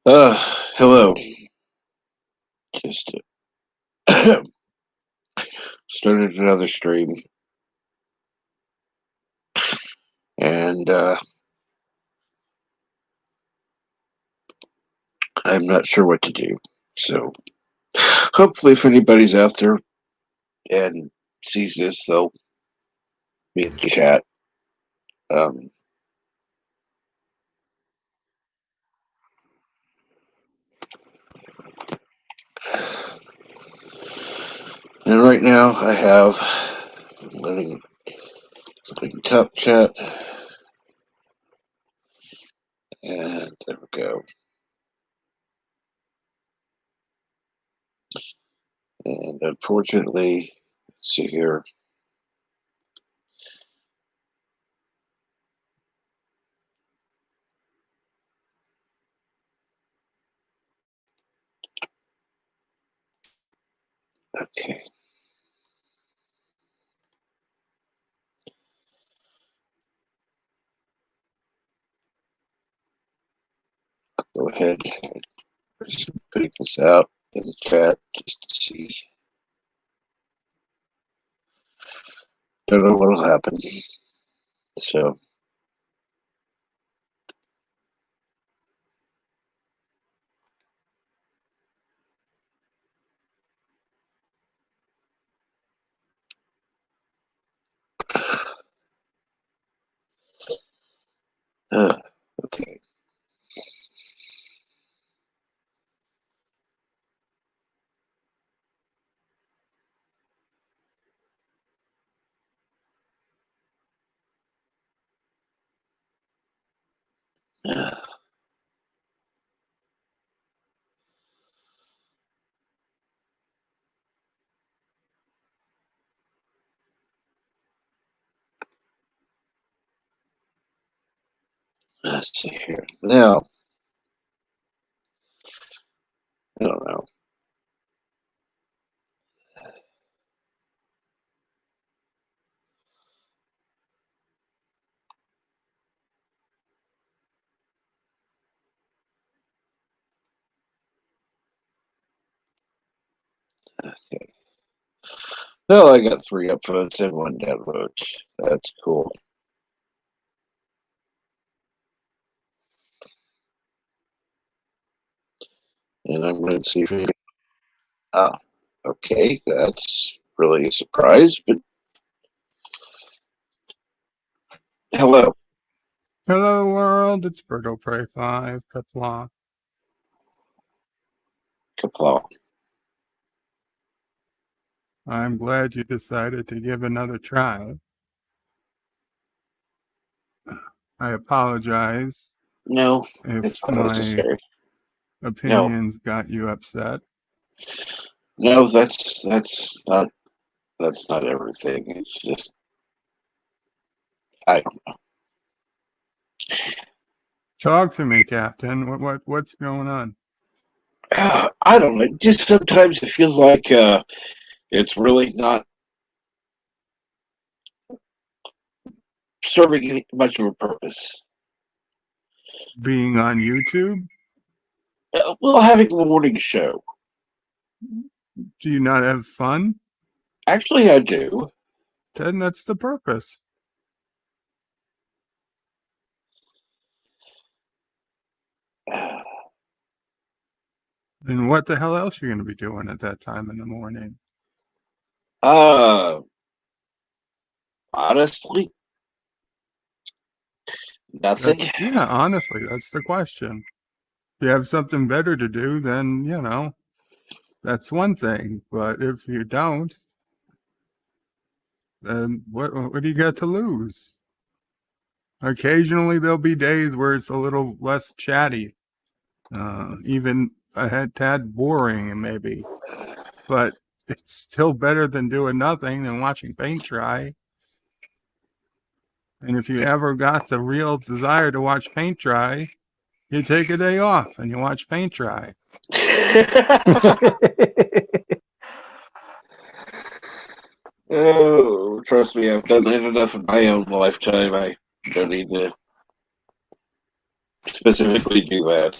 Hello. Just started another stream, and I'm not sure what to do. So, hopefully, if anybody's out there and sees this, they'll be in the chat. Um, and right now, I have letting top chat, and there we go. And unfortunately, let's see here. Okay. Go ahead and put this out in the chat just to see. Don't know what'll happen. So, okay. Let's see here. Now, I don't know. Okay. Well, I got 3 upvotes and 1 downvote. That's cool. And I'm going to see if it. Ah, okay. That's really a surprise, but hello. Hello world, it's Berto Prey 5, Kapla. Kapla. I'm glad you decided to give another try. I apologize No, if it's not my necessary. opinions got you upset. No, that's not everything. It's just I don't know. Talk to me, Captain. What's going on? I don't know. Just sometimes it feels like it's really not serving any much of a purpose. Being on YouTube? Well, having a morning show. Do you not have fun? Actually, I do. Then that's the purpose. Then what the hell else are you going to be doing at that time in the morning? Honestly, nothing. Yeah, honestly, that's the question. If you have something better to do, then, that's one thing. But if you don't, then what do you got to lose? Occasionally there'll be days where it's a little less chatty, even a tad boring maybe, but it's still better than doing nothing and watching paint dry. And if you ever got the real desire to watch paint dry, you take a day off and you watch paint dry. Oh, trust me, I've done that enough in my own lifetime. I don't need to specifically do that.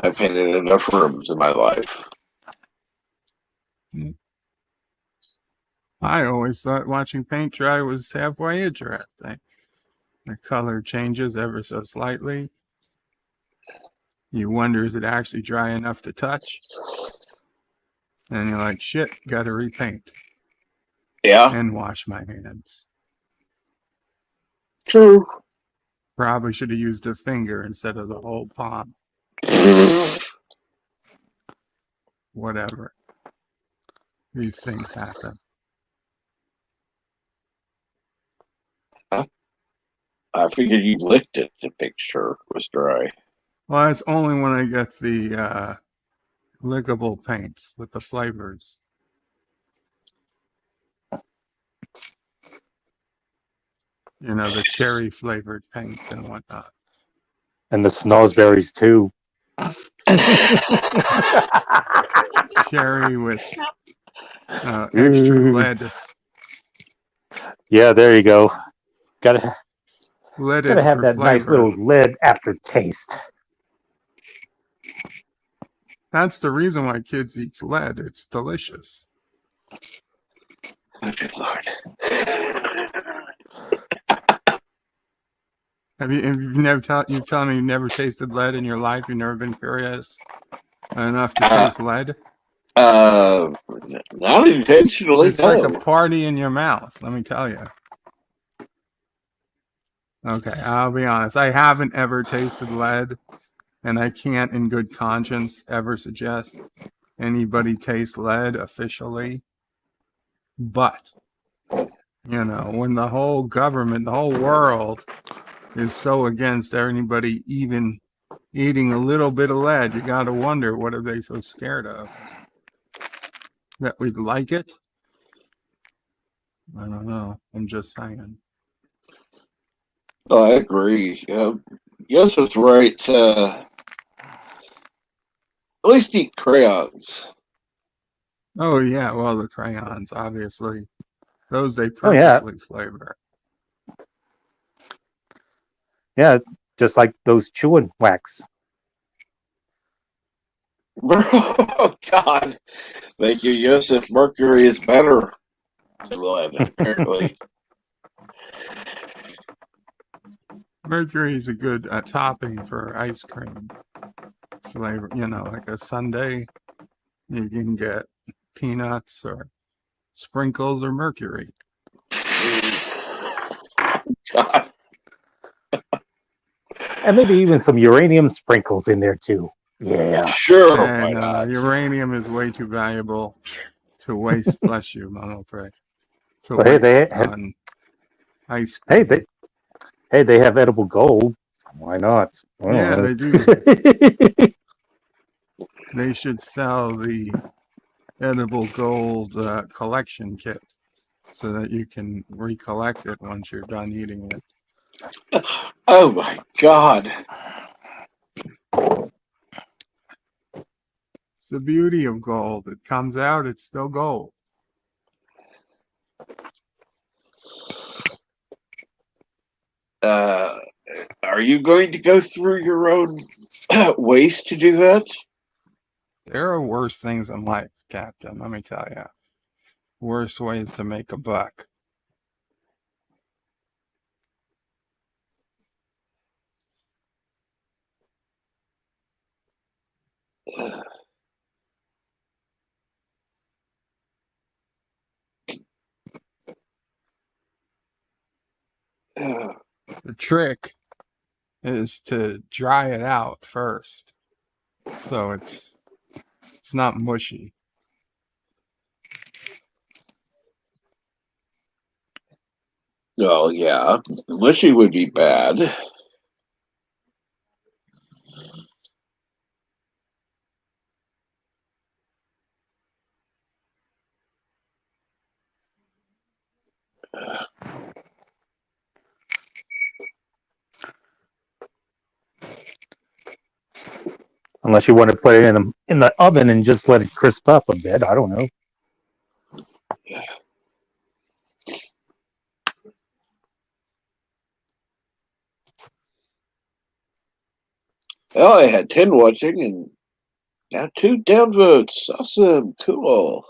I've painted enough rooms in my life. I always thought watching paint dry was halfway interesting. The color changes ever so slightly. You wonder, is it actually dry enough to touch? And you're like, shit, gotta repaint Yeah, and wash my hands. true. Probably should have used a finger instead of the whole palm. Whatever. These things happen. I figured you licked it to make sure it was dry. Well, it's only when I get the lickable paints with the flavors. You know, the cherry flavored paint and whatnot. And the snozberries too. Cherry with extra lead. Yeah, there you go. Gotta Leaded have for that nice flavor. little lead aftertaste. That's the reason why kids eat lead. It's delicious. Oh, good Lord. Have you've never you tell me you've never tasted lead in your life? You've never been curious enough to taste lead? Not intentionally, It's like a no. party in your mouth, let me tell you. Okay, I'll be honest. I haven't ever tasted lead, and I can't in good conscience ever suggest anybody taste lead officially. But, you know, when the whole government, the whole world is so against anybody even eating a little bit of lead, you got to wonder, what are they so scared of? That we'd like it? I don't know. I'm just saying. I agree. Yes, it's right. At least eat crayons. Oh, yeah. Well, the crayons, obviously. Those they Oh yeah, purposely flavor. yeah, just like those chewing wax. Oh, God. Thank you. Yes, if mercury is better than lead, apparently. Mercury is a good topping for ice cream flavor. You know, like a sundae, you can get peanuts or sprinkles or mercury. God. And maybe even some uranium sprinkles in there too. Yeah. Sure, why And not? uranium is way too valuable to waste. Bless you, Mama Pray. To Well, hey, waste on ice hey, cream. they have edible gold. Why not? Yeah, Oh. they do. They should sell the edible gold collection kit so that you can recollect it once you're done eating it. Oh, my God. It's the beauty of gold. It comes out, it's still gold. Are you going to go through your own waste to do that? There are worse things in life, Captain, let me tell you. Worse ways to make a buck. The trick is to dry it out first, so it's not mushy. Oh, yeah. Mushy would be bad. Unless you want to put it in the oven and just let it crisp up a bit. I don't know. Well, I had 10 watching and now 2 downvotes. Awesome. Cool.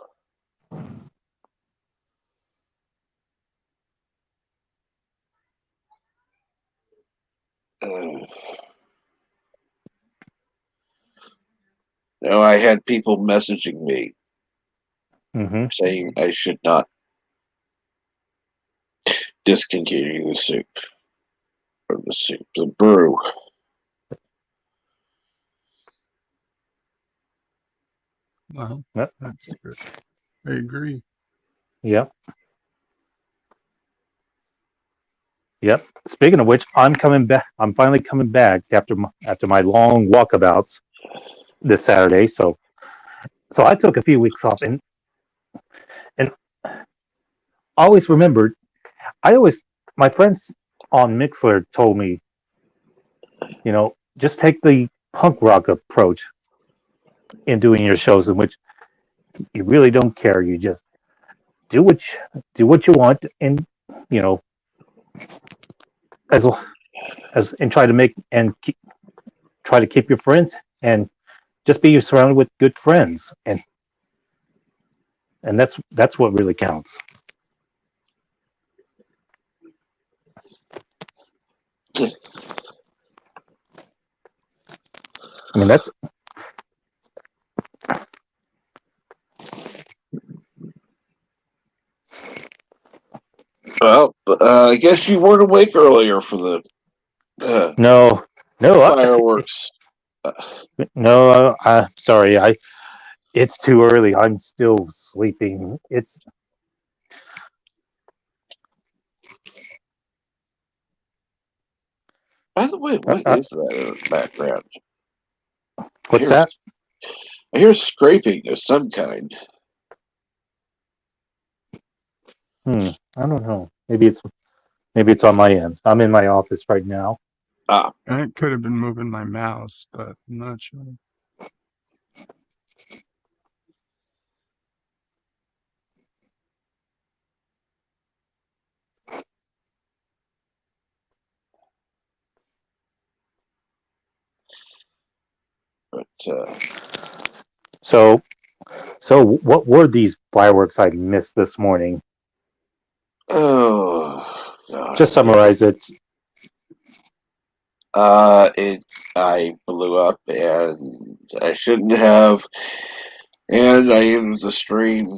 Uh, now I had people messaging me Hmm. saying I should not discontinue the soup or the brew. Well, Yep. that's good. I agree. Yep. Yep. Speaking of which, I'm coming back. I'm finally coming back after my long walkabouts this Saturday. So I took a few weeks off, and always remembered. I always my friends on Mixler told me, just take the punk rock approach in doing your shows, in which you really don't care. You just do what you want, and you know, as and try to try to keep your friends, and just be surrounded with good friends, and that's what really counts. I mean, that's Well, I guess you weren't awake earlier for the no, no, fireworks. no. Sorry, it's too early. I'm still sleeping. By the way, what Uh, is that in the background? what's that? I hear scraping of some kind. I don't know. Maybe it's on my end. I'm in my office right now. Ah, I could have been moving my mouse, but I'm not sure. but So what were these fireworks I missed this morning? oh god, Just summarize it. I blew up and I shouldn't have, and I ended the stream.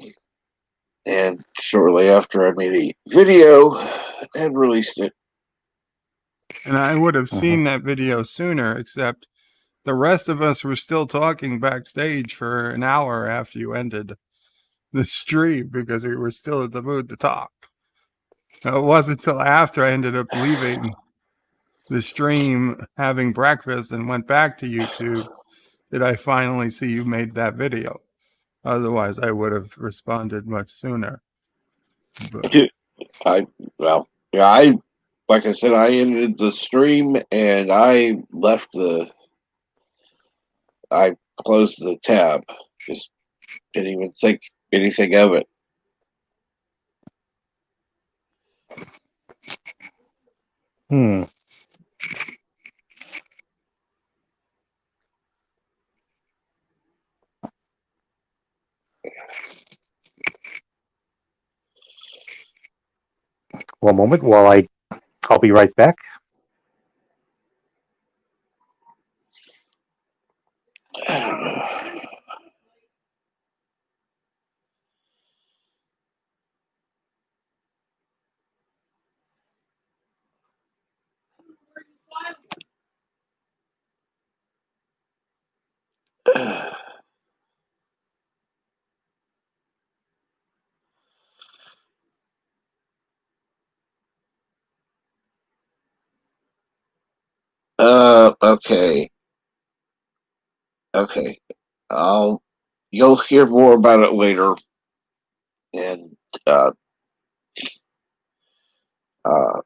And shortly after, I made a video and released it. And I would have Mhm. seen that video sooner, except the rest of us were still talking backstage for an hour after you ended the stream because we were still in the mood to talk. Now, it wasn't until after I ended up leaving the stream, having breakfast, and went back to YouTube that I finally see you made that video. Otherwise, I would have responded much sooner. But I like I said, I ended the stream and I left I closed the tab. Just didn't even think anything of it. Hmm. One moment while I'll be right back. Okay. Okay. I'll you'll hear more about it later. And uh uh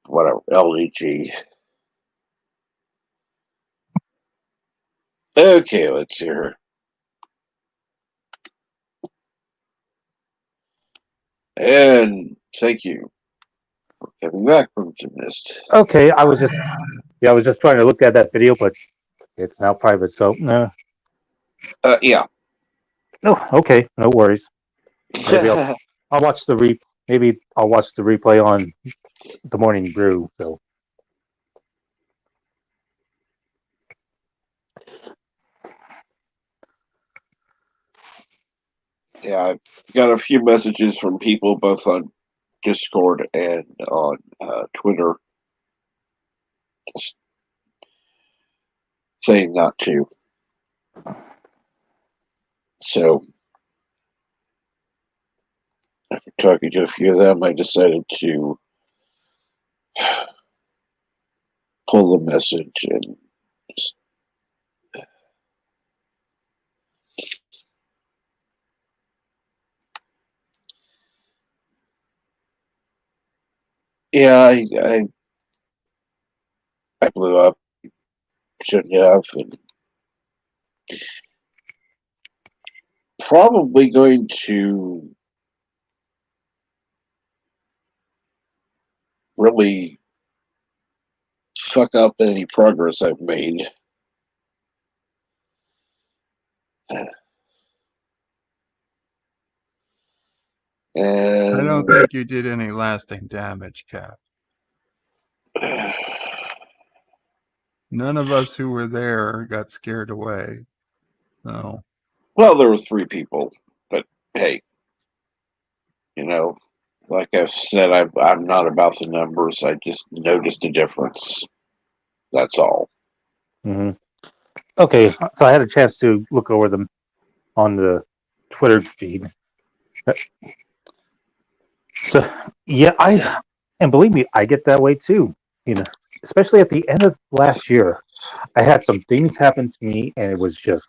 whatever, LEG. Okay, let's hear. And thank you for coming back from gymnast. Okay, I was just trying to look at that video, but It's now private, so no. Yeah. No, okay, no worries. Maybe I'll watch the maybe I'll watch the replay on the Morning Brew. So Yeah, I've got a few messages from people both on Discord and on Twitter just saying not to. So, after talking to a few of them, I decided to pull the message and just, yeah, I blew up. Shouldn't have, and probably going to really fuck up any progress I've made. And I don't think you did any lasting damage, Cap. None of us who were there got scared away. No. Well, there were 3 people, but hey, like I've said, I'm not about the numbers. I just noticed a difference. That's all. hmm okay, so I had a chance to look over them on the Twitter feed. So yeah, and believe me, I get that way too. Especially at the end of last year, I had some things happen to me, and it was just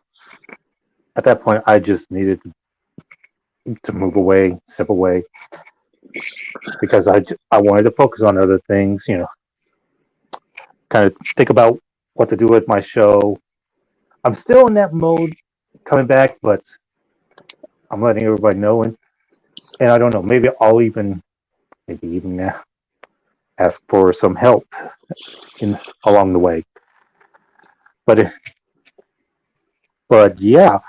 at that point I just needed to move away, step away, because I wanted to focus on other things. Kind of think about what to do with my show. I'm still in that mode, coming back, but I'm letting everybody know, and I don't know, maybe I'll even ask for some help along the way. But yeah,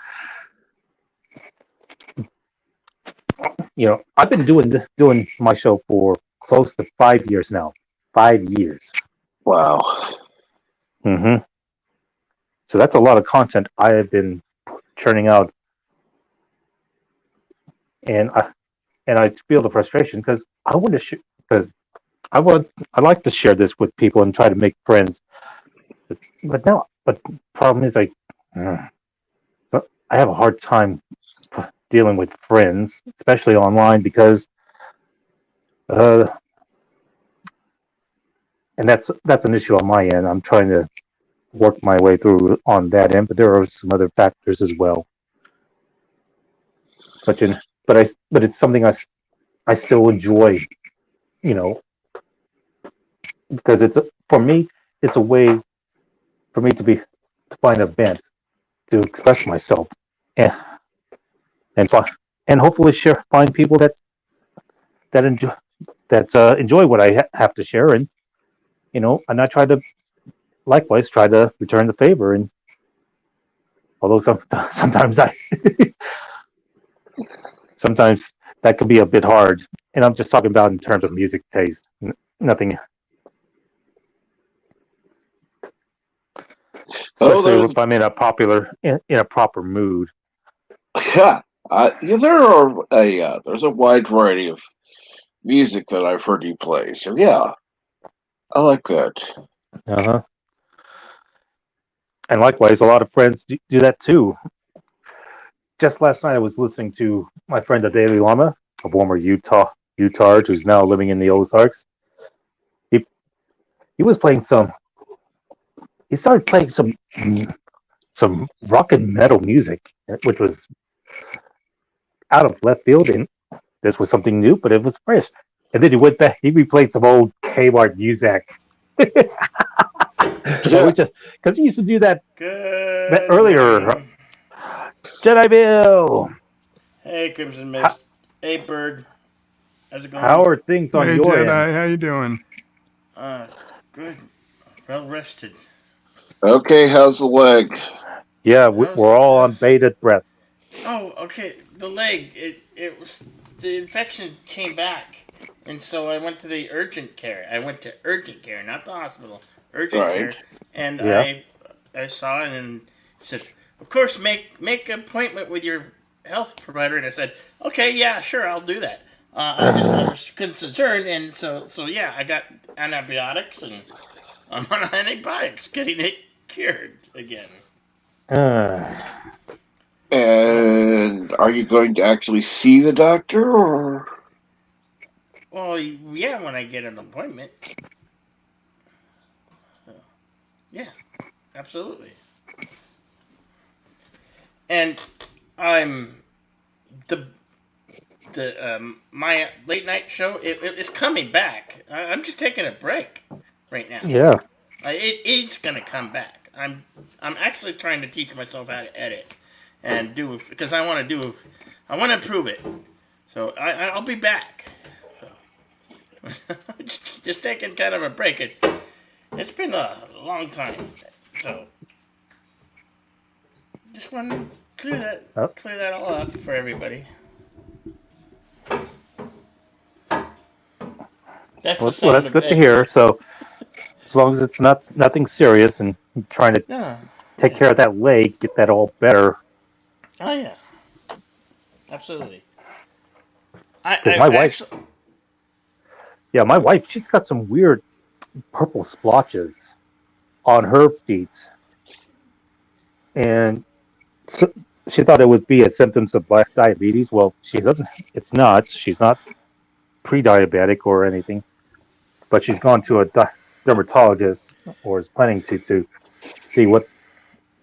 I've been doing my show for close to 5 years now. 5 years. Wow. hmm So that's a lot of content I have been churning out, and I feel the frustration because I want to because I like to share this with people and try to make friends, but problem is I have a hard time dealing with friends, especially online, because uh, and that's an issue on my end. I'm trying to work my way through on that end, but there are some other factors as well. But but it's something I still enjoy, you know, because for me it's a way for me to find a vent to express myself, and and and hopefully find people that enjoy enjoy what I have to share, and and I try to likewise try to return the favor. And although sometimes sometimes that can be a bit hard, and I'm just talking about in terms of music taste, nothing. Especially if I'm in a proper mood. Yeah, there's a wide variety of music that I've heard you play. So yeah, I like that. Uh-huh. And likewise, a lot of friends do that too. Just last night, I was listening to my friend the Daily Llama, a former Utah who's now living in the Ozarks. He was playing some. He started playing some rock and metal music, which was out of left field, and this was something new, but it was fresh. And then he went back. He replayed some old Kmart Muzak. Because he used to do that earlier. Morning. Jedi Bill. Hey, Crimson Mist. Hey, Bird. How's it going? How are things on Hey, your Jedi, end? how you doing? Good. Well rested. Okay, how's the leg? Yeah, How's we're all on how's bated breath. Oh, okay. The leg. It was the infection came back, and so I went to the urgent care. I went to urgent care, not the hospital. Urgent Right. care, and Yeah. I saw it and said, of course, make an appointment with your health provider. And I said, okay, yeah, sure, I'll do that. I was concerned, and so yeah, I got antibiotics, and I'm on antibiotics, getting it cured again. Uh, Yeah. And are you going to actually see the doctor, or? Well, yeah, when I get an appointment. Yeah, absolutely. And I'm the my late night show. It's coming back. I'm just taking a break right now. yeah. It's gonna come back. I'm actually trying to teach myself how to edit and do because I want to improve it. So I'll be back. So just taking kind of a break. It's been a long time. So just want to Oh, clear that all up for everybody. That's the well, sound that's of good to egg. hear. So as long as it's nothing serious and trying to No, take yeah. care of that leg, get that all better. Oh yeah, absolutely. Because I actually. my wife, she's got some weird purple splotches on her feet, and so she thought it would be a symptoms of diabetes. Well, she doesn't. It's not. She's not pre-diabetic or anything, but she's gone to a dermatologist or is planning to see what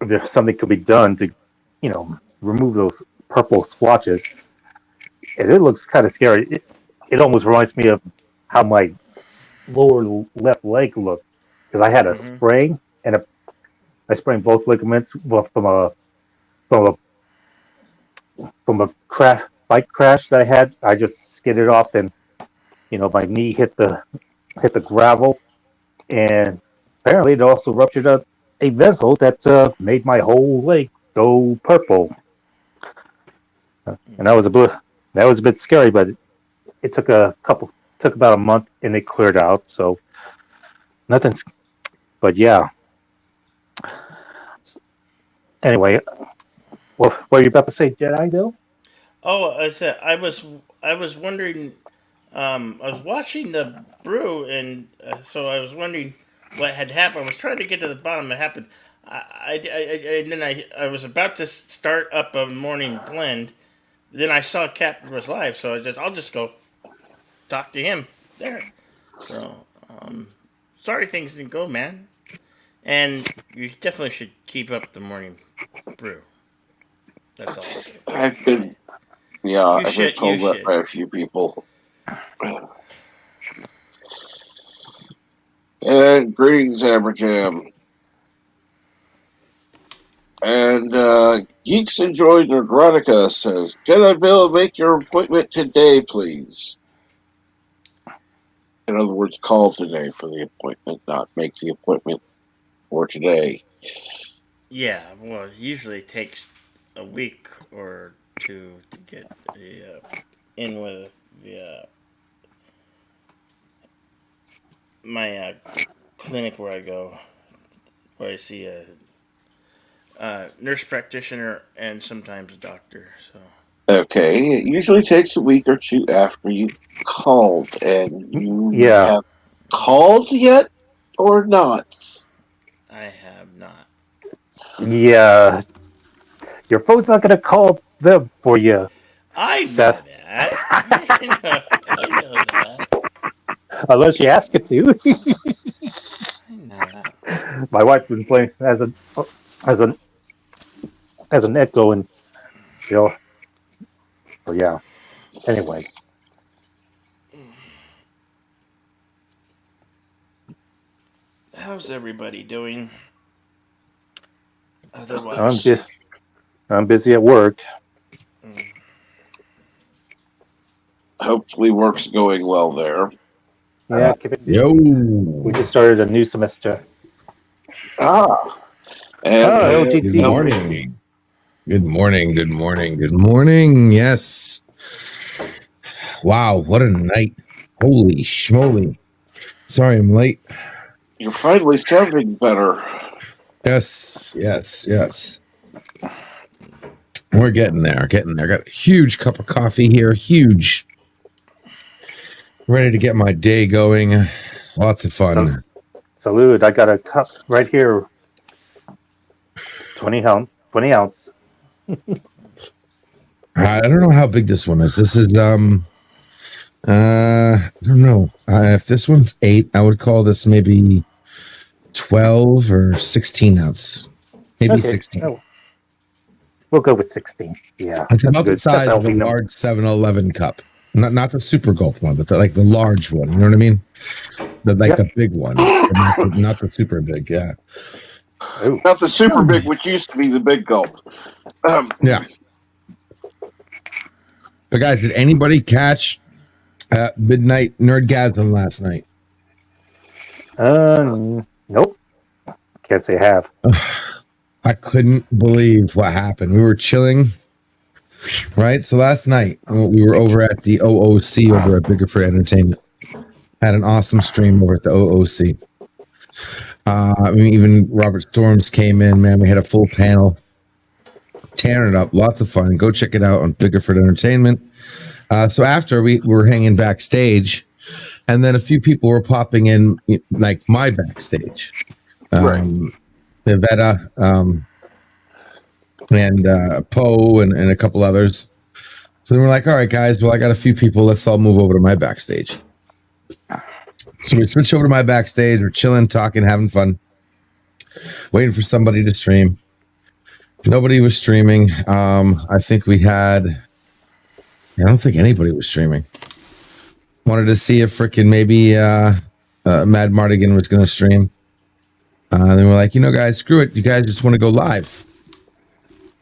if there's something could be done to, remove those purple splotches. And it looks kind of scary. It almost reminds me of how my lower left leg looked because I had a Hmm. sprain and I sprained both ligaments from a from a crash bike crash that I had. I just skidded off and my knee hit the gravel, and apparently it also ruptured a vessel that made my whole leg go purple. And that was a bit scary, but it took about a month and it cleared out. So nothing. But yeah. Anyway, what were you about to say, Jedi? Bill? Oh, I said I was wondering. I was watching the brew, and so I was wondering what had happened. I was trying to get to the bottom of what happened. And then I was about to start up a morning blend. Then I saw Captain was live, so I'll just go talk to him there. So sorry things didn't go, man. And you definitely should keep up the morning brew. That's all I've I'll say. been, yeah, You I've been should. You told that should. by a few people. And greetings, Hammerjam. And Geeks Enjoyed Neurotica says, Jedi Bill, make your appointment today, please. In other words, call today for the appointment, not make the appointment for today. Yeah. Well, it usually takes a week or two to get in with the my clinic where I go, where I see a nurse practitioner and sometimes a doctor. So Okay, it usually takes a week or two after you've called, and you Yeah, have called yet or not? I have not. yeah. Your phone's not gonna call them for you. I know That that. I know that. unless you ask it to. I know that. My wife's been playing as an as an echo, and you know, so yeah. Anyway, How's everybody doing? I'm just Otherwise, I'm busy at work. mm, Hopefully, work's going well there. Yeah, keep it busy. Yo, We just started a new semester. Ah, And Oh, we LGT. Good morning. Good morning. Good morning. Good morning. Yes. Wow, what a night. Holy schmoly. Sorry I'm late. You're finally sounding better. Yes, yes, yes. We're getting there. Getting there. Got a huge cup of coffee here. Huge. Ready to get my day going. Lots of fun. Salute. I got a cup right here. 20 ounce. I don't know how big this one is. This is I don't know. If this one's 8, I would call this maybe 12 or 16 ounce. Maybe Okay. 16. Oh, we'll go with 16. Yeah. It's that's about the good. size That's of a healthy number. large 7-Eleven cup. Not the super gulp one, but like the large one. You know what I mean? Yep. The big one, not the super big. Yeah. Ooh. Not the super big, which used to be the big gulp. Yeah. But guys, did anybody catch Midnight Nerdgasm last night? Nope. Can't say I have. I couldn't believe what happened. We were chilling, right? So last night we were over at the OOC over at Biggerford Entertainment. Had an awesome stream over at the OOC. Even Robert Storms came in, man. We had a full panel, tearing it up. Lots of fun. Go check it out on Biggerford Entertainment. So after we were hanging backstage, and then a few people were popping in, like my backstage. Iveta, and Poe and a couple others. So then we're like, all right, guys, well, I got a few people. Let's all move over to my backstage. So we switch over to my backstage. We're chilling, talking, having fun, waiting for somebody to stream. Nobody was streaming. I think we had... I don't think anybody was streaming. Wanted to see if freaking maybe Mad Mardigan was going to stream. Then we're like, guys, screw it. You guys just want to go live.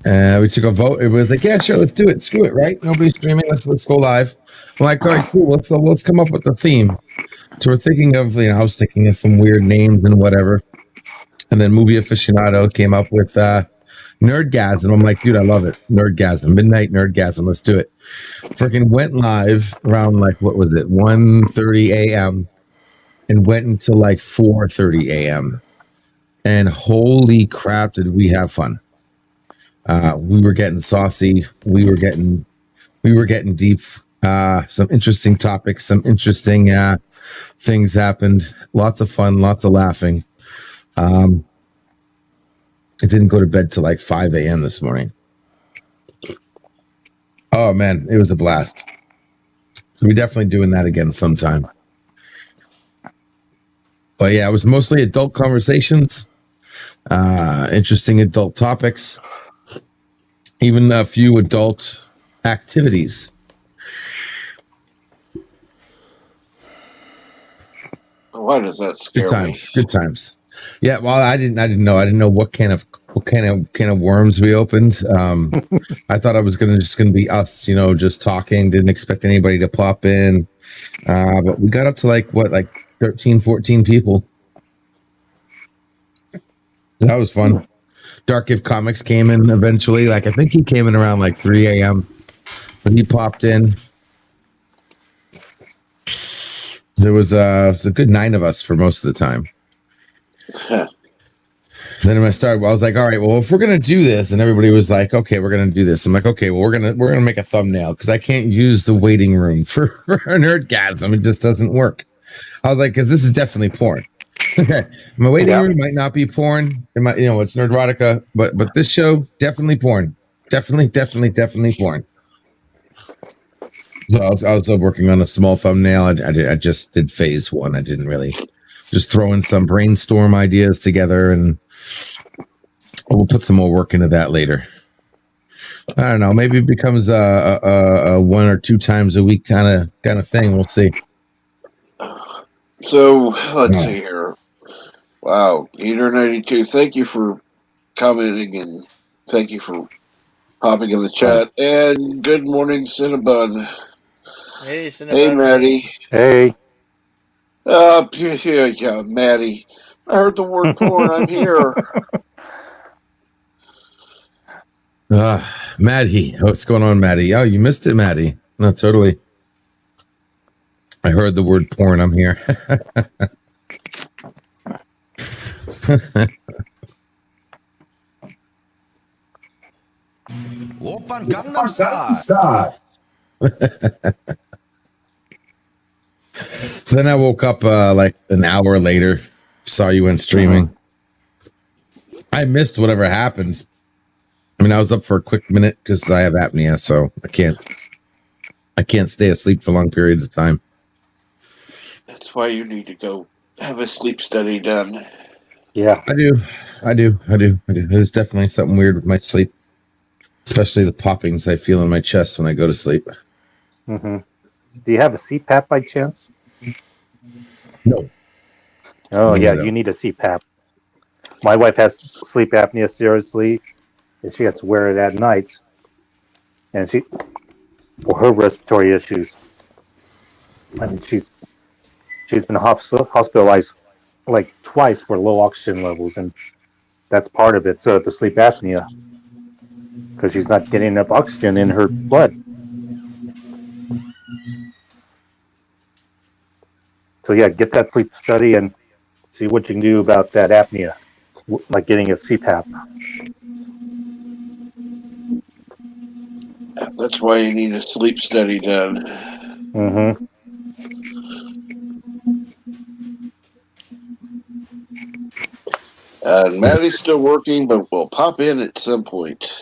We took a vote. It was like, yeah, sure, let's do it. Screw it, right? Nobody's streaming. Let's go live. I'm like, all right, cool. Let's come up with a theme. So we're thinking of, I was thinking of some weird names and whatever. And then Movie Aficionado came up with Nerdgasm. I'm like, dude, I love it. Nerdgasm. Midnight Nerdgasm. Let's do it. Freaking went live around what was it? 1:30 a.m. and went until 4:30 a.m. And holy crap, did we have fun. We were getting saucy. We were getting deep. Some interesting topics, some interesting things happened. Lots of fun, lots of laughing. I didn't go to bed till 5 a.m. this morning. Oh man, it was a blast. So we're definitely doing that again sometime. But yeah, it was mostly adult conversations, interesting adult topics, even a few adult activities. Why does that scare Good times. Good times. Yeah, well, I didn't know what kind of worms we opened. I thought it was gonna be us, just talking. Didn't expect anybody to pop in. But we got up to 13, 14 people. That was fun. Dark Gift Comics came in eventually. I think he came in around 3 a.m. But he popped in. There was a good 9 of us for most of the time. Then when I was like, all right, well, if we're gonna do this, and everybody was like, okay, we're gonna do this. I'm like, okay, well, we're gonna make a thumbnail because I can't use the waiting room for Nerdgasm. It just doesn't work. I was like, because this is definitely porn. My waiting room might not be porn. It might, it's Nerdrotica, but this show definitely porn. Definitely porn. So I was working on a small thumbnail. I just did phase 1. I didn't really just throw in some brainstorm ideas together, and we'll put some more work into that later. I don't know. Maybe it becomes a 1 or 2 times a week kind of thing. We'll see. So let's see here. Wow, Eater92, thank you for commenting and thank you for popping in the chat. And good morning, Cinnabon. Hey, Cinnabon. Hey, Maddie. Hey. Yeah, Maddie. I heard the word porn. I'm here. Maddie. What's going on, Maddie? Oh, you missed it, Maddie. No, totally. I heard the word porn. I'm here. Open Gangnam Style. So then I woke up like an hour later, saw you went streaming. I missed whatever happened. I mean, I was up for a quick minute because I have apnea, so I can't stay asleep for long periods of time. That's why you need to go have a sleep study done. Yeah. I do. There's definitely something weird with my sleep, especially the poppings I feel in my chest when I go to sleep. Mm-hmm. Do you have a CPAP by chance? No. Oh, yeah, No. you need a CPAP. My wife has sleep apnea, seriously, and she has to wear it at night. And for her respiratory issues, I mean, she's been hospitalized like twice for low oxygen levels, and that's part of it. So the sleep apnea, because she's not getting enough oxygen in her blood. So yeah, get that sleep study and see what you can do about that apnea, like getting a CPAP. That's why you need a sleep study done. Mm-hmm. Maddie's still working, but we'll pop in at some point.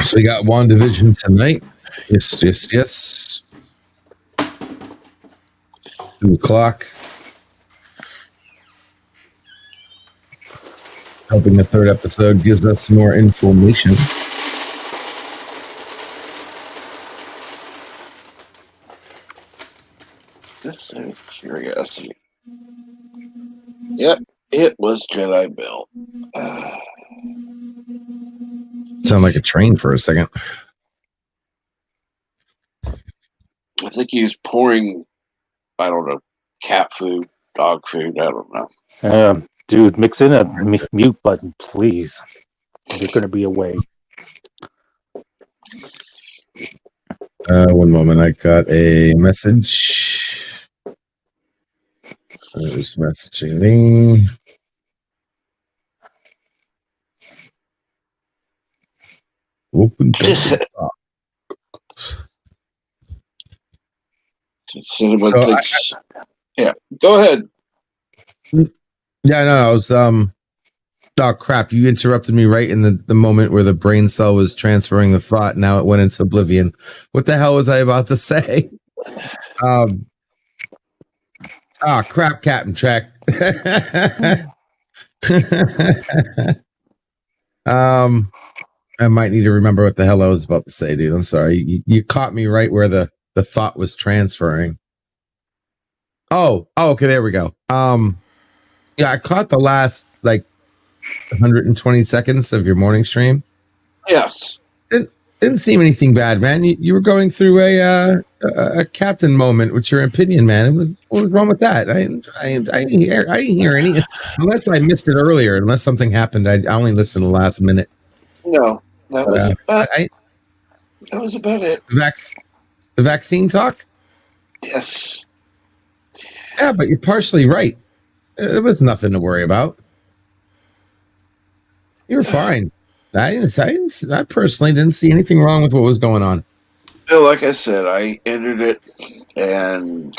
So we got WandaVision tonight. Yes. 2 o'clock. Hoping the 3rd episode gives us some more information. Just out of curiosity. Yep, it was Jedi Bill. Sound like a train for a second. I think he was pouring, I don't know, cat food, dog food, I don't know. Dude, mix in a mute button, please. You're going to be away. One moment. I got a message. Who's messaging me? Open Cinnamon So thinks, yeah, go ahead. Yeah, no, I was oh crap, you interrupted me right in the moment where the brain cell was transferring the thought. Now it went into oblivion. What the hell was I about to say? Crap, Captain Track. I might need to remember what the hell I was about to say, dude. I'm sorry. You caught me right where the thought was transferring. Oh, okay, there we go. Yeah, I caught the last like 120 seconds of your morning stream. Yes. Didn't seem anything bad, man. You were going through a captain moment with your opinion, man. What was wrong with that? I didn't hear any, unless I missed it earlier. Unless something happened, I only listened to the last minute. No, that was about it. The vaccine talk. Yes. Yeah, but you're partially right. It was nothing to worry about. You're fine. I personally didn't see anything wrong with what was going on. Well, like I said, I ended it, and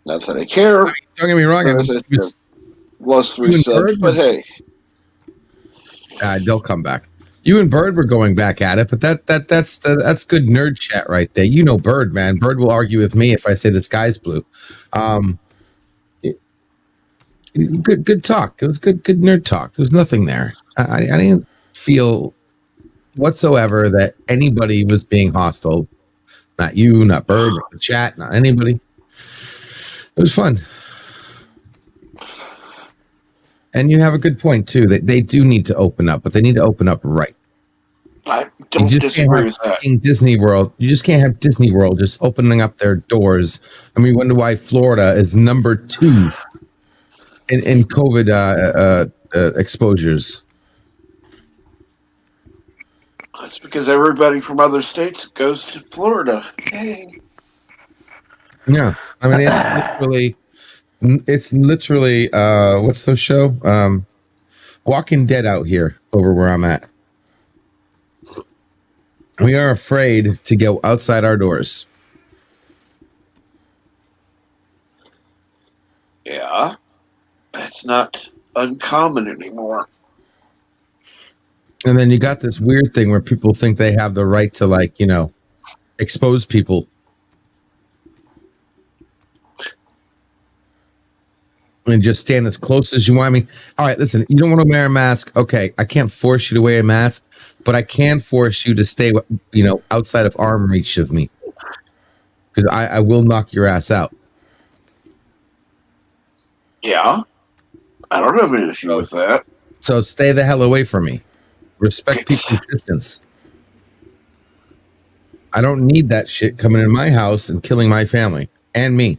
not that I care. Don't get me wrong. Lost 3 subs, but hey, they'll come back. You and Bird were going back at it, but that's good nerd chat right there. You know Bird, man. Bird will argue with me if I say the sky's blue. Good talk. It was good nerd talk. There was nothing there. I didn't feel whatsoever that anybody was being hostile. Not you, not Bird, not the chat, not anybody. It was fun. And you have a good point too, that they do need to open up, but they need to open up right. I You don't just can't disagree have with that. fucking Disney World. You just can't have Disney World just opening up their doors. I mean, wonder why Florida is number 2 in COVID exposures. That's because everybody from other states goes to Florida. Hey. Yeah, I mean, it's literally what's the show? Walking Dead out here over where I'm at. We are afraid to go outside our doors. Yeah, that's not uncommon anymore. And then you got this weird thing where people think they have the right to, like, you know, expose people. And just stand as close as you want. I mean, all right, listen, you don't want to wear a mask. Okay, I can't force you to wear a mask, but I can force you to stay, you know, outside of arm reach of me. Because I will knock your ass out. Yeah, I don't have an issue with that. So stay the hell away from me. Respect people's distance. I don't need that shit coming in my house and killing my family and me.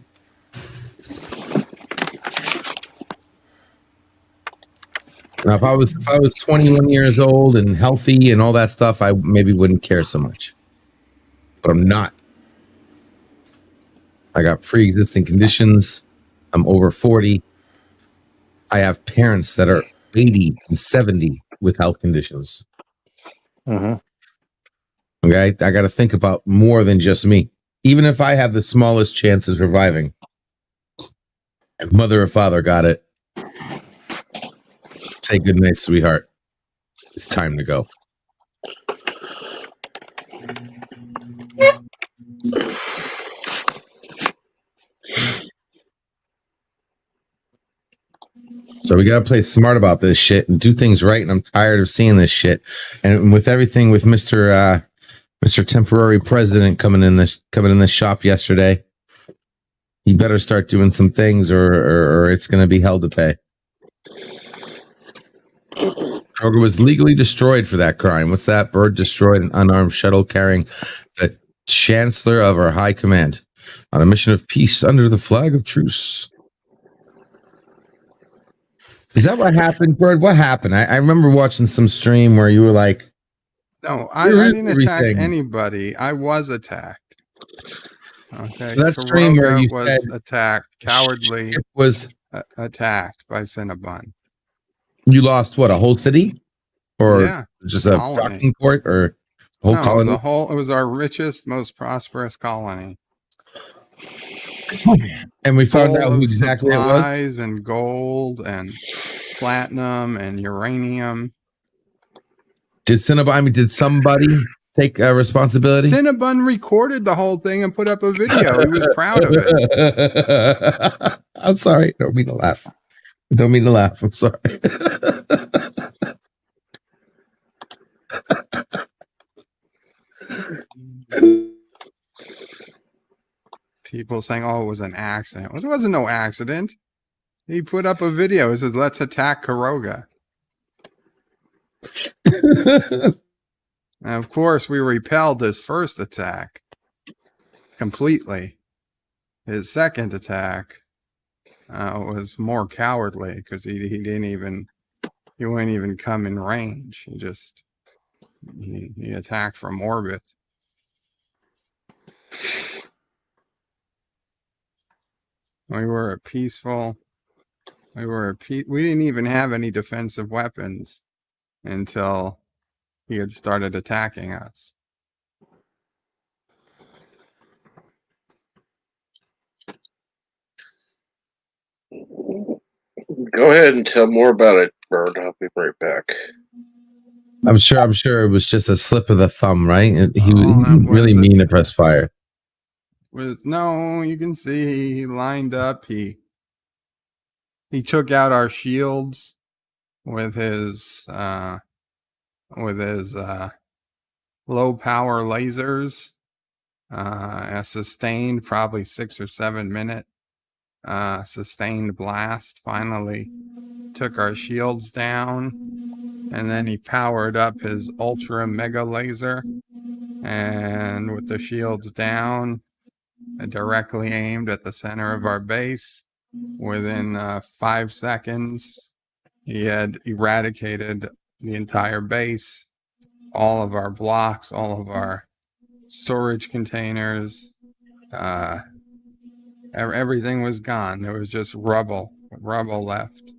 Now, if I was 21 years old and healthy and all that stuff, I maybe wouldn't care so much. But I'm not. I got pre-existing conditions. I'm over 40. I have parents that are 80 and 70 with health conditions. Mm-hmm. Okay, I got to think about more than just me. Even if I have the smallest chance of surviving, if mother or father got it, say goodnight, sweetheart. It's time to go. So we got to play smart about this shit and do things right. And I'm tired of seeing this shit. And with everything with Mr. Temporary President coming in this shop yesterday, you better start doing some things, or it's going to be hell to pay. Kroger was legally destroyed for that crime. What's that? Bird destroyed an unarmed shuttle carrying the Chancellor of our High Command on a mission of peace under the flag of truce. Is that what happened, Bird? What happened? I remember watching some stream where you were like, No, I didn't attack anybody. I was attacked. Okay. So that stream where you was said attacked, cowardly was attacked by Cinnabon. you lost what, a whole city, or Yeah, just a colony. docking port, or a whole colony? It was our richest, most prosperous colony. And we found Full out who of exactly it was. supplies and gold and platinum and uranium. Did somebody take responsibility? Cinnabon recorded the whole thing and put up a video. He was proud of it. I'm sorry. I don't mean to laugh. I'm sorry. People saying, "Oh, it was an accident." It wasn't no accident. He put up a video. He says, "Let's attack Karoga." And of course, we repelled his first attack completely. His second attack was more cowardly because he wouldn't even come in range. He attacked from orbit. We were peaceful. We didn't even have any defensive weapons until he had started attacking us. Go ahead and tell more about it, Bird. I'll be right back. I'm sure it was just a slip of the thumb, right? He that really was mean to press fire. No, you can see he lined up. He took out our shields with his low power lasers. A sustained, probably 6 or 7 minute sustained blast finally took our shields down. and then he powered up his ultra mega laser, and with the shields down, directly aimed at the center of our base. Within 5 seconds, he had eradicated the entire base, all of our blocks, all of our storage containers. Everything was gone. There was just rubble left.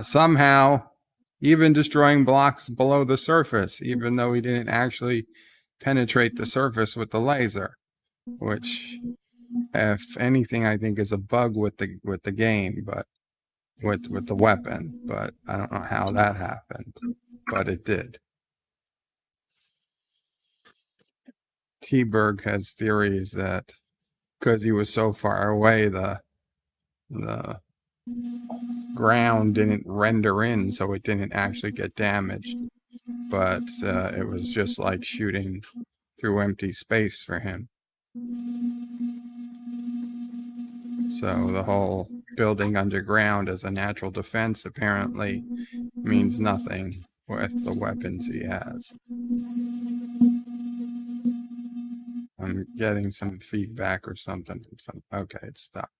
Somehow, even destroying blocks below the surface, even though he didn't actually penetrate the surface with the laser, which, if anything, I think is a bug with the game, but with the weapon. But I don't know how that happened, but it did. T-Berg has theories that because he was so far away, the ground didn't render in, so it didn't actually get damaged. But it was just like shooting through empty space for him. So the whole building underground as a natural defense apparently means nothing with the weapons he has. I'm getting some feedback or something from some. Okay, it's stopped.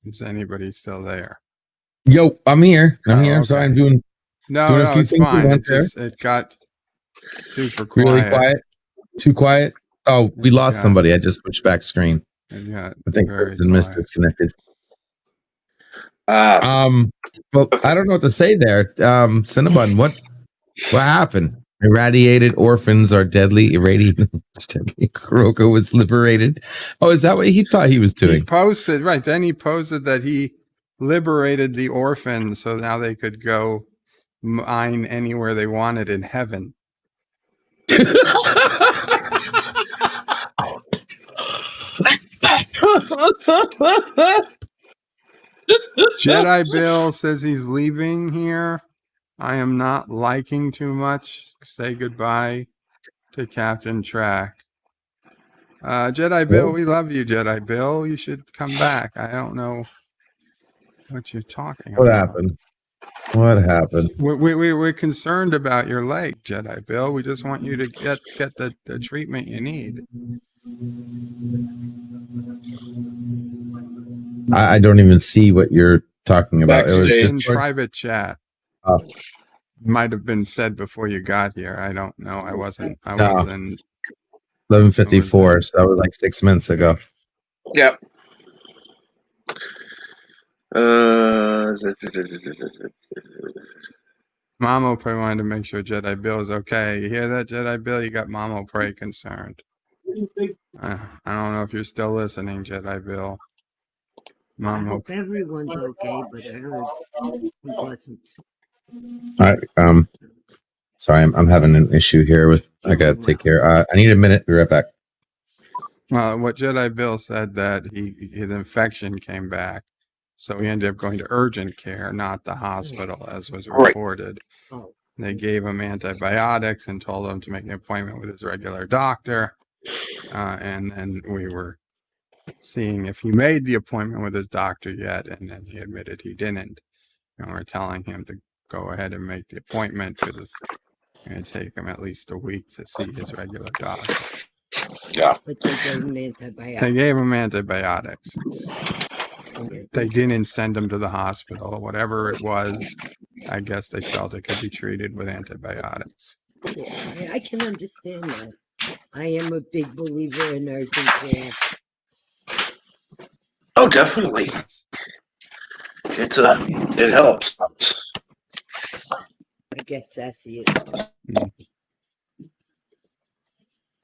Is anybody still there? Yo, I'm here. I'm Oh, here. I'm sorry. I'm okay. doing No, a few it's things at fine. once It got super quiet. really quiet. Too quiet. Oh, we lost Yeah. somebody. I just switched back screen. It got I think very Crimson Mist quiet. disconnected. Ah, Well, I don't know what to say there. Cinnabon, what happened? Irradiated orphans are deadly. Irradiated. Kuroko was liberated. Oh, is that what he thought he was He doing? posted, right, then he posted that he liberated the orphans so now they could go mine anywhere they wanted in heaven. Jedi Bill says he's leaving here. I am not liking too much. Say goodbye to Captain Track. Jedi Bill, we love you, Jedi Bill. You should come back. I don't know what you're talking about. What happened? What happened? We're concerned about your leg, Jedi Bill. We just want you to get the treatment you need. I don't even see what you're talking about. It was Backstage. just In private chat. Oh. Might have been said before you got here. I don't know. I wasn't. No. I 11:54. So that was like 6 minutes ago. yep. Mamo Prey wanted to make sure Jedi Bill is okay. You hear that, Jedi Bill? You got Mamo Prey concerned. I don't know if you're still listening, Jedi Bill. I Mamo, hope everyone's okay, but I heard he wasn't. All right. Sorry, I'm having an issue here with. I gotta take care. I need a minute. Be right back. well, what Jedi Bill said that his infection came back, so he ended up going to urgent care, not the hospital, as was Right. reported. Oh, They gave him antibiotics and told him to make an appointment with his regular doctor. And then we were seeing if he made the appointment with his doctor yet, and then he admitted he didn't. And we're telling him to go ahead and make the appointment because it's going to take him at least a week to see his regular doctor. Yeah. but they gave him They antibiotics. gave him antibiotics. And They didn't send him to the hospital. Whatever it was, I guess they felt it could be treated with antibiotics. yeah, I can understand that. I am a big believer in urgent care. Oh, definitely. It helps. I guess that's it.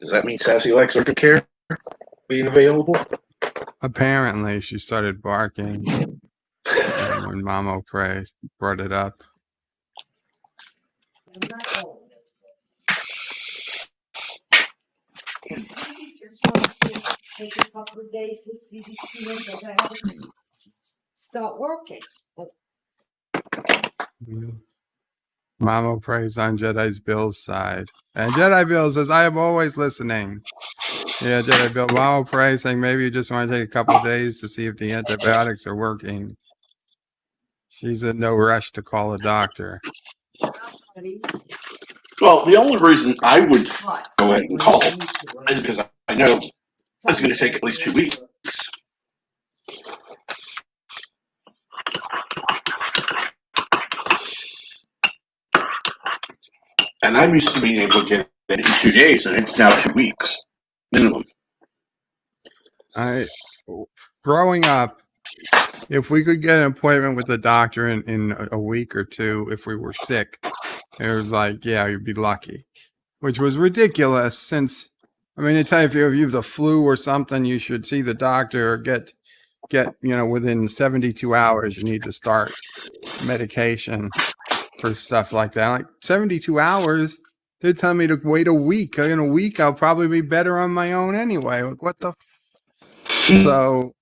Does that mean Sassy likes urgent care being available? Apparently, she started barking when Mamo Prey brought it up. Take a couple of days to see the antibiotics start working. Mamo Prey's on Jedi's Bill's side. And Jedi Bill says, I am always listening. Yeah, Jedi Bilbao pricing. Maybe you just want to take a couple of days to see if the antibiotics are working. She's in no rush to call a doctor. Well, the only reason I would go ahead and call is because I know it's going to take at least 2 weeks. And I'm used to being able to get it in 2 days, and it's now 2 weeks minimum. Growing up, if we could get an appointment with the doctor in a week or two, if we were sick, it was like, yeah, you'd be lucky, which was ridiculous. Since, I mean, they tell you if you have the flu or something, you should see the doctor or get within 72 hours, you need to start medication for stuff like that. Like 72 hours, they tell me to wait a week. In a week, I'll probably be better on my own anyway. Like, what the? So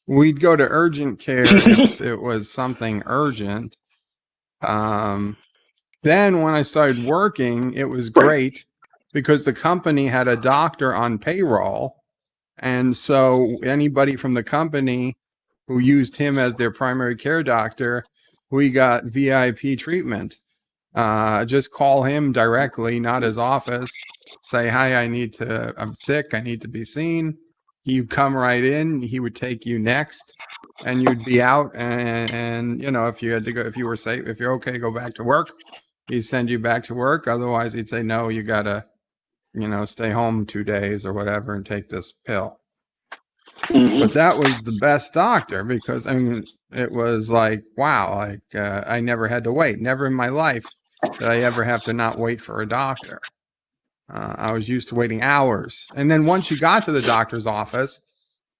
we'd go to urgent care if it was something urgent. Then when I started working, it was great because the company had a doctor on payroll. And so anybody from the company who used him as their primary care doctor, we got VIP treatment. Just call him directly, not his office. Say, hi, I'm sick. I need to be seen. You come right in. He would take you next and you'd be out. And if you had to go, if you were safe, if you're okay, go back to work. He'd send you back to work. Otherwise he'd say, no, you gotta, stay home 2 days or whatever and take this pill. But that was the best doctor because it was like, wow, like I never had to wait. Never in my life did I ever have to not wait for a doctor. I was used to waiting hours. And then once you got to the doctor's office,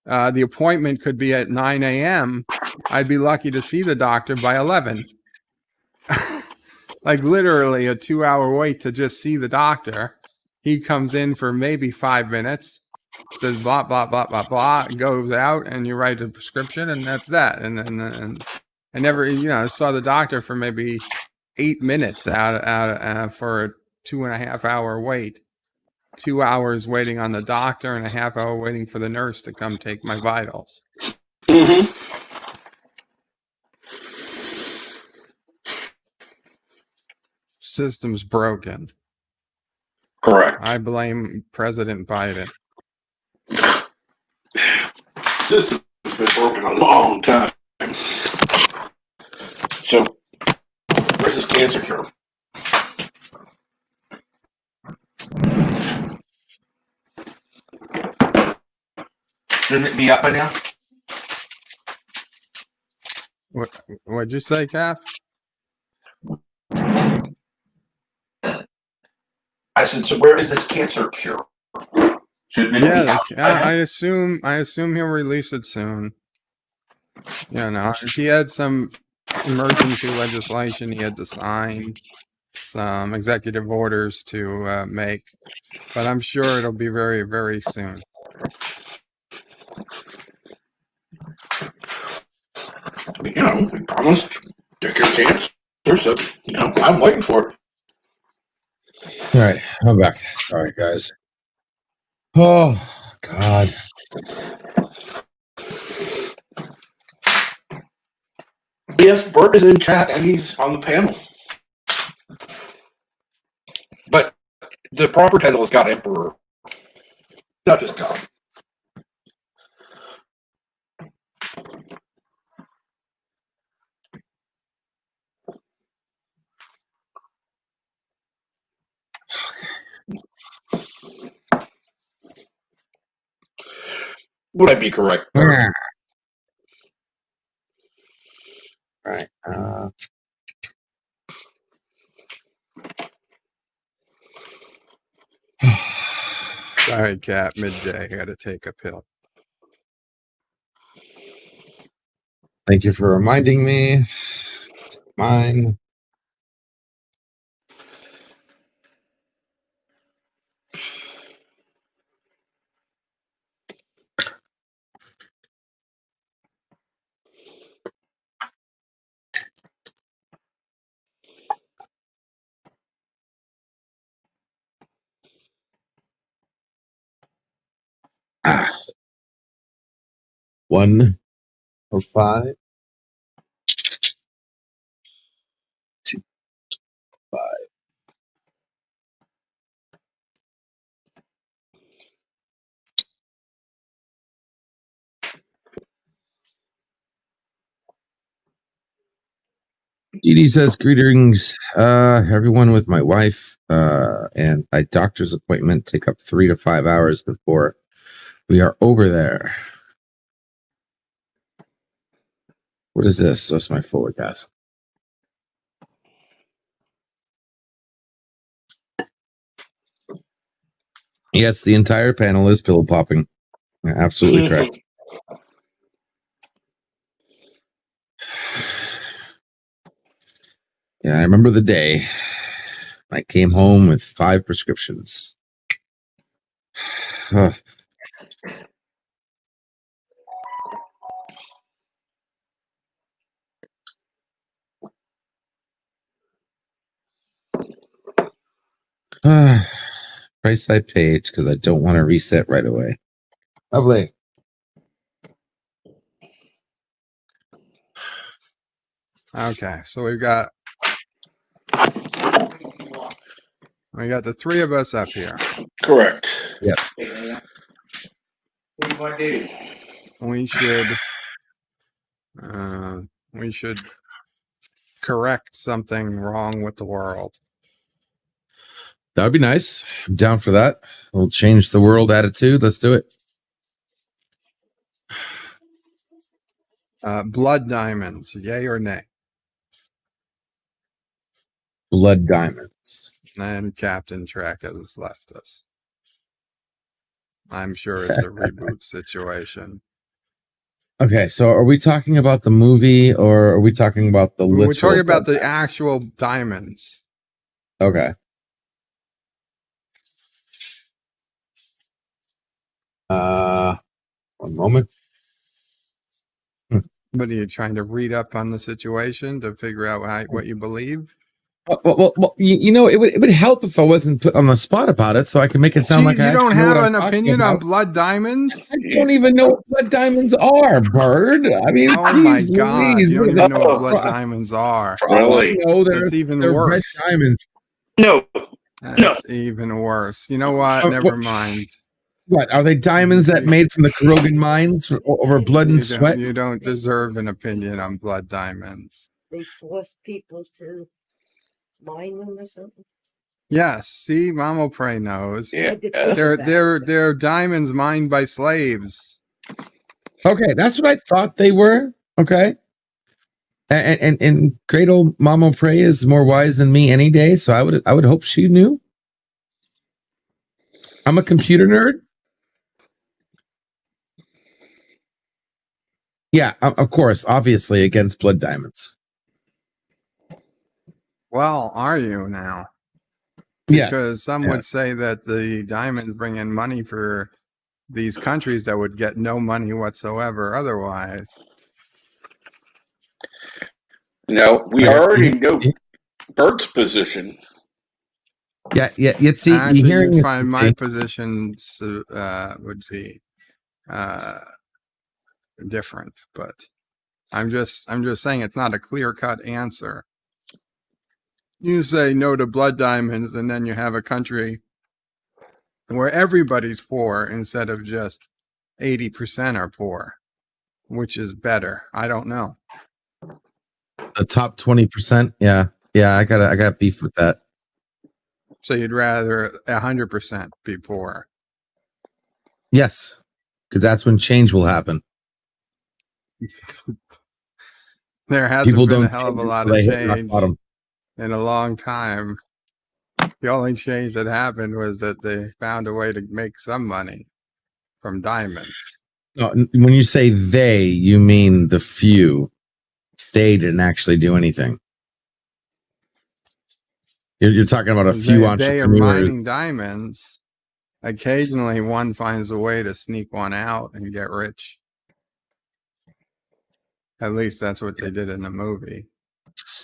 the appointment could be at 9 a.m. I'd be lucky to see the doctor by 11. Like literally a 2-hour wait to just see the doctor. He comes in for maybe 5 minutes, says blah, blah, blah, blah, blah, goes out and you write a prescription and that's that. And I never, saw the doctor for maybe 8 minutes out for a 2.5-hour wait. 2 hours waiting on the doctor and a half hour waiting for the nurse to come take my vitals. System's broken. Correct. I blame President Biden. System has been broken a long time. So, where's this cancer cure? Shouldn't it be up by now? What'd you say, Cap? I said, so where is this cancer cure? Shouldn't it be out by now? I assume he'll release it soon. He had some emergency legislation he had to sign, some executive orders to make, but I'm sure it'll be very, very soon. We promised to cure cancer, so, I'm waiting for it. All right, I'm back. Sorry, guys. Oh, God. Yes, Bert is in chat and he's on the panel. But the proper title is God Emperor, not just God. Would I be correct, Bert? Right. All right, Cap, midday. I gotta take a pill. Thank you for reminding me. Mine. 105. 205. Dee Dee says, greetings, everyone, with my wife and a doctor's appointment take up 3 to 5 hours before we are over there. What is this? That's my forecast. Yes, the entire panel is pillow popping. You're absolutely correct. Yeah, I remember the day I came home with 5 prescriptions. Price I paid because I don't want to reset right away. Lovely. Okay, so we got the 3 of us up here. Correct. Yep. We should correct something wrong with the world. That would be nice. I'm down for that. We'll change the world attitude. Let's do it. Blood diamonds, yay or nay? Blood diamonds. And Captain Trek has left us. I'm sure it's a reboot situation. Okay, so are we talking about the movie or are we talking about the literal? We're talking about blood the actual diamonds. Okay. One moment. What are you trying to read up on the situation to figure out what you believe? Well, you know, it would help if I wasn't put on the spot about it, so I can make it sound See, like I you don't actually know have what I'm an talking opinion on about. blood diamonds? I don't even know what blood diamonds are, Bird. I mean, Oh my geez God, Louise, you don't what even know what the- blood diamonds are. For all I Really? know, That's even they're red worse. diamonds. No. That's even worse. You know what? Never mind. What are they? Diamonds that made from the Kurogan mines over blood and You sweat? don't deserve an opinion on blood diamonds. They force people to mine them or something. Yes, see, Mama Prey knows. Yeah. They're diamonds mined by slaves. Okay, that's what I thought they were. Okay. And great old Mama Prey is more wise than me any day, so I would hope she knew. I'm a computer nerd. Yeah, of course, obviously against blood diamonds. Well, are you now? Yes. Because some Yeah. would say that the diamonds bring in money for these countries that would get no money whatsoever otherwise. No, we already know Bert's position. Yeah. You'd see, Actually, you hearing you'd it- find my positions would be different, but I'm just saying it's not a clear-cut answer. You say no to blood diamonds, and then you have a country where everybody's poor instead of just 80% are poor, which is better. I don't know. the top 20%. Yeah, I got beef with that. So you'd rather 100% be poor. Yes, because that's when change will happen. There hasn't People been a don't hell of a change lot until of they hit rock change bottom. in a long time. The only change that happened was that they found a way to make some money from diamonds. No, when you say they, you mean the few. They didn't actually do anything. You're talking about a few They are entrepreneurs. mining diamonds. Occasionally, one finds a way to sneak one out and get rich. At least that's what they did in the movie.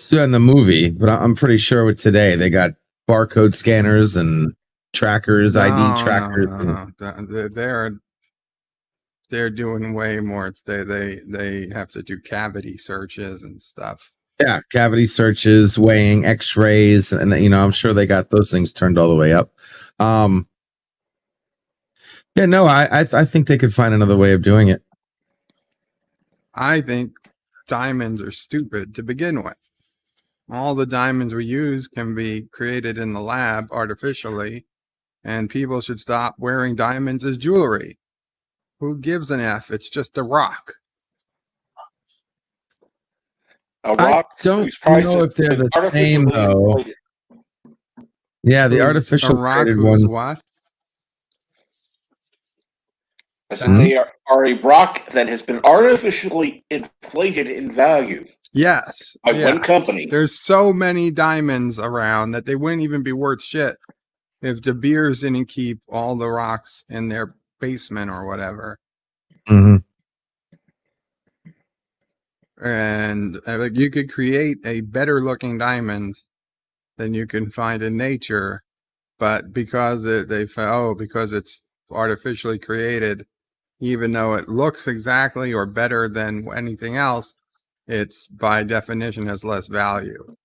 Yeah, in the movie, but I'm pretty sure with today they got barcode scanners and trackers, ID trackers. No. they're doing way more. They have to do cavity searches and stuff. Yeah, cavity searches, weighing, X-rays, and I'm sure they got those things turned all the way up. Yeah, no, I think they could find another way of doing it. I think diamonds are stupid to begin with. All the diamonds we use can be created in the lab artificially, and people should stop wearing diamonds as jewelry. Who gives an F? It's just a rock. A I rock don't whose price know has if they're been the same, artificially though. inflated. Yeah, the Who's- artificial a rock created who's ones. what? I said they are a rock that has been artificially inflated in value Yes. by yeah. one company. There's so many diamonds around that they wouldn't even be worth shit if De Beers didn't keep all the rocks in their basement or whatever. hmm And like, you could create a better looking diamond than you can find in nature, but because because it's artificially created, even though it looks exactly or better than anything else, it's by definition has less value.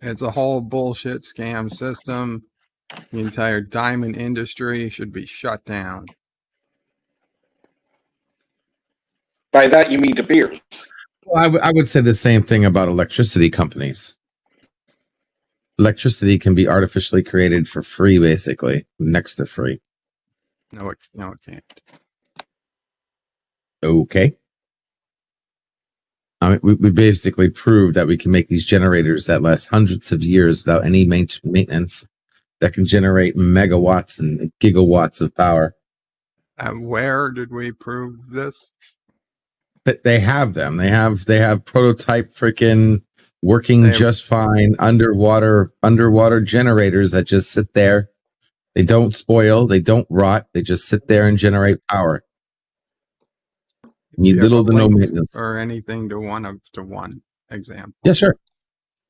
It's a whole bullshit scam system. The entire diamond industry should be shut down. By that you mean De Beers. Well, I would say the same thing about electricity companies. Electricity can be artificially created for free, basically, next to free. No, it can't. Okay. I mean, we basically proved that we can make these generators that last hundreds of years without any maintenance, that can generate megawatts and gigawatts of power. Where did we prove this? But they have them. They have prototype freaking working They- just fine underwater generators that just sit there. They don't spoil. They don't rot. They just sit there and generate power. Need Do you little have a to no link maintenance. or anything to one example. Yeah, sure.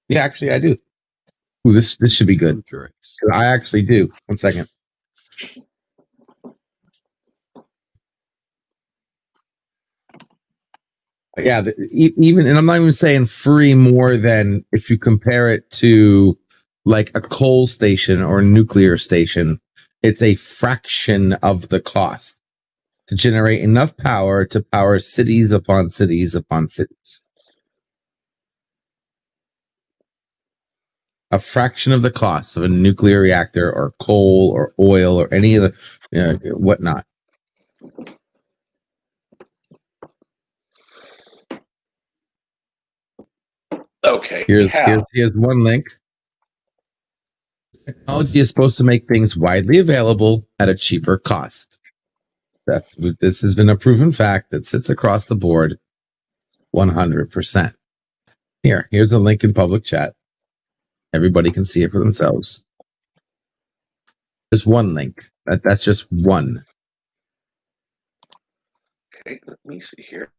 Yeah, actually, I do. Ooh, this should be good. I'm curious. I actually do. 1 second. Yeah, even, and I'm not even saying free more than if you compare it to like a coal station or a nuclear station, it's a fraction of the cost to generate enough power to power cities upon cities upon cities. A fraction of the cost of a nuclear reactor or coal or oil or any of the whatnot. Okay. Here's one link. Technology is supposed to make things widely available at a cheaper cost. This has been a proven fact that sits across the board 100%. Here's a link in public chat. Everybody can see it for themselves. There's one link. That's just one. Okay, let me see here.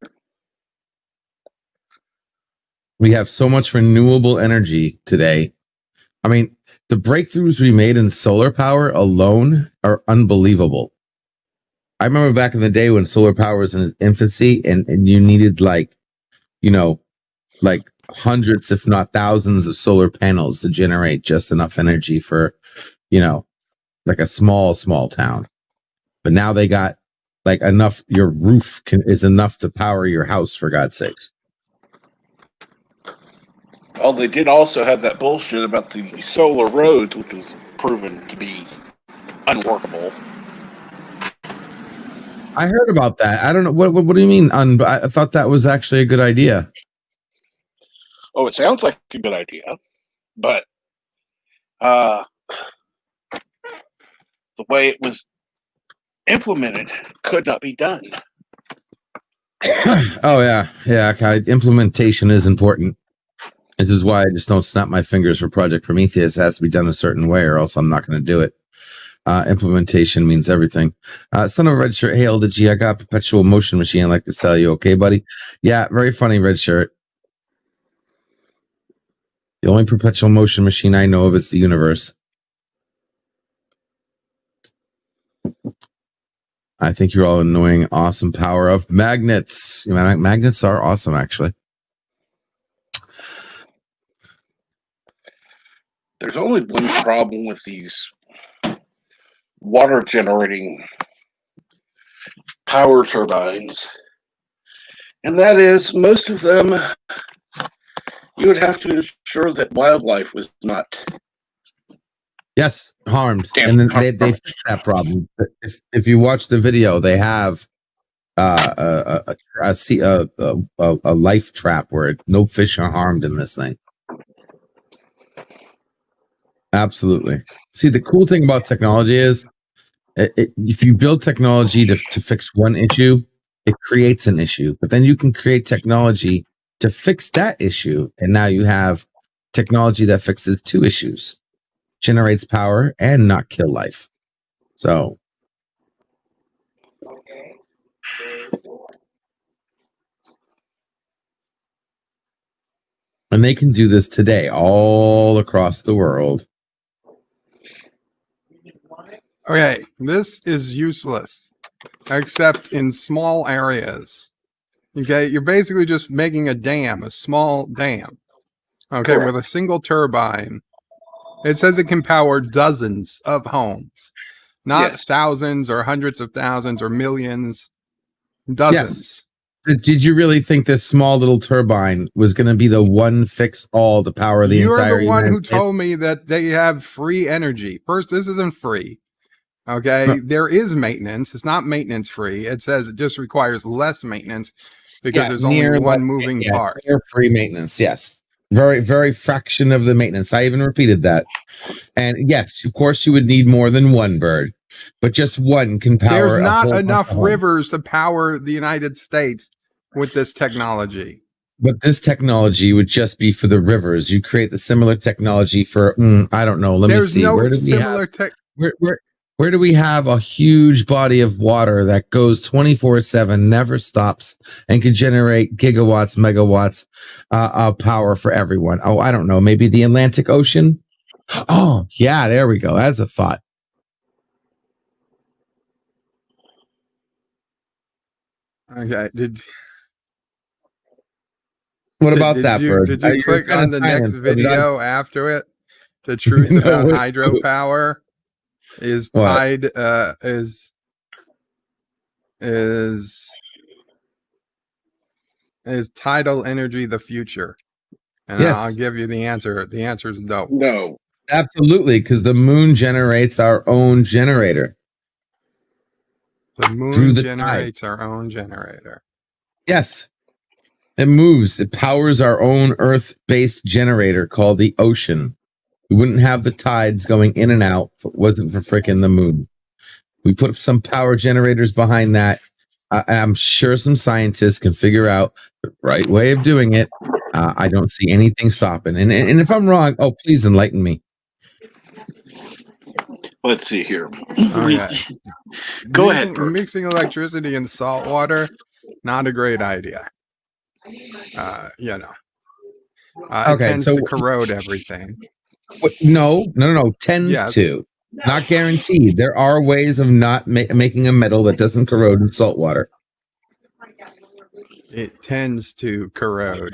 We have so much renewable energy today. I mean, the breakthroughs we made in solar power alone are unbelievable. I remember back in the day when solar power was in its infancy and you needed like hundreds, if not thousands of solar panels to generate just enough energy for, like a small town. But now they got like enough, your roof is enough to power your house, for God's sakes. Well, they did also have that bullshit about the solar roads, which was proven to be unworkable. I heard about that. I don't know. What do you mean? I thought that was actually a good idea. Oh, it sounds like a good idea, but the way it was implemented could not be done. Oh yeah. Okay. Implementation is important. This is why I just don't snap my fingers for Project Prometheus. It has to be done a certain way, or else I'm not going to do it. Implementation means everything. Son of a red shirt. Hey, Elder G, I got a perpetual motion machine I'd like to sell you. Okay, buddy? Yeah, very funny, red shirt. The only perpetual motion machine I know of is the universe. I think you're all annoying. Awesome power of magnets. Magnets are awesome, actually. There's only one problem with these water generating power turbines, and that is most of them you would have to ensure that wildlife was not Yes, harmed. Damn, And then harmed. they fix that problem. If you watch the video, they have a life trap where no fish are harmed in this thing. Absolutely. See, the cool thing about technology is if you build technology to fix one issue, it creates an issue. But then you can create technology to fix that issue. And now you have technology that fixes two issues, generates power and not kill life. So and they can do this today all across the world. Okay, this is useless, except in small areas. Okay, you're basically just making a dam, a small dam. Okay, Correct. with a single turbine. It says it can power dozens of homes, not Yes. thousands or hundreds of thousands or millions. Dozens. Did you really think this small little turbine was going to be the one fix all to power the You're entire the one who United States? told me that they have free energy. First, this isn't free. Okay, No. there is maintenance. It's not maintenance free. It says it just requires less maintenance because Yeah, there's only near one less- moving part. near free maintenance. Yes, very, very fraction of the maintenance. I even repeated that. And yes, of course, you would need more than one bird, but just one can power. There's a not whole bunch enough of homes. rivers to power the United States with this technology. But this technology would just be for the rivers. You create the similar technology for I don't know. Let There's me see. no Where do we have? similar tech. Where do we have a huge body of water that goes 24/7, never stops, and can generate gigawatts, megawatts of power for everyone? Oh, I don't know. Maybe the Atlantic Ocean? Oh, yeah, there we go. That's a thought. Okay, What about that, you, Bird? Did You're you click kinda on the next silent, but video after it? The truth No, about wait. hydropower is What? tied is tidal energy the future? And Yes. I'll give you the answer. The answer is no. No. Absolutely, because the moon generates our own generator. The Through moon the generates our own generator. Yes. It moves. It powers our own Earth-based generator called the ocean. We wouldn't have the tides going in and out if it wasn't for frickin' the moon. We put up some power generators behind that. I'm sure some scientists can figure out the right way of doing it. I don't see anything stopping. And if I'm wrong, oh, please enlighten me. Let's see here. Okay. Go ahead, Bert. Mixing electricity and salt water, not a great idea. It Okay, tends so- to corrode everything. No. Tends Yes. to. Not guaranteed. There are ways of not making a metal that doesn't corrode in salt water. It tends to corrode.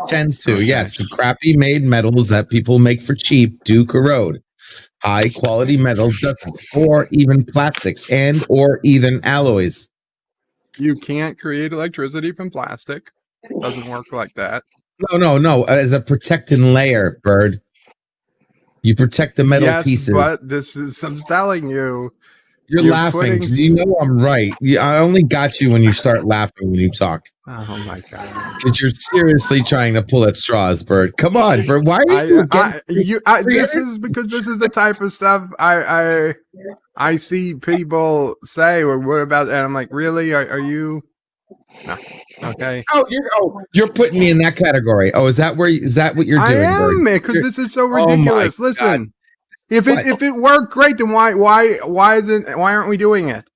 Tends to, Okay. yes. The crappy made metals that people make for cheap do corrode. High quality metals doesn't, or even plastics and or even alloys. You can't create electricity from plastic. Doesn't work like that. No. As a protecting layer, Bird. You protect the metal yes, pieces. but this is I'm telling you. You're laughing. putting You know I'm right. I only got you when you start laughing when you talk. Oh my god! Because you're seriously trying to pull at straws, Bird. Come on, Bird. Why are you This is because this is the type of stuff I see people say. Well, what about? And I'm like, really? Are you? No. Okay. You're putting me in that category. Oh, is that what you're doing, I am, Bird? because this is so Oh my ridiculous. Listen, if it worked, great. Then why aren't we doing it?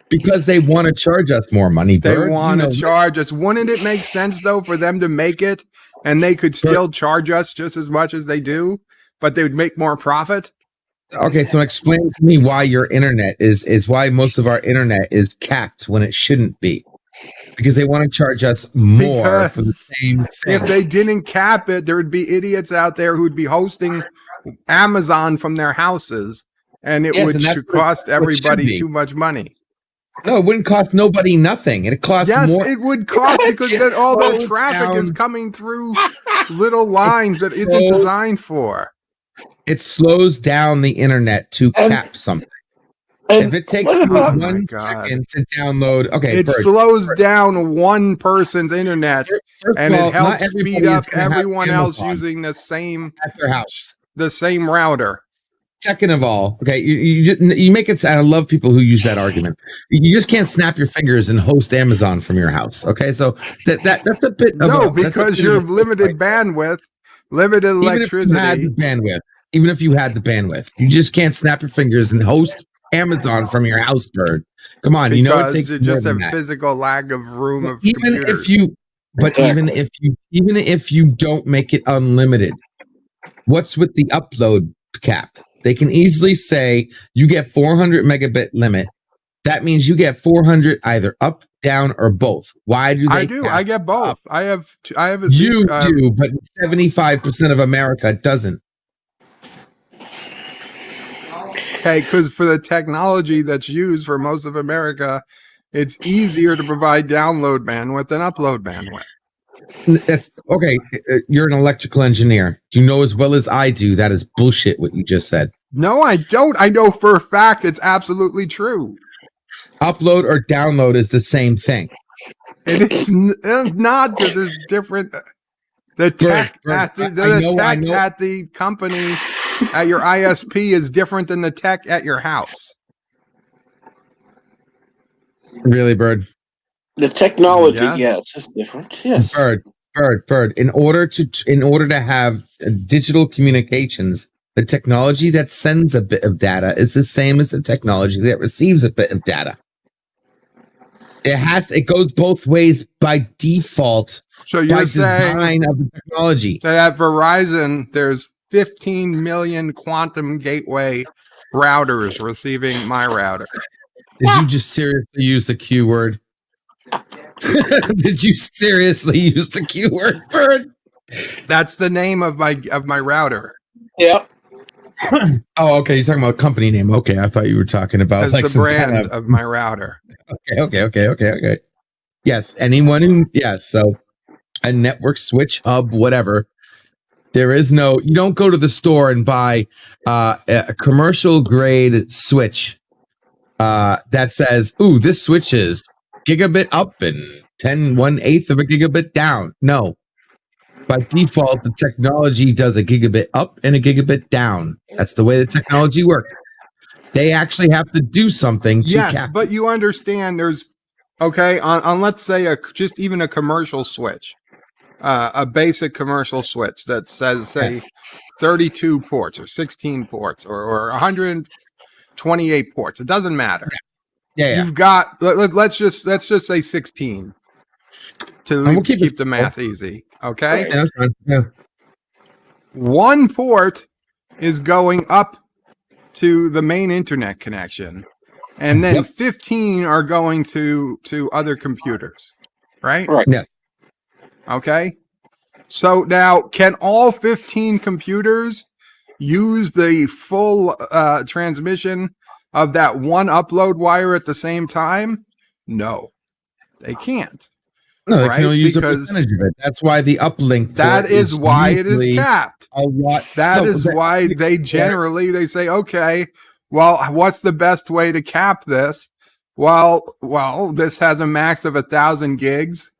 Because they want to charge us more money, They Bird. want to You know, charge us. Wouldn't it make sense though for them to make it, and they could still charge us just as much as they do, but they would make more profit? Okay, so explain to me why your internet is why most of our internet is capped when it shouldn't be. Because they want to charge us more for the Because same thing. if they didn't cap it, there would be idiots out there who'd be hosting Amazon from their houses, and it Yes, would and that's cost what it should everybody be. too much money. No, it wouldn't cost nobody nothing. It costs Yes, more. it would cost because then all that Slow traffic is down. coming through little lines that isn't slow- designed for. It slows down the internet to And- cap something. And If it takes what you about- Oh my 1 God. second to download, okay, It Bird, slows down one person's internet, first and of all, it not helps speed everybody up is gonna have everyone else Amazon using the same at their house. router. Second of all, okay, you make it. I love people who use that argument. You just can't snap your fingers and host Amazon from your house. Okay, so that's a bit. Of No, a, that's a because bit you're of a- limited bandwidth, limited Even if you had electricity. the bandwidth, even if you had the bandwidth, you just can't snap your fingers and host Amazon from your house, Bird. Come on, you know it Because takes you more just than have that. physical lack of room But of even computers. if you, but even if you don't make it unlimited, what's with the upload cap? They can easily say you get 400 megabit limit. That means you get 400 either up, down, or both. Why do they? I do. cap I get both. I have a You do, but 75% of America doesn't. Okay, because for the technology that's used for most of America, it's easier to provide download bandwidth than upload bandwidth. That's okay. You're an electrical engineer. You know as well as I do that is bullshit what you just said. No, I don't. I know for a fact it's absolutely true. Upload or download is the same thing. It is not because there's different. The tech Bird, at the, I the know- I tech know. at the company at your ISP is different than the tech at your house. Really, Bird? The technology, Yes. yes, is different. Yes. Bird. In order to have digital communications, the technology that sends a bit of data is the same as the technology that receives a bit of data. It goes both ways by default, So by you're saying design of the technology. that at Verizon there's 15 million quantum gateway routers receiving my router. Did you just seriously use the Q word? Did you seriously use the Q word, Bird? That's the name of my router. Yep. Oh, okay. You're talking about company name. Okay, I thought you were talking about That's like the some brand kind of my router. Okay. Yes, anyone who so a network switch hub, whatever. There is no. You don't go to the store and buy a commercial grade switch that says, "Ooh, this switch is gigabit up and 1/8 of a gigabit down." No. By default, the technology does a gigabit up and a gigabit down. That's the way the technology works. They actually have to do something to Yes, cap. but you understand there's on let's say just even a commercial switch, a basic commercial switch that says say 32 ports or 16 ports or 128 ports. It doesn't matter. Yeah. You've got let's just say 16 to we'll keep keep it the math easy. Okay, Yeah, that's fine. Yeah. one port is going up to the main internet connection, and then Yep. 15 are going to other computers, right? Right. Yes. Okay. So now, can all 15 computers use the full transmission of that one upload wire at the same time? No, they can't. No, they Right, can only use a because percentage of it. That's why the uplink. That port is why it is usually capped. a lot. That No, is but why they generally they say, okay, well, what's the best way to cap this? Well, this has a max of 1,000 gigs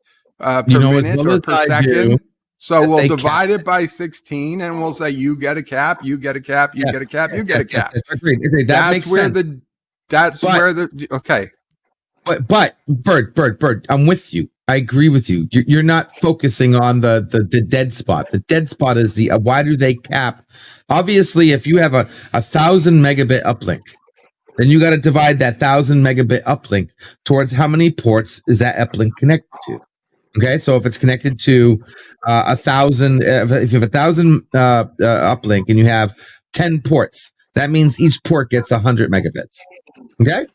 per You know as minute well or as per I second. do So that we'll they divide cap it by 16, and we'll say you get a cap, you get a cap, you get a cap, you get a cap. Yes, agreed. That That's makes where sense. that's But- where the okay. But Bird, I'm with you. I agree with you. You're not focusing on the dead spot. The dead spot is the why do they cap? Obviously, if you have a 1,000 megabit uplink, then you got to divide that 1,000 megabit uplink towards how many ports is that uplink connected to. Okay, so if it's connected to 1,000, if you have 1,000 uplink and you have 10 ports, That means each port gets 100 megabits. Okay,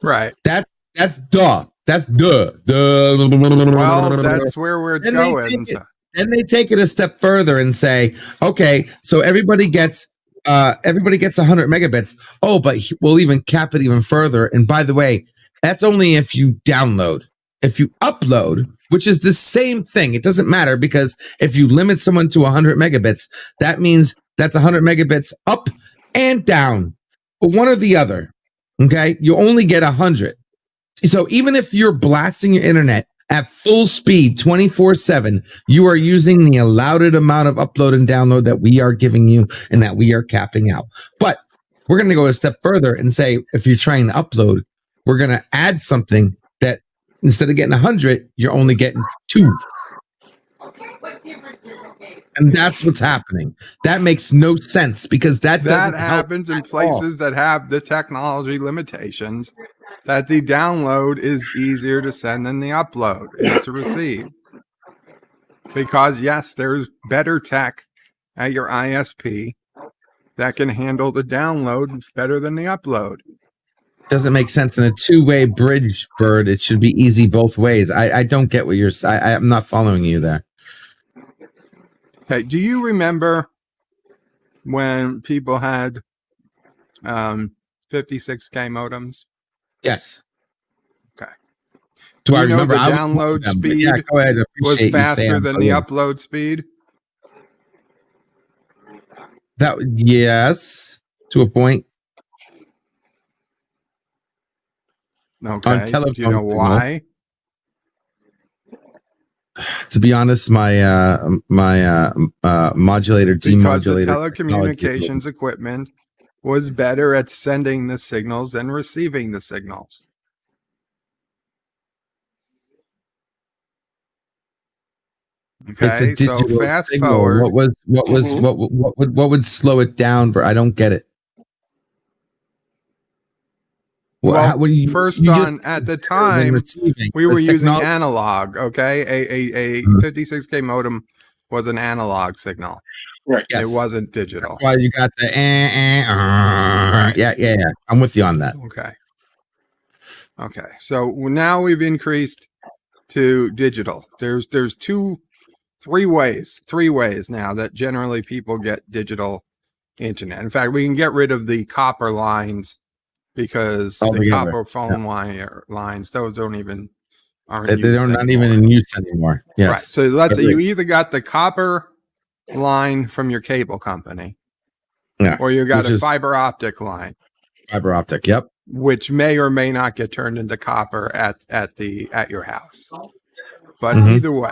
Right. that's duh. That's duh. Well, that's where we're Then they going. take it- Then they take it a step further and say, okay, so everybody gets 100 megabits. Oh, but we'll even cap it even further. And by the way, that's only if you download. If you upload, which is the same thing, it doesn't matter, because if you limit someone to 100 megabits, that means that's 100 megabits up and down, but one or the other. Okay, you only get 100. So even if you're blasting your internet at full speed 24/7, you are using the allowed amount of upload and download that we are giving you and that we are capping out. But we're going to go a step further and say, if you're trying to upload, we're going to add something that instead of getting 100, you're only getting 2. And that's what's happening. That makes no sense, because that That doesn't happens in help at all. places that have the technology limitations, that the download is easier to send than the upload is to receive. Because yes, there's better tech at your ISP that can handle the download better than the upload. Doesn't make sense in a two-way bridge, Bird. It should be easy both ways. I don't get what you're saying. I'm not following you there. Okay, do you remember when people had 56K modems? Yes. Okay. Do I You know remember? the I was download one of them, but speed yeah, go ahead. I Was appreciate you faster saying than so, the yeah. upload speed? That yes, to a point. Okay. Do you know telephone signal. why? To be honest, my modulator Because the demodulator telecommunications equipment was better at sending the signals than receiving the signals. It's a Okay, so digital fast signal. forward. What would slow it down? But I don't get it. Well, first on, at the time, we were using analog. Okay, a Mhm. 56K modem was an analog signal. Right. Yes. It wasn't digital. That's why you got the Right. yeah. I'm with you on that. Okay. So now we've increased to digital. There's three ways now that generally people get digital internet. In fact, we can get rid of the copper lines, because the Altogether, copper phone lines, those aren't They're used not even anymore. in use anymore. Yes. Right. So let's say you Agreed. either got the copper line from your cable company, Yeah, or you got which a is- fiber optic line, Fiber optic. Yep. which may or may not get turned into copper at your house. But Mhm. either way,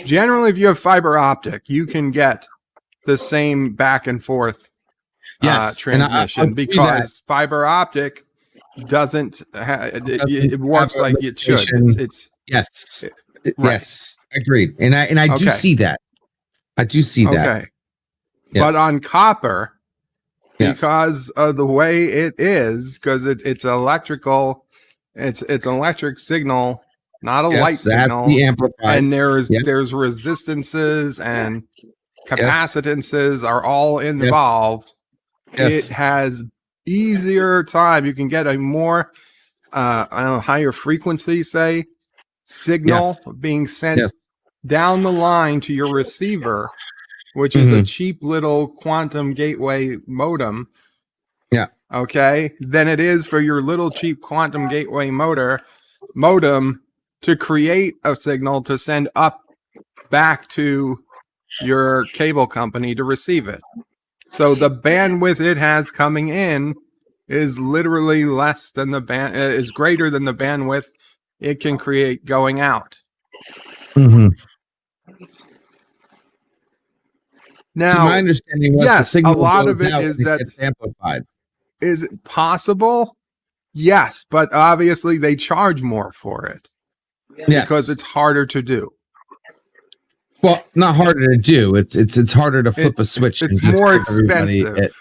generally, if you have fiber optic, you can get the same back and forth Yes, and transmission, I'll agree because fiber optic doesn't it works have a like it should. limitation. It's Yes. Right. Yes. Agreed. And I do Okay. see that. I do see that. okay. Yes. But on copper, Yes. because of the way it is, because it's electrical, it's an electric signal, not a Yes, light that has to signal, be amplified. and there's Yes. there's resistances and capacitances are all involved. Yes. It has easier time. You can get a more I don't know, higher frequency, say, signal Yes. being sent Yes. down the line to your receiver, which is a Mhm. cheap little quantum gateway modem. Yeah. Okay. Than it is for your little cheap quantum gateway modem to create a signal to send up back to your cable company to receive it. So the bandwidth it has coming in is literally less than is greater than the bandwidth it can create going out. Mhm. Now, So my understanding was the yes, signal a lot goes of it out is and that gets amplified. is it possible? Yes, but obviously they charge more for it Yes. because it's harder to do. Well, not harder to do. It's harder to flip a switch. It's and just more give everybody expensive.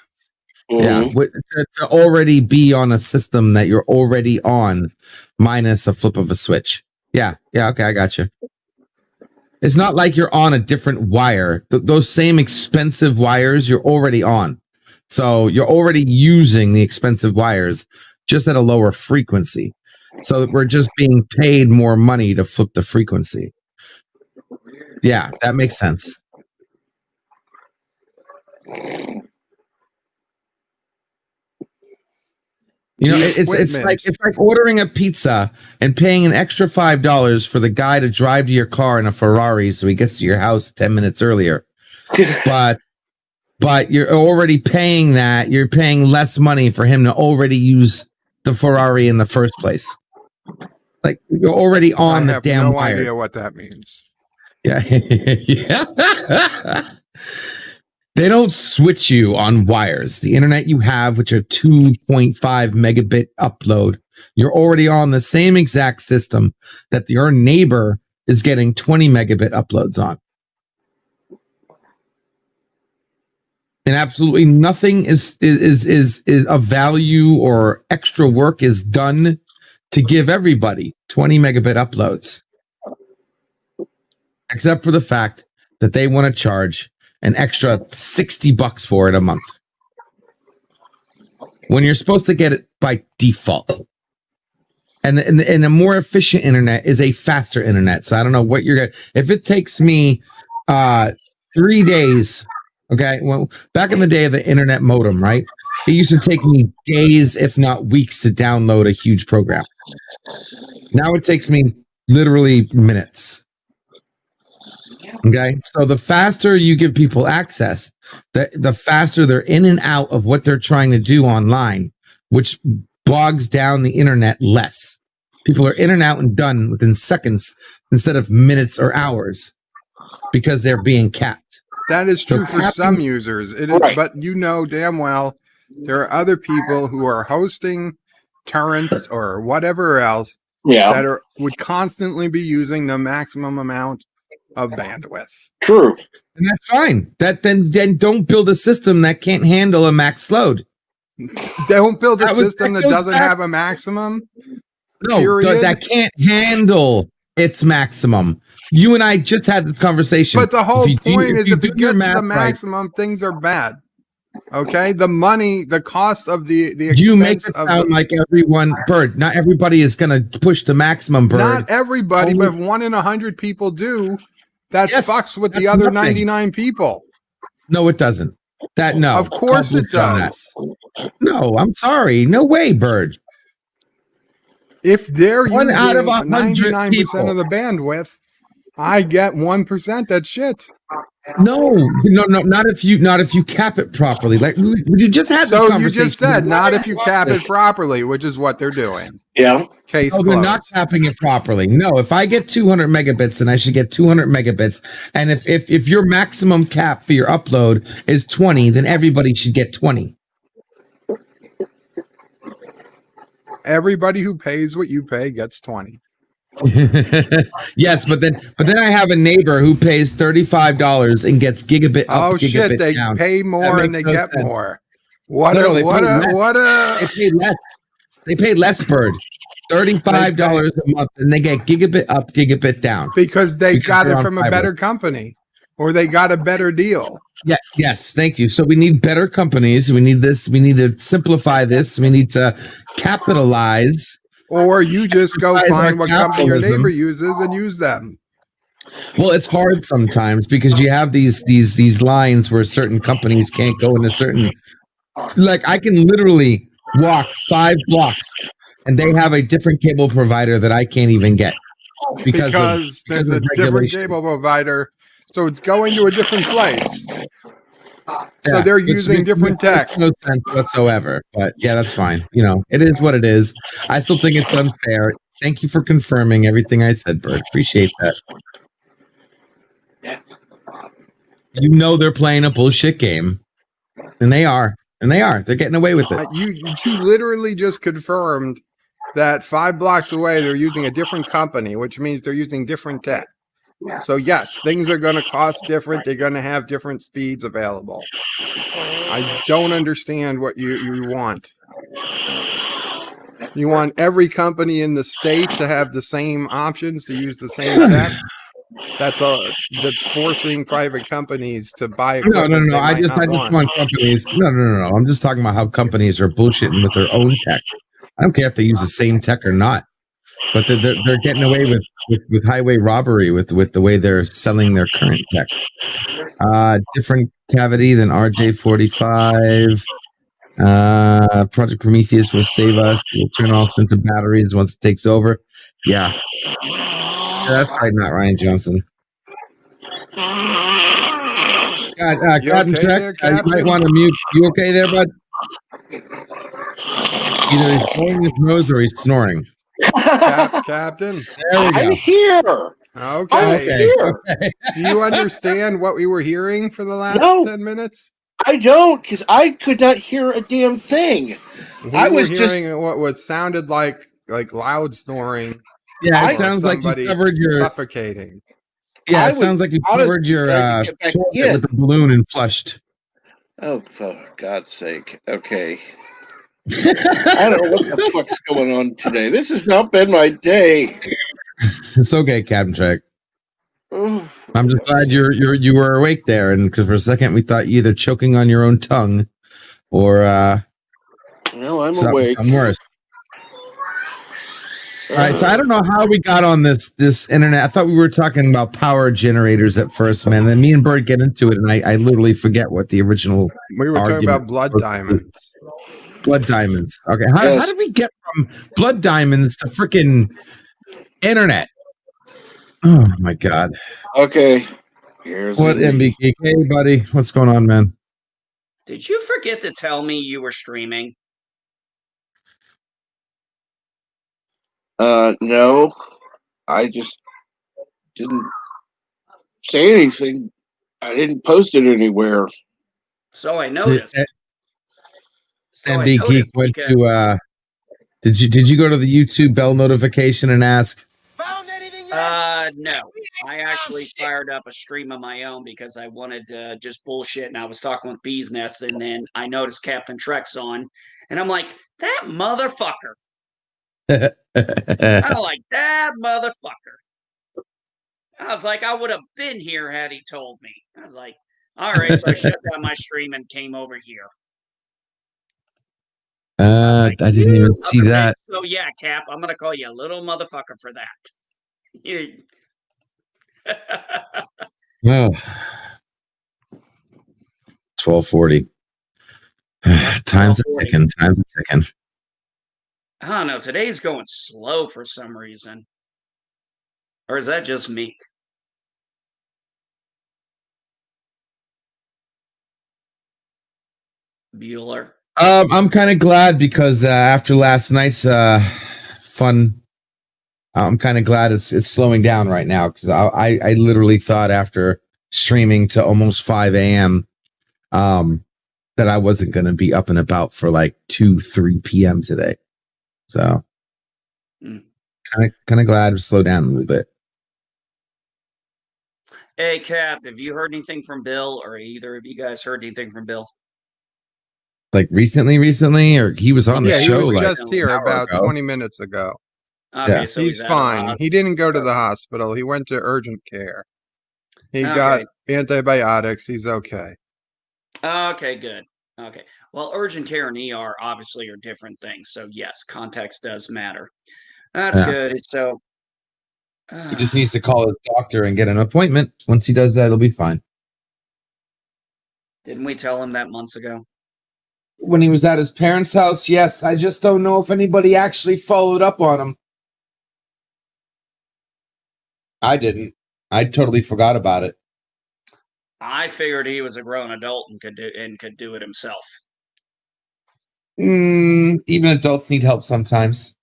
Yeah, Mhm. to already be on a system that you're already on, minus a flip of a switch. Yeah. Okay, I got you. It's not like you're on a different wire. Those same expensive wires you're already on. So you're already using the expensive wires just at a lower frequency. So we're just being paid more money to flip the frequency. Yeah, that makes sense. You know, it's like ordering a pizza and paying an extra $5 for the guy to drive to your car in a Ferrari so he gets to your house 10 minutes earlier. But you're already paying that. You're paying less money for him to already use the Ferrari in the first place. Like you're already on the damn no wire. idea what that means. Yeah. Yeah. They don't switch you on wires. The internet you have, which are 2.5 megabit upload, you're already on the same exact system that your neighbor is getting 20 megabit uploads on. And absolutely nothing is of value or extra work is done to give everybody 20 megabit uploads. Except for the fact that they want to charge an extra $60 for it a month when you're supposed to get it by default. And a more efficient internet is a faster internet. So I don't know what you're going to, if it takes me 3 days. Okay. Well, back in the day of the internet modem, right? It used to take me days, if not weeks, to download a huge program. Now it takes me literally minutes. Okay, so the faster you give people access, the faster they're in and out of what they're trying to do online, which bogs down the internet less. People are in and out and done within seconds instead of minutes or hours because they're being capped. That is true for some users. It is, but you know damn well there are other people who are hosting torrents or whatever else that would constantly be using the maximum amount of bandwidth. True. And that's fine. That then don't build a system that can't handle a max load. Don't build a system that doesn't have a maximum. No, that can't handle its maximum. You and I just had this conversation. But the whole point is if it gets to the maximum, things are bad. Okay, the money, the cost of the expense. You make it sound like everyone, Bird. Not everybody is going to push the maximum, Bird. Not everybody, but if 1 in 100 people do, that fucks with the other 99 people. No, it doesn't. No. Of course it does. No, I'm sorry. No way, Bird. If they're using out of 99% of the bandwidth, I get 1%. That's shit. No, not if you cap it properly. Like we just had this conversation. You just said not if you cap it properly, which is what they're doing. Yeah. Case closed. They're not capping it properly. No, if I get 200 megabits, then I should get 200 megabits. And if your maximum cap for your upload is 20, then everybody should get 20. Everybody who pays what you pay gets 20. Yes, but then I have a neighbor who pays $35 and gets gigabit up, gigabit shit, they down. pay more and they get sense. more. They pay less, Bird. $35 a month and they get gigabit up, gigabit down. Because they got it from a better company or they got a better deal. Yeah, yes, thank you. So we need better companies. We need this. We need to simplify this. We need to capitalize. Or you just go find what company your neighbor uses and use them. Well, it's hard sometimes because you have these lines where certain companies can't go into certain. Like I can literally walk 5 blocks and they have a different cable provider that I can't even get because there's a different cable provider, so it's going to a different place. So they're using different tech. No sense whatsoever. But yeah, that's fine. You know, it is what it is. I still think it's unfair. Thank you for confirming everything I said, Bert. Appreciate that. You know they're playing a bullshit game. And they are. They're getting away with it. You literally just confirmed that 5 blocks away they're using a different company, which means they're using different tech. So yes, things are going to cost different. They're going to have different speeds available. I don't understand what you want. You want every company in the state to have the same options to use the same tech? that's forcing private companies to buy No, equipment. no, no, no. they I might just not want companies. No. I'm just talking about how companies are bullshitting with their own tech. I don't care if they use the same tech or not, but they're getting away with highway robbery with the way they're selling their current tech. Different cavity than RJ45. Project Prometheus will save us. We'll turn off into batteries once it takes over. Yeah, that's right, not Ryan Johnson. God, You Captain okay Trek, there, you Captain? might want to mute. You okay there, bud? Either he's blowing his nose or he's snoring. Captain. There we I'm go. here. Okay. Here. Okay. Do you understand what we were hearing for the last No. 10 minutes? I don't, because I could not hear a damn thing. We I were was just hearing what sounded like loud snoring. Yeah, it I- or sounds like you somebody covered your. suffocating. Yeah, I it sounds like you honestly covered your trying to get back toilet in. with a balloon and flushed. Oh, for God's sake. Okay. I don't know what the fuck's going on today. This has not been my day. It's okay, Captain Trek. Oh, I'm just glad you were awake there, and because for a second we thought you either choking on your own tongue or no, I'm something awake. worse. All right, so I don't know how we got on this internet. I thought we were talking about power generators at first, man. Then me and Bird get into it, and I literally forget what the original We were talking argument about blood was. diamonds. Blood diamonds. Okay, how Yes. did we get from blood diamonds to freaking internet? Oh my god! Okay. Here's What MBK, hey buddy? What's going on, man? Did you forget to tell me you were streaming? No. I just didn't say anything. I didn't post it anywhere. So I noticed. MB Geek went to did you go to the YouTube bell notification and ask? No. I actually fired up a stream of my own because I wanted to just bullshit, and I was talking with Bees Nest, and then I noticed Captain Trek's on, and I'm like, that motherfucker. I'm like, that motherfucker. I was like, I would have been here had he told me. I was like, all right, so I shut down my stream and came over here. I didn't even see that. So yeah, Cap, I'm gonna call you a little motherfucker for that. Oh. 12:40. Time's a ticking. Time's a ticking. I don't know. Today's going slow for some reason. Or is that just me? Bueller. I'm kind of glad because after last night's fun, I'm kind of glad it's slowing down right now because I literally thought after streaming to almost 5 a.m. That I wasn't going to be up and about for like 2-3 p.m. today. So kind of glad to slow down a little bit. Hey, Cap, have you heard anything from Bill, or either of you guys heard anything from Bill? Like recently, or he was on the show. He was like just here about 20 minutes ago. Okay, so he's fine. He didn't go to the hospital. He went to urgent care. He got antibiotics. He's okay. Okay, good. Okay. Well, urgent care and ER obviously are different things. So yes, context does matter. That's good. So he just needs to call his doctor and get an appointment. Once he does that, it'll be fine. Didn't we tell him that months ago? When he was at his parents' house, yes. I just don't know if anybody actually followed up on him. I didn't. I totally forgot about it. I figured he was a grown adult and could do it himself. Even adults need help sometimes.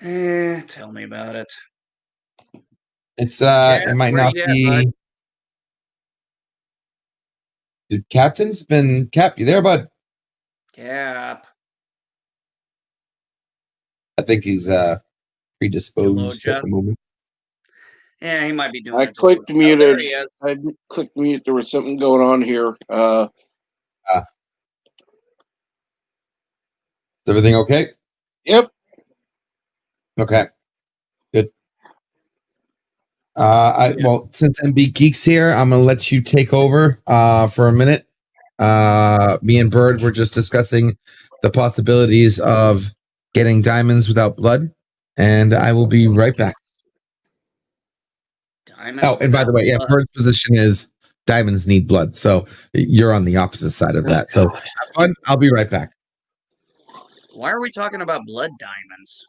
Tell me about it. It's it might not be. Dude, Captain's been Cap. You there, bud? Cap. I think he's predisposed at the moment. Yeah, he might be doing. I clicked muted. I clicked mute. There was something going on here. Is everything okay? Yep. Okay. Good. Well, since MB Geeks here, I'm gonna let you take over for a minute. Me and Bird were just discussing the possibilities of getting diamonds without blood, and I will be right back. Diamonds Oh, and by the without way, yeah, blood. Bird's position is diamonds need blood, so you're on the opposite side of that. So have fun. I'll be right back. Why are we talking about blood diamonds?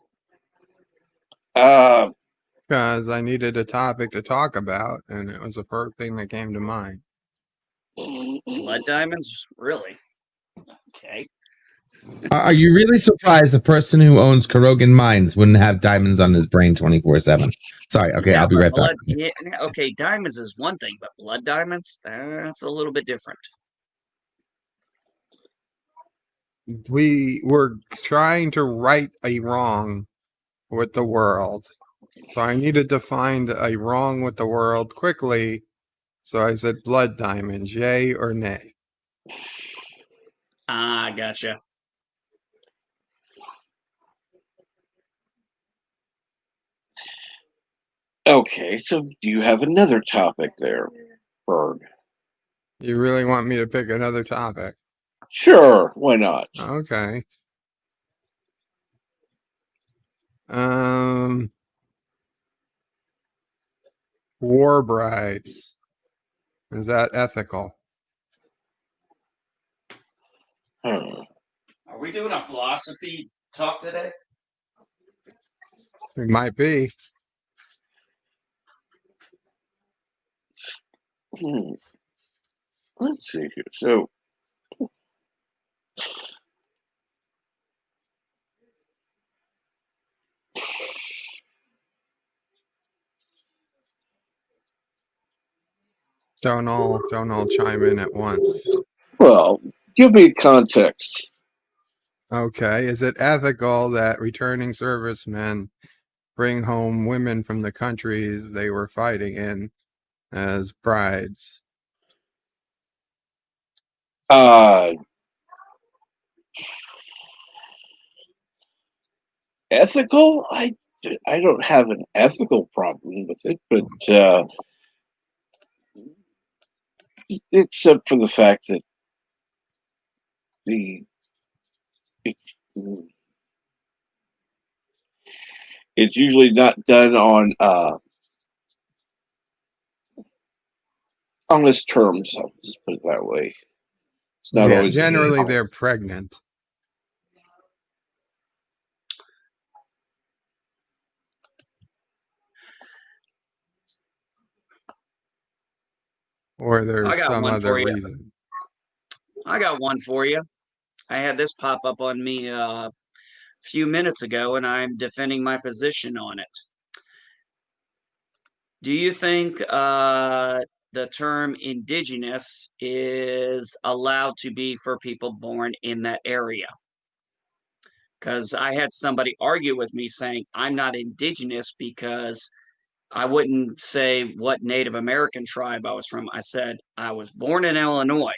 Because I needed a topic to talk about, and it was the first thing that came to mind. Blood diamonds? Really? Okay. Are you really surprised the person who owns Kurogan Mines wouldn't have diamonds on his brain 24/7? Sorry. Okay, Yeah, I'll be but right back. blood. Yeah, okay, diamonds is one thing, but blood diamonds? That's a little bit different. We were trying to right a wrong with the world. So I needed to find a wrong with the world quickly. So I said blood diamonds, yay or nay? Ah, gotcha. Okay, so do you have another topic there, Bird? You really want me to pick another topic? Sure, why not? Okay. War brides. Is that ethical? Huh. Are we doing a philosophy talk today? It might be. Let's see here. So, Don't all chime in at once. well, give me context. Okay. Is it ethical that returning servicemen bring home women from the countries they were fighting in as brides? Ethical? I don't have an ethical problem with it, but except for the fact that it's usually not done on honest terms. I'll just put it that way. It's not Yeah, always generally they're pregnant. Or there's got some one other for you. reason. I got one for you. I had this pop up on me a few minutes ago, and I'm defending my position on it. Do you think the term indigenous is allowed to be for people born in that area? Because I had somebody argue with me saying I'm not indigenous because I wouldn't say what Native American tribe I was from. I said I was born in Illinois,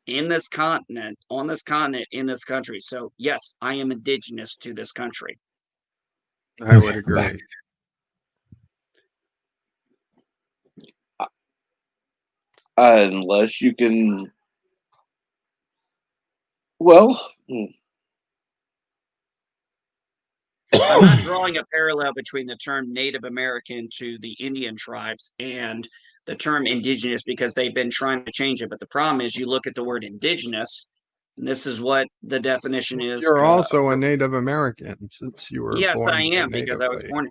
in this continent, on this continent, in this country. So yes, I am indigenous to this country. I would agree. Unless you can. Well, I'm not drawing a parallel between the term Native American to the Indian tribes and the term indigenous because they've been trying to change it. But the problem is you look at the word indigenous, and this is what the definition is. You're also a Native American since you were Yes, born I am here because I was natively. born.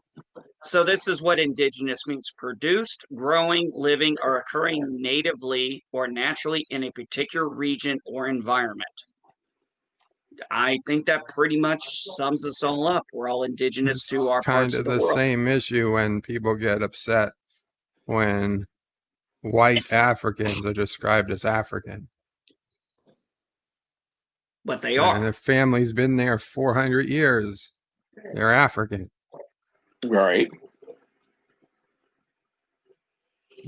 So this is what indigenous means: produced, growing, living, or occurring natively or naturally in a particular region or environment. I think that pretty much sums us all up. We're all indigenous to It's our kind parts of of the the world. same issue when people get upset when white Africans are described as African. But they And are. their family's been there 400 years. They're African. right.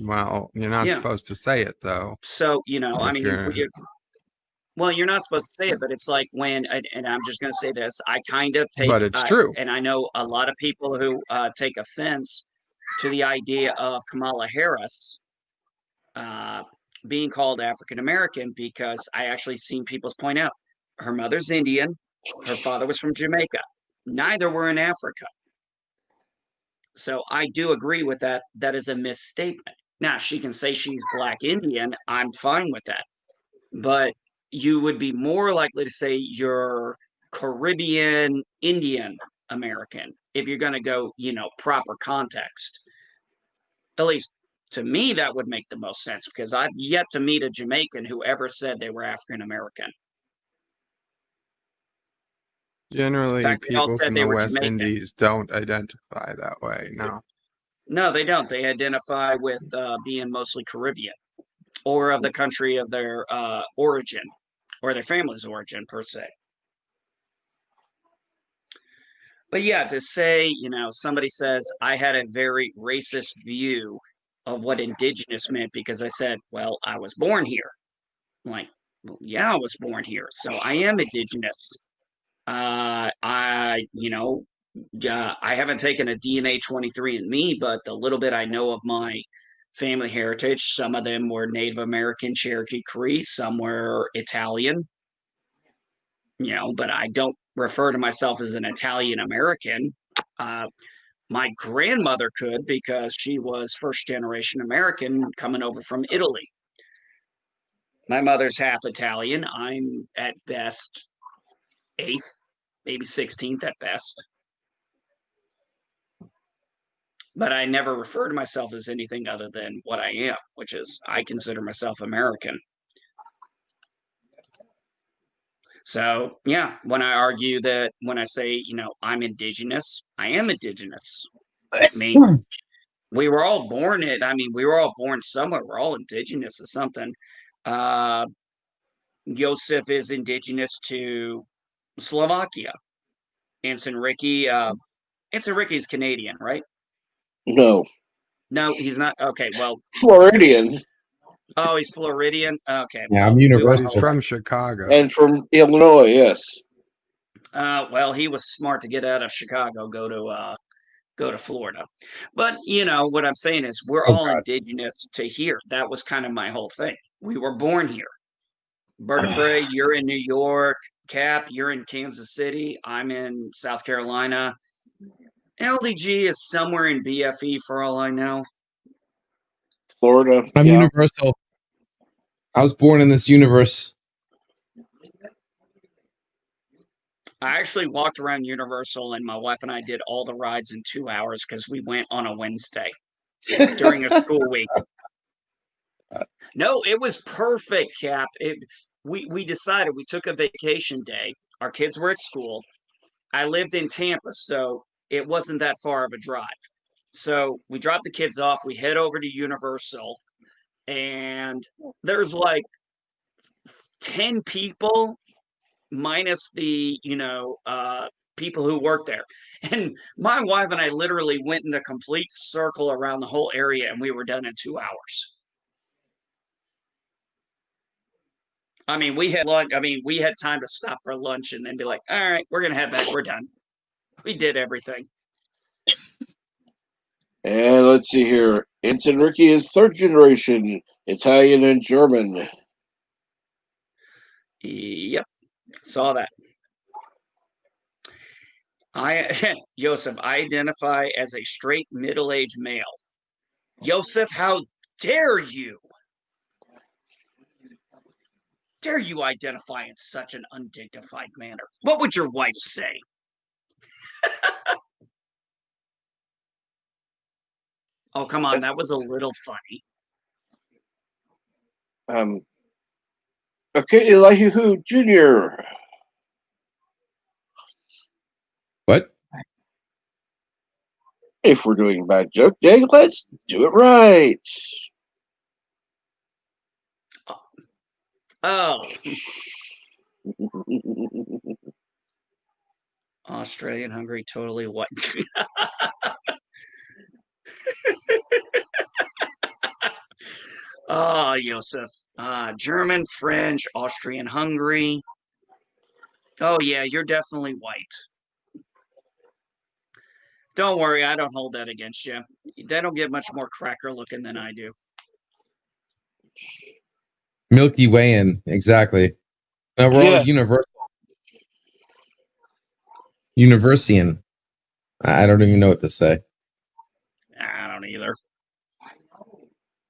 Well, you're not Yeah. supposed to say it, though. So, I If mean, you're- well, you're not supposed to say it, but it's like when, and I'm just going to say this, I kind of take, But it's true. and I know a lot of people who take offense to the idea of Kamala Harris being called African American, because I actually seen people point out her mother's Indian, her father was from Jamaica. Neither were in Africa. So I do agree with that. That is a misstatement. Now, she can say she's Black Indian. I'm fine with that. But you would be more likely to say you're Caribbean Indian American if you're going to go, proper context. At least to me, that would make the most sense, because I've yet to meet a Jamaican who ever said they were African American. Generally, In fact, they all people said from they the were West Jamaican. Indies don't identify that way. No. No, they don't. They identify with being mostly Caribbean, or of the country of their origin, or their family's origin, per se. But yeah, to say, somebody says I had a very racist view of what indigenous meant because I said, well, I was born here. I'm like, well, yeah, I was born here, so I am indigenous. I haven't taken a DNA 23andMe, but the little bit I know of my family heritage, some of them were Native American, Cherokee, Cree, some were Italian. But I don't refer to myself as an Italian American. My grandmother could, because she was first generation American coming over from Italy. My mother's half Italian. I'm at best 8th, maybe 16th at best. But I never refer to myself as anything other than what I am, which is I consider myself American. So, yeah, when I argue that when I say, I'm indigenous, I am indigenous. I mean, we were all born somewhere. We're all indigenous to something. Joseph is indigenous to Slovakia. Anson Ricky is Canadian, right? No, No, he's not. Okay, well, Floridian oh, he's Floridian. Okay, Yeah, well, I'm But universal. he's from Chicago. and from Illinois. Yes. Well, he was smart to get out of Chicago, go to Florida. But what I'm saying is we're Oh, all God. indigenous to here. That was kind of my whole thing. We were born here. Berta, you're in New York. Cap, you're in Kansas City. I'm in South Carolina. LDG is somewhere in BFE for all I know. Florida. I'm yeah. universal. I was born in this universe. I actually walked around Universal, and my wife and I did all the rides in 2 hours because we went on a Wednesday during a school week. No, it was perfect, Cap. We decided, we took a vacation day. Our kids were at school. I lived in Tampa, so it wasn't that far of a drive. So we dropped the kids off. We head over to Universal, and there's like 10 people minus the people who work there. And my wife and I literally went in a complete circle around the whole area, and we were done in 2 hours. I mean, we had lunch. I mean, we had time to stop for lunch and then be like, all right, we're gonna head back. We're done. We did everything. And let's see here. Ensign Ricky is third generation Italian and German. Yep, saw that. Joseph, I identify as a straight middle-aged male. Joseph, how dare you? Dare you identify in such an undignified manner? What would your wife say? Oh, come on, that was a little funny. Okay, Elihu Jr. What? If we're doing a bad joke day, let's do it right. Oh, Australian, Hungary, totally white. Oh, Joseph. German, French, Austrian, Hungary. Oh, yeah, you're definitely white. Don't worry, I don't hold that against you. They don't get much more cracker looking than I do. Milky Way in exactly. No, we're all Yeah. Universian. I don't even know what to say. I don't either.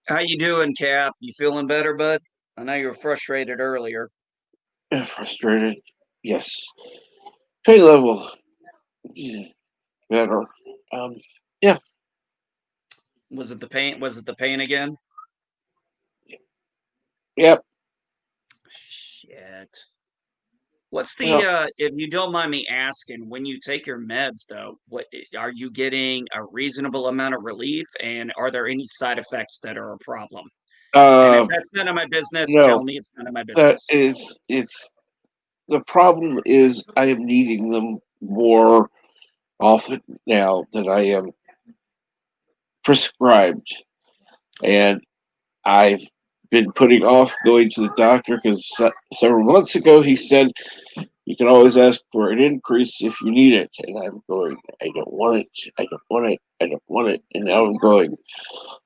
How you doing, Cap? You feeling better, bud? I know you were frustrated earlier. Frustrated. Yes. Pain level. Yeah, better. Yeah. Was it the pain? Was it the pain again? Yep. Shit. What's the Well, if you don't mind me asking, when you take your meds though, what are you getting a reasonable amount of relief and are there any side effects that are a problem? And if that's none of my business, tell no, me it's none of my that business. is, it's the problem is I am needing them more often now that I am prescribed. And I've been putting off going to the doctor because several months ago he said you can always ask for an increase if you need it. And I'm going, I don't want it. I don't want it. I don't want it. And now I'm going,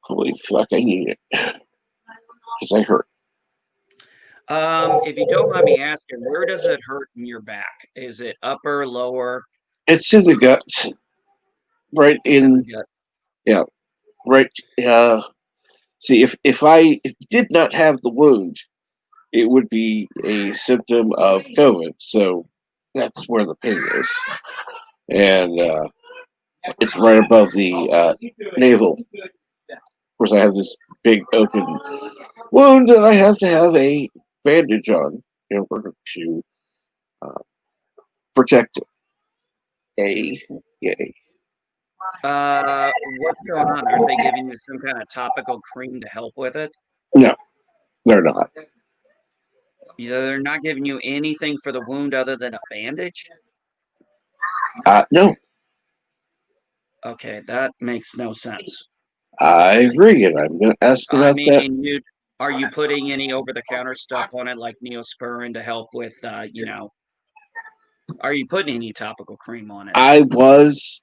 holy fuck, I need it because I hurt. If you don't mind me asking, where does it hurt in your back? Is it upper, lower? It's in the gut, right It's in in, the gut. yeah, right. See, if I did not have the wound, it would be a symptom of COVID. So that's where the pain is. And it's right above the navel. Of course, I have this big open wound that I have to have a bandage on in order to uh, protect it. Yay. What's going on? Aren't they giving you some kind of topical cream to help with it? No, they're not. They're not giving you anything for the wound other than a bandage? No, Okay, that makes no sense. I agree, and I'm going to ask I about mean, that. and are you putting any over-the-counter stuff on it, like Neosporin to help with, are you putting any topical cream on it? I was,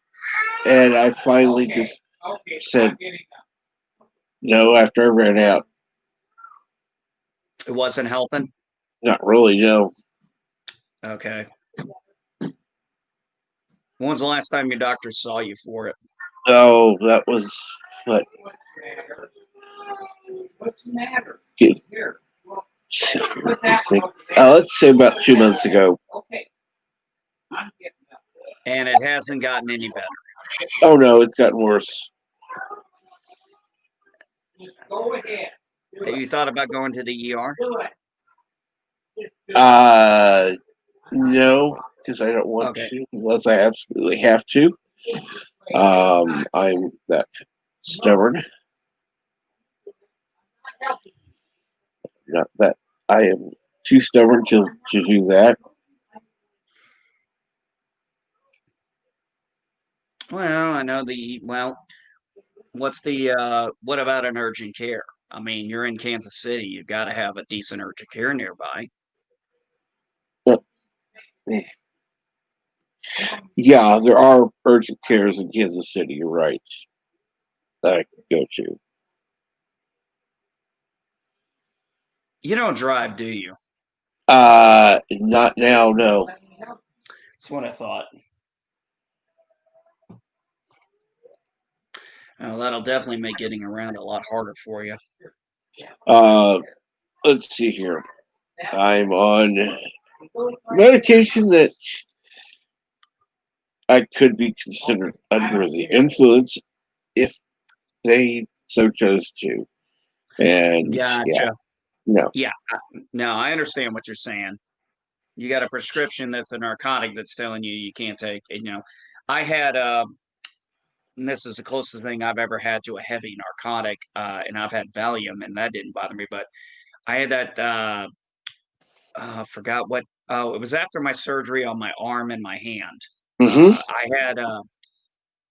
and I finally just said no after I ran out. It wasn't helping? Not really, no. Okay. When was the last time your doctor saw you for it? Oh, that was what? What's the matter? Good. Here. Let's say about 2 months ago. Okay. I'm getting up. And it hasn't gotten any better. Oh no, it's gotten worse. Just go ahead. Have you thought about going to the ER? Do it. No, because I don't want Okay. to unless I absolutely have to. I'm that stubborn. Not that I am too stubborn to do that. Well, I know what about an urgent care? I mean, you're in Kansas City, you've got to have a decent urgent care nearby. Yeah, there are urgent cares in Kansas City. You're right. That I could go to. You don't drive, do you? Not now. No. That's what I thought. That'll definitely make getting around a lot harder for you. Let's see here. I'm on medication that I could be considered under the influence if they so chose to. And Gotcha. yeah, no. Yeah, no, I understand what you're saying. You got a prescription that's a narcotic that's telling you can't take. I had and this is the closest thing I've ever had to a heavy narcotic, and I've had Valium, and that didn't bother me. But I had that. I forgot what. Oh, it was after my surgery on my arm and my hand. Mm-hmm.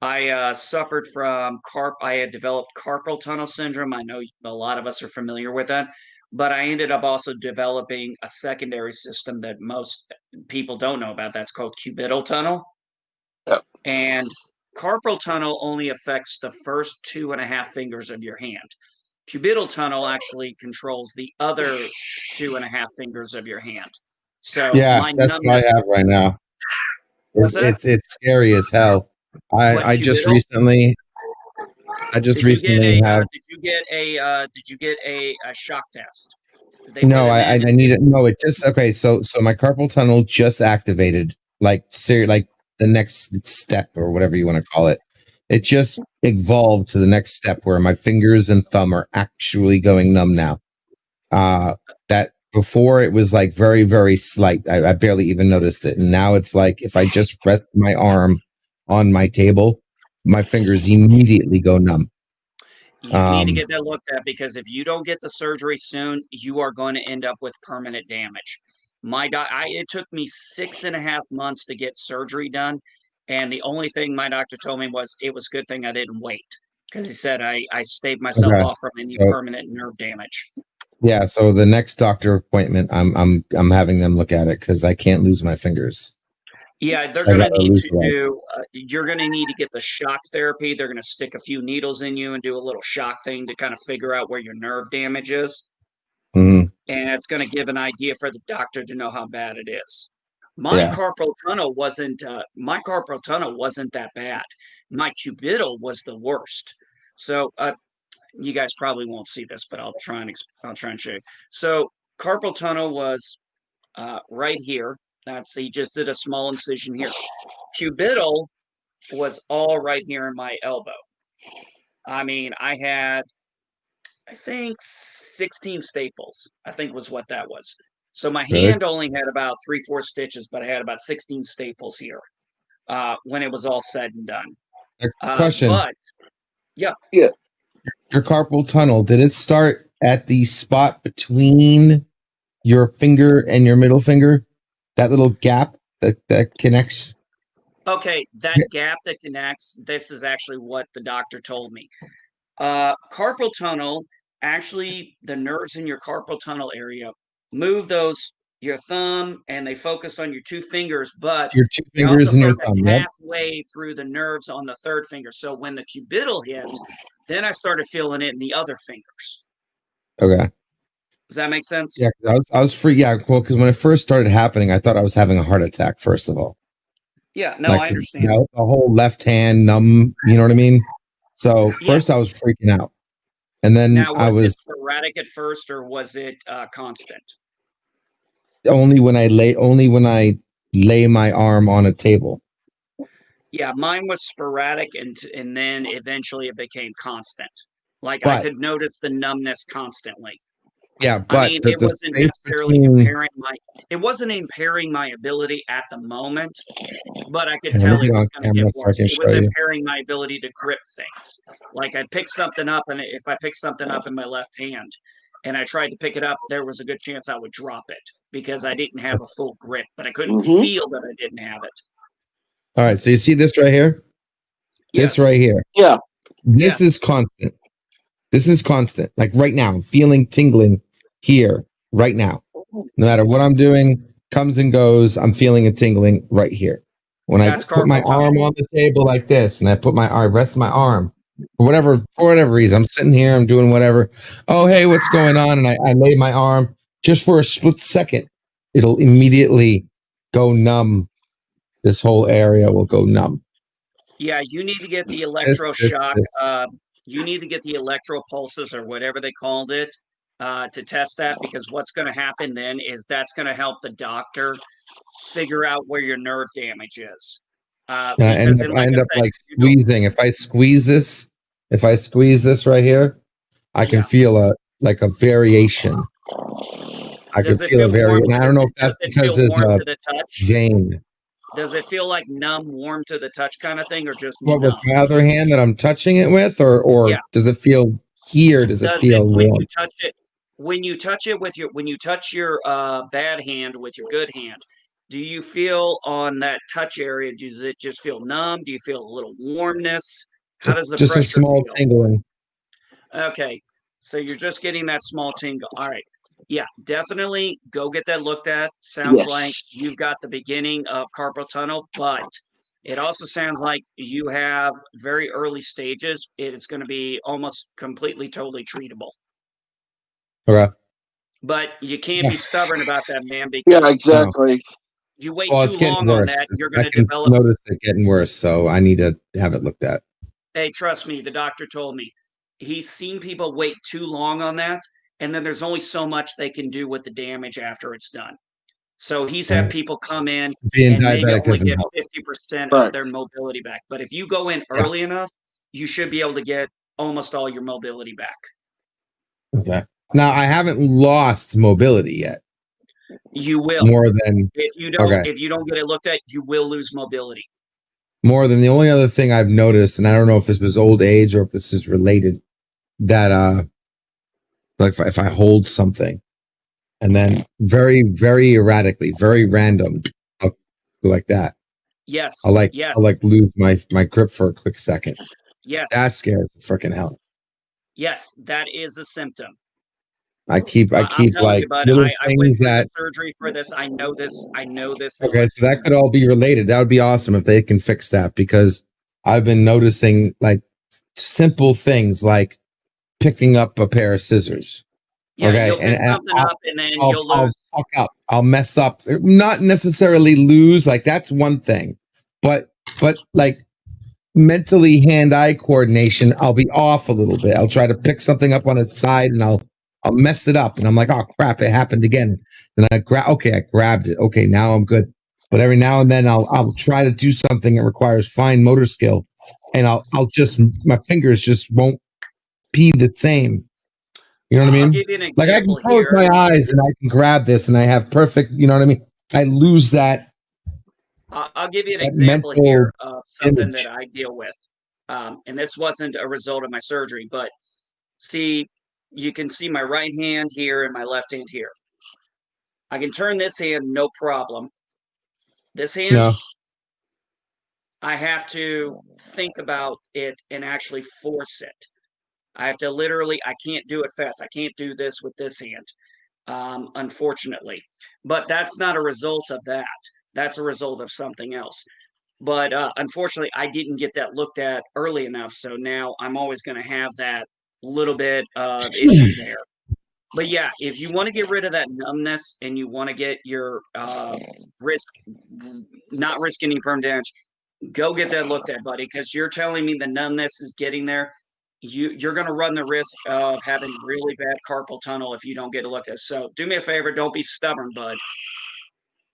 I suffered from I had developed carpal tunnel syndrome. I know a lot of us are familiar with that, but I ended up also developing a secondary system that most people don't know about. That's called cubital tunnel. Yep. And Carpal tunnel only affects the first 2.5 fingers of your hand. Cubital tunnel actually controls the other 2.5 fingers of your hand. So Yeah, my that's what I numbness. have right now. What's that? It's scary as hell. What, I just cubital? recently Did you get a have shock test? Did they put no, him I in and need it. No, it just okay. So my carpal tunnel just activated, like like the next step or whatever you want to call it. It just evolved to the next step where my fingers and thumb are actually going numb now. That before it was like very, very slight. I barely even noticed it. And now it's like if I just rest my arm on my table, my fingers immediately go numb. you need to get that looked at, because if you don't get the surgery soon, you are going to end up with permanent damage. It took me 6.5 months to get surgery done, and the only thing my doctor told me was it was a good thing I didn't wait, because he said I staved myself Okay. off from any So- permanent nerve damage. Yeah, so the next doctor appointment, I'm having them look at it because I can't lose my fingers. Yeah, they're I going to gotta need lose to a lot. do, you're going to need to get the shock therapy. They're going to stick a few needles in you and do a little shock thing to kind of figure out where your nerve damage is. Mhm. And it's going to give an idea for the doctor to know how bad it is. My Yeah. carpal tunnel wasn't that bad. My cubital was the worst. So you guys probably won't see this, but I'll try and show you. So carpal tunnel was right here. He just did a small incision here. Cubital was all right here in my elbow. I mean, I think 16 staples, I think was what that was. So my Really? hand only had about 3-4 stitches, but I had about 16 staples here when it was all said and done. Question: But yeah, your carpal tunnel, did it start at the spot between your finger and your middle finger? That little gap that connects? okay, that gap that connects, this is actually what the doctor told me. Carpal tunnel, actually, the nerves in your carpal tunnel area move your thumb, and they focus on your 2 fingers, but Your 2 they fingers also and your focus thumb, yep. halfway through the nerves on the 3rd finger. So when the cubital hit, then I started feeling it in the other fingers. Okay. Does that make sense? Yeah, 'cause I was free. Yeah, well, because when it first started happening, I thought I was having a heart attack, first of all. Yeah, no, Like, I 'cause, understand. you know, the whole left hand numb, you know what I mean? So Yeah. first I was freaking out. And then Now, I was was it sporadic at first, or was it constant? only when I lay my arm on a table. Yeah, mine was sporadic, and then eventually it became constant. Like I But could notice the numbness constantly. yeah, I but mean, the it wasn't space necessarily between impairing my ability at the moment, but I could Here, let tell me it get was on going to camera get so I worse. can It was show you. impairing my ability to grip things. Like I'd pick something up, and if I picked something up in my left hand and I tried to pick it up, there was a good chance I would drop it because I didn't have a full grip, but I couldn't Mhm. feel that I didn't have it. All right, so you see this right here? Yes. This right here. Yeah. This is constant. This is constant. Like right now, I'm feeling tingling here right now. No matter what I'm doing, comes and goes, I'm feeling a tingling right here. When That's I put my carpal tunnel. arm on the table like this, and I rest my arm for whatever reason, I'm sitting here, I'm doing whatever. Oh, hey, what's going on? And I lay my arm just for a split second. It'll immediately go numb. This whole area will go numb. Yeah, you need to get the This- electroshock. this. You need to get the electro pulses or whatever they called it to test that, because what's going to happen then is that's going to help the doctor figure out where your nerve damage is. I Because end then, up I said, like you don't- squeezing. If I squeeze this right here, I can Yeah. feel a variation. I can Does it feel a feel warm? variation. I don't know if that's Does it because feel it's warm a to the touch? vein. Does it feel like numb, warm to the touch kind of thing, or just What with numb? my other hand that I'm touching it with, or Yeah. does it feel here? Does it feel when warm? you touch it? When you touch your bad hand with your good hand, do you feel on that touch area? Does it just feel numb? Do you feel a little warmness? How does the Just a pressure small feel? tingling. Okay, so you're just getting that small tingle. All right. Yeah, definitely go get that looked at. Sounds like Yes. you've got the beginning of carpal tunnel, but It also sounds like you have very early stages. It's going to be almost completely, totally treatable. Okay. But you can't be stubborn about that, man, Yeah, because exactly. you wait Well, too it's getting long on worse. that, you're I going to can develop. notice it getting worse, so I need to have it looked at. Hey, trust me, the doctor told me he's seen people wait too long on that, and then there's only so much they can do with the damage after it's done. So he's had Right. people come in Being and maybe diabetic only doesn't get help. 50% Right. of their mobility back. But if you go in Yeah. early enough, you should be able to get almost all your mobility back. Okay. Now I haven't lost mobility yet. You will. More than If you don't, okay. if you don't get it looked at, you will lose mobility. More than the only other thing I've noticed, and I don't know if this was old age or if this is related, that like if I hold something and then very, very erratically, very random, I'll go like that. Yes. I'll yes. lose my grip for a quick second. Yes. That scares the freaking hell. Yes, that is a symptom. I keep I'm telling like you, bud, little I went things through that. the surgery for this. I know this. Okay, so that could all be related. That would be awesome if they can fix that, because I've been noticing like simple things like picking up a pair of scissors. Yeah, Okay, you'll pick and something up and then you'll I'll lose. fuck up. I'll mess up. Not necessarily lose. Like that's one thing, but like mentally hand-eye coordination, I'll be off a little bit. I'll try to pick something up on its side and I'll mess it up, and I'm like, oh crap, it happened again. Then I grabbed it. Okay, now I'm good. But every now and then I'll try to do something that requires fine motor skill, and I'll just my fingers just won't be the same. You know what I I'll mean? give you an Like I can example close here. my eyes and I can grab this and I have perfect. You know what I mean? I lose that. I'll give you an That example mental here of something image. that I deal with. And this wasn't a result of my surgery, but see, you can see my right hand here and my left hand here. I can turn this hand no problem. This hand, No. I have to think about it and actually force it. I have to literally, I can't do it fast. I can't do this with this hand, unfortunately. But that's not a result of that. That's a result of something else. But unfortunately, I didn't get that looked at early enough. So now I'm always going to have that little bit of issue there. But yeah, if you want to get rid of that numbness and you want to get your not risk any permanent damage, go get that looked at, buddy, because you're telling me the numbness is getting there. You're going to run the risk of having really bad carpal tunnel if you don't get it looked at. So do me a favor, don't be stubborn, bud.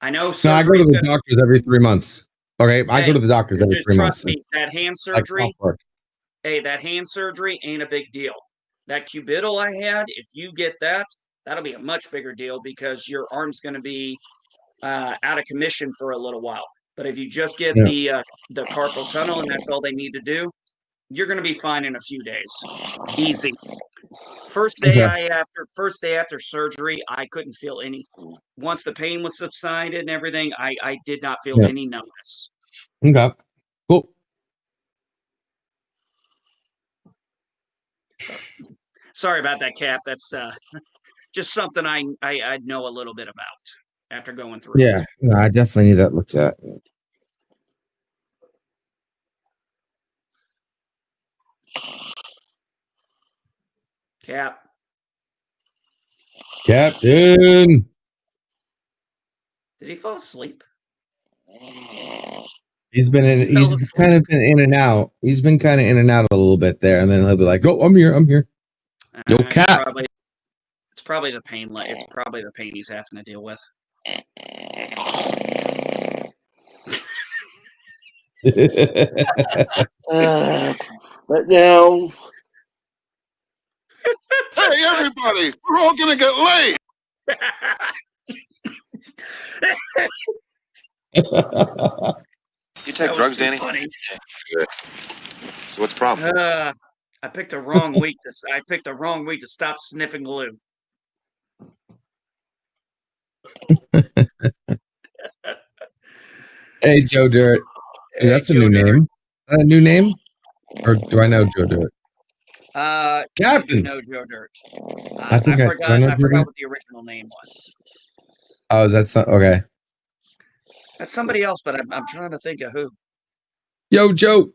I know. No, I go to the doctors every 3 months. Okay, I go to the doctors every just 3 trust months. me, that hand Like surgery. clockwork. Hey, that hand surgery ain't a big deal. That cubital I had, if you get that, that'll be a much bigger deal because your arm's going to be out of commission for a little while. But if you just get the carpal tunnel and that's all they need to do, you're going to be fine in a few days. Easy. First day after surgery, I couldn't feel any. Once the pain was subsided and everything, I did not feel any numbness. Okay. Cool. Sorry about that, Cap. That's just something I know a little bit about after going through. Yeah, no, I definitely need that looked at. Cap. Captain. Did he fall asleep? He's been in. He's kind of been in and out. He's been kind of in and out a little bit there, and then he'll be like, "Oh, I'm here. I'm here." Yo, Cap. It's probably the pain. It's probably the pain he's having to deal with. But now, hey, everybody, we're all going to get laid. You take drugs, Danny? Good. So what's the problem? I picked the wrong week to stop sniffing glue. Hey, Joe Dirt. Hey, that's a new name. A new name? Or do I know Joe Dirt? Captain. No Joe Dirt. I forgot what the original name was. Oh, is that okay? That's somebody else, but I'm trying to think of who. Yo, Joe.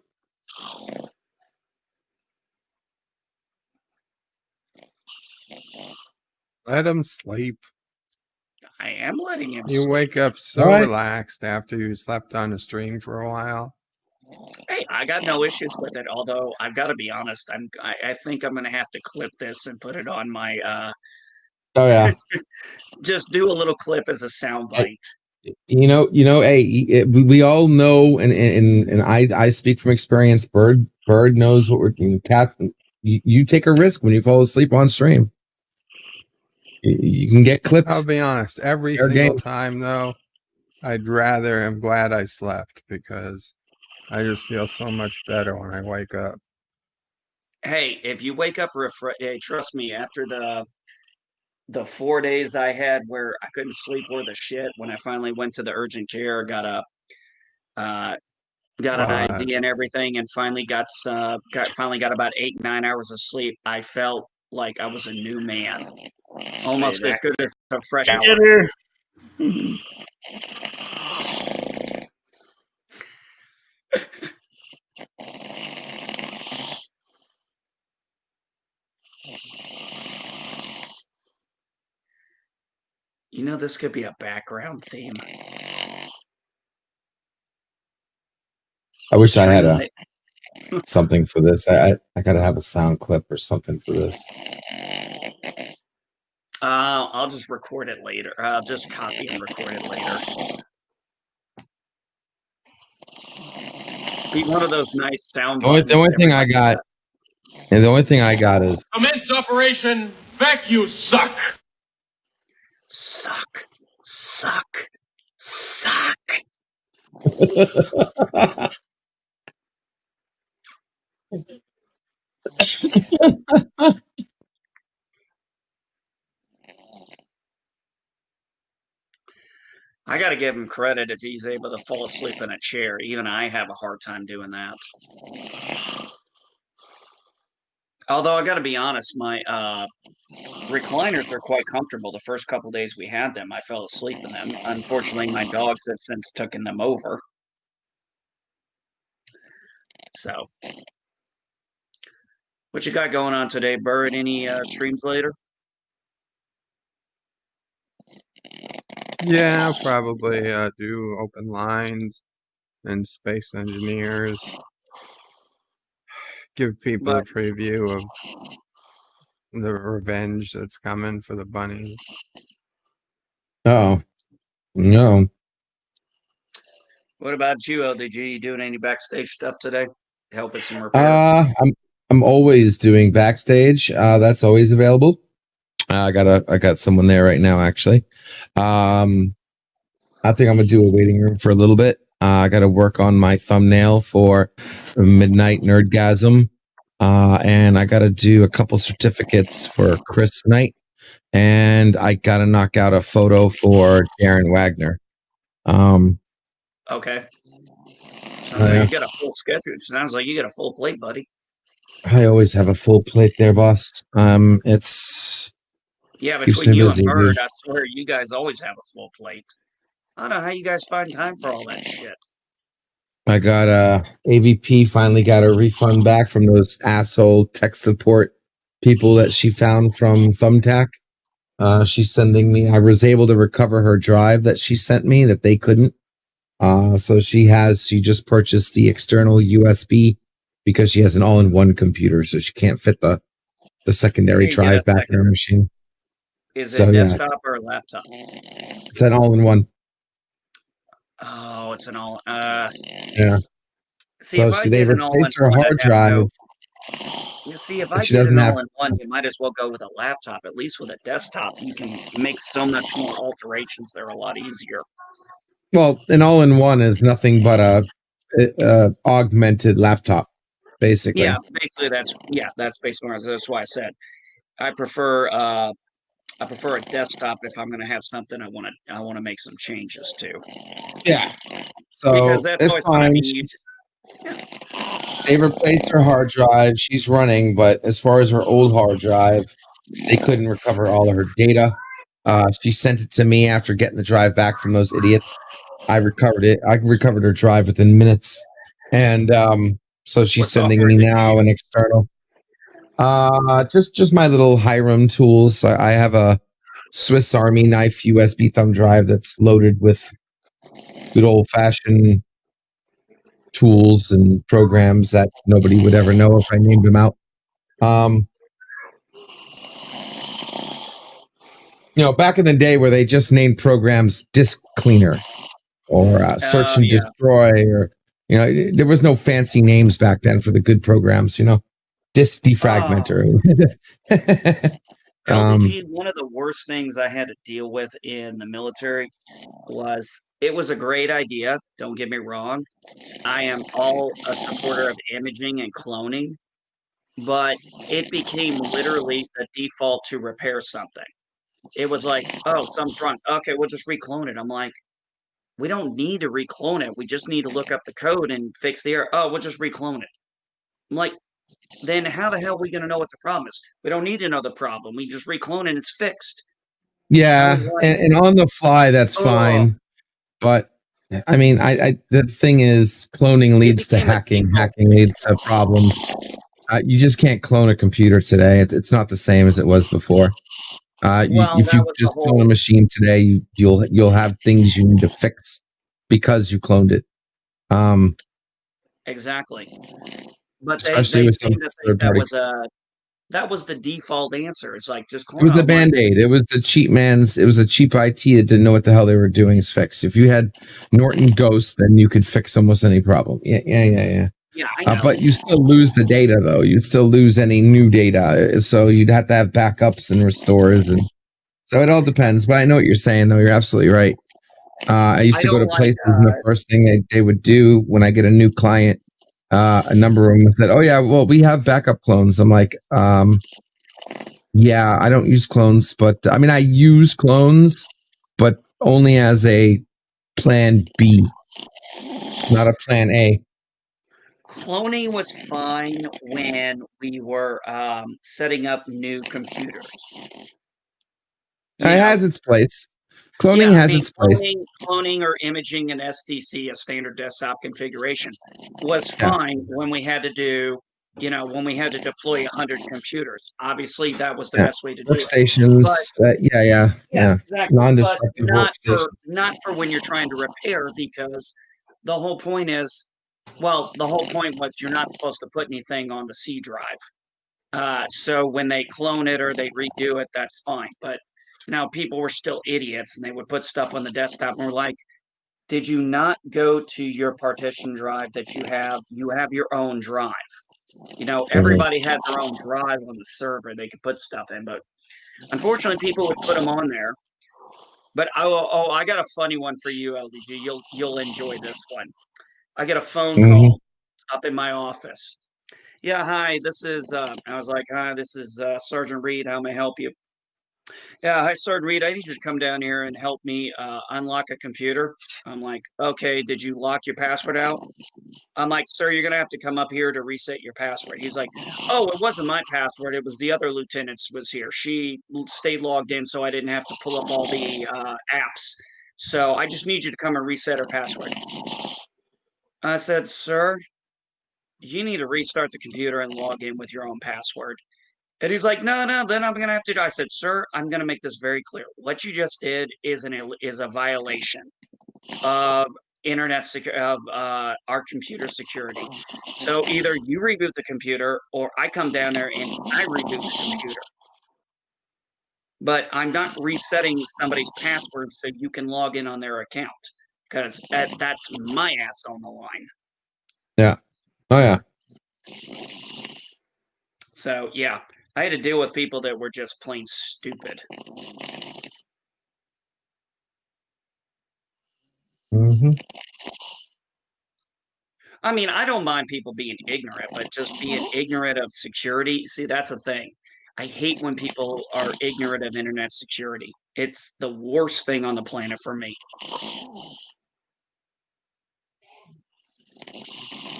Let him sleep. I am letting him You sleep. wake up so All right. relaxed after you slept on the stream for a while. Hey, I got no issues with it. Although I've got to be honest, I think I'm gonna have to clip this and put it on my Oh yeah. just do a little clip as a soundbite. You know. Hey, we all know, and I speak from experience. Bird knows what we're doing. Cat, you take a risk when you fall asleep on stream. You can get clipped. I'll be honest, every Fair single game. time though, I'm glad I slept because I just feel so much better when I wake up. Hey, if you wake up hey, trust me, after the 4 days I had where I couldn't sleep worth a shit, when I finally went to the urgent care, got an What? IV and everything, and finally got about 8-9 hours of sleep, I felt like I was a new man, almost as good as a fresh hour. Dinner. You know, this could be a background theme. I wish I had Stream something for this. I gotta have a sound clip or something for this. I'll just record it later. I'll just copy and record it later. Be one of those nice sound. The only thing I got, and the only thing I got is Commence Operation Vacuum Suck. Suck, suck, suck. I got to give him credit if he's able to fall asleep in a chair. Even I have a hard time doing that. Although I got to be honest, my recliners are quite comfortable. The first couple days we had them, I fell asleep in them. Unfortunately, my dogs have since taken them over. So, what you got going on today, Bird? Any streams later? Yeah, I'll probably do open lines and space engineers. Give people a preview of the revenge that's coming for the bunnies. oh no. What about you, LDG? You doing any backstage stuff today? Help with some repair? I'm always doing backstage. That's always available. I got someone there right now, actually. I think I'm gonna do a waiting room for a little bit. I got to work on my thumbnail for Midnight Nerdgasm, and I got to do a couple certificates for Chris Knight, and I got to knock out a photo for Darren Wagner. Okay. Sounds like you got a full schedule. Sounds like you got a full plate, buddy. I always have a full plate there, boss. It's between you and Bird, I swear you guys always have a full plate. I don't know how you guys find time for all that shit. I got AVP finally got a refund back from those asshole tech support people that she found from Thumbtack. She's sending me. I was able to recover her drive that she sent me that they couldn't. So she just purchased the external USB because she has an all-in-one computer, so she can't fit the secondary drive back in her machine. Is it desktop or a laptop? It's an all-in-one. Oh, it's an all. Yeah. See, So they replaced her hard drive. You see, if I get an all-in-one, you might as well go with a laptop. At least with a desktop, you can make so much more alterations. They're a lot easier. Well, an all-in-one is nothing but a augmented laptop, basically. Yeah, basically that's basically that's why I said I prefer a desktop if I'm going to have something I want to make some changes to. Yeah. So because that's it's fine. They replaced her hard drive. She's running, but as far as her old hard drive, they couldn't recover all of her data. She sent it to me after getting the drive back from those idiots. I recovered it. I recovered her drive within minutes. And so she's What sending software me did you now an external. Just my little Hiram tools. I have a Swiss Army knife USB thumb drive that's loaded with good old fashioned tools and programs that nobody would ever know if I named them out. Back in the day where they just named programs Disk Cleaner or Search and Yeah. Destroy, or there was no fancy names back then for the good programs. Disk Defragmenter. LDG, one of the worst things I had to deal with in the military was it was a great idea. Don't get me wrong. I am all a supporter of imaging and cloning, but it became literally the default to repair something. It was like, oh, something's wrong. Okay, we'll just reclone it. I'm like, we don't need to reclone it. We just need to look up the code and fix the error. Oh, we'll just reclone it. I'm like, then how the hell are we going to know what the problem is? We don't need to know the problem. We just reclone it and it's fixed. Yeah, like, and on the fly, that's fine. But I mean, I the thing is, cloning leads to hacking. Hacking leads to problems. You just can't clone a computer today. It's not the same as it was before. If you just clone a machine today, you'll have things you need to fix because you cloned it. Exactly. But especially they with seem some to think third parties. that was the default answer. It's like just clone. It was the Band-Aid. It was the cheap man's. It was a cheap IT that didn't know what the hell they were doing is fix. If you had Norton Ghost, then you could fix almost any problem. Yeah. Yeah, I know. But you still lose the data, though. You'd still lose any new data. So you'd have to have backups and restores. And so it all depends. But I know what you're saying, though. You're absolutely right. I used to go to places, and the first thing they would do when I get a new client, a number of them said, "Oh yeah, well we have backup clones." I'm like, yeah, I don't use clones, but I mean I use clones, but only as a plan B, not a plan A. Cloning was fine when we were setting up new computers. It has its place. Cloning has its place. Cloning or imaging an SDC, a standard desktop configuration, was fine when we had to do, when we had to deploy 100 computers. Obviously, that was the best way to do it. Workstations, yeah. Exactly. Non-destructive But workstations. not for when you're trying to repair, because the whole point is, the whole point was you're not supposed to put anything on the C drive. So when they clone it or they redo it, that's fine. But people were still idiots and they would put stuff on the desktop and we're like, did you not go to your partition drive that you have? You have your own drive. Everybody had their own drive on the server they could put stuff in, but unfortunately people would put them on there. But I got a funny one for you, LDG. You'll enjoy this one. I get a phone call up in my office. Yeah, hi, this is I was like, hi, this is Sergeant Reed. How may I help you? Yeah, hi, Sergeant Reed. I need you to come down here and help me unlock a computer. I'm like, okay, did you lock your password out? I'm like, sir, you're going to have to come up here to reset your password. He's like, oh, it wasn't my password. It was the other lieutenant's was here. She stayed logged in, so I didn't have to pull up all the apps. So I just need you to come and reset her password. I said, sir, you need to restart the computer and log in with your own password. And he's like, no, then I'm going to have to. I said, sir, I'm going to make this very clear. What you just did is a violation of our computer security. So either you reboot the computer or I come down there and I reboot the computer. But I'm not resetting somebody's password so you can log in on their account, because that's my ass on the line. Yeah. Oh, yeah. So, yeah, I had to deal with people that were just plain stupid. I mean, I don't mind people being ignorant, but just being ignorant of security, see, that's the thing. I hate when people are ignorant of internet security. It's the worst thing on the planet for me.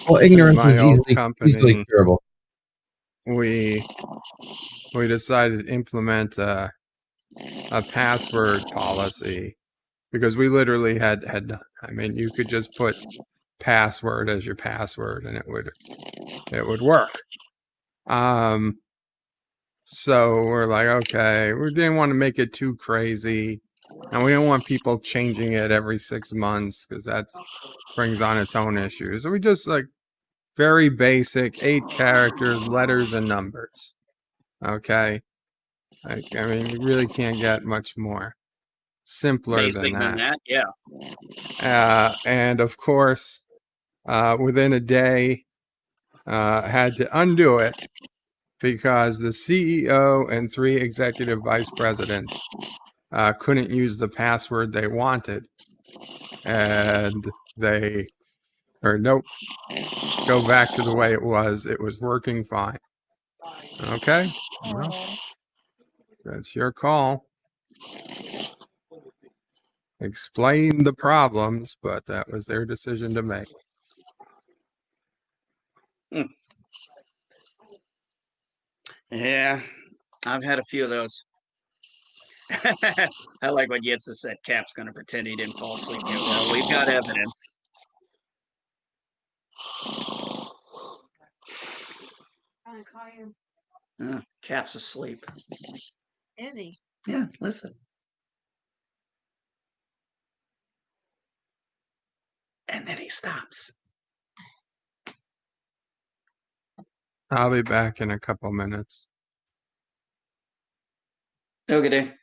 Well, ignorance is My old easily curable. We decided to implement a password policy because we literally had I mean, you could just put password as your password, and it would work. So we're like, okay, we didn't want to make it too crazy, and we don't want people changing it every 6 months because that brings on its own issues. So we just like very basic 8 characters, letters, and numbers. Okay. I mean, you really can't get much more simpler Basic than that. yeah. And of course, within a day, had to undo it because the CEO and 3 executive vice presidents couldn't use the password they wanted. And nope, go back to the way it was. It was working fine. Okay. Well, that's your call. Explain the problems, but that was their decision to make. Yeah, I've had a few of those. I like what Yitsa said. Cap's going to pretend he didn't fall asleep. Yeah, well, we've got evidence. Cap's asleep. Is he? Yeah, listen. And then he stops. I'll be back in a couple minutes. Okay.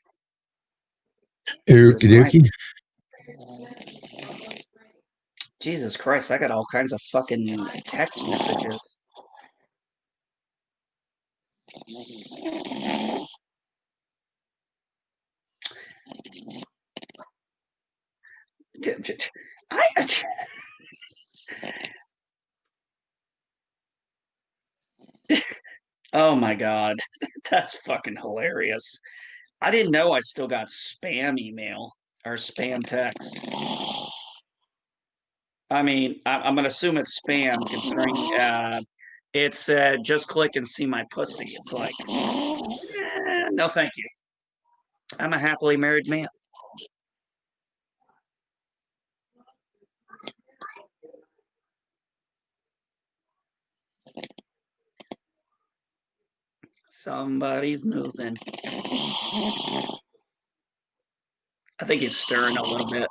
Okie dokie. Jesus Christ, I got all kinds of fucking text messages. Oh my god, that's fucking hilarious. I didn't know I still got spam email or spam text. I mean, I'm gonna assume it's spam considering it said just click and see my pussy. It's like, no thank you. I'm a happily married man. Somebody's moving. I think he's stirring a little bit.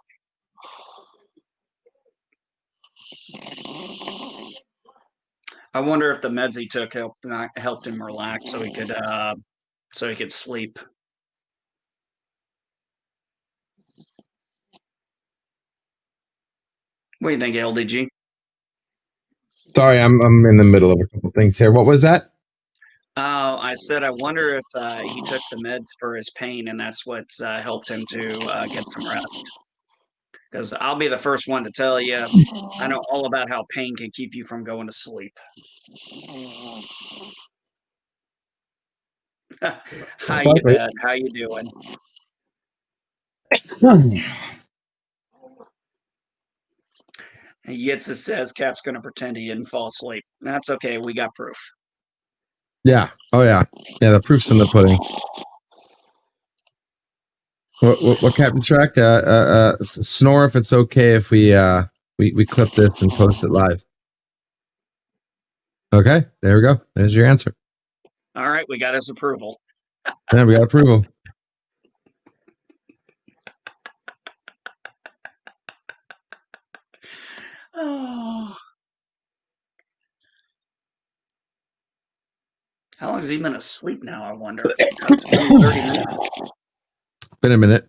I wonder if the meds he took helped him relax so he could sleep. What do you think, LDG? Sorry, I'm in the middle of a couple things here. What was that? I said I wonder if he took the meds for his pain and that's what's helped him to get some rest. Because I'll be the first one to tell you, I know all about how pain can keep you from going to sleep. Hi, Yvette. How you doing? Yitsa says Cap's going to pretend he didn't fall asleep. That's okay. We got proof. Yeah. Oh yeah. Yeah. The proof's in the pudding. What Captain Track? Snore if it's okay if we clip this and post it live. Okay. There we go. There's your answer. All right. We got his approval. Yeah, we got approval. Oh. How long has he been asleep now, I wonder? 20, 30 minutes. Been a minute.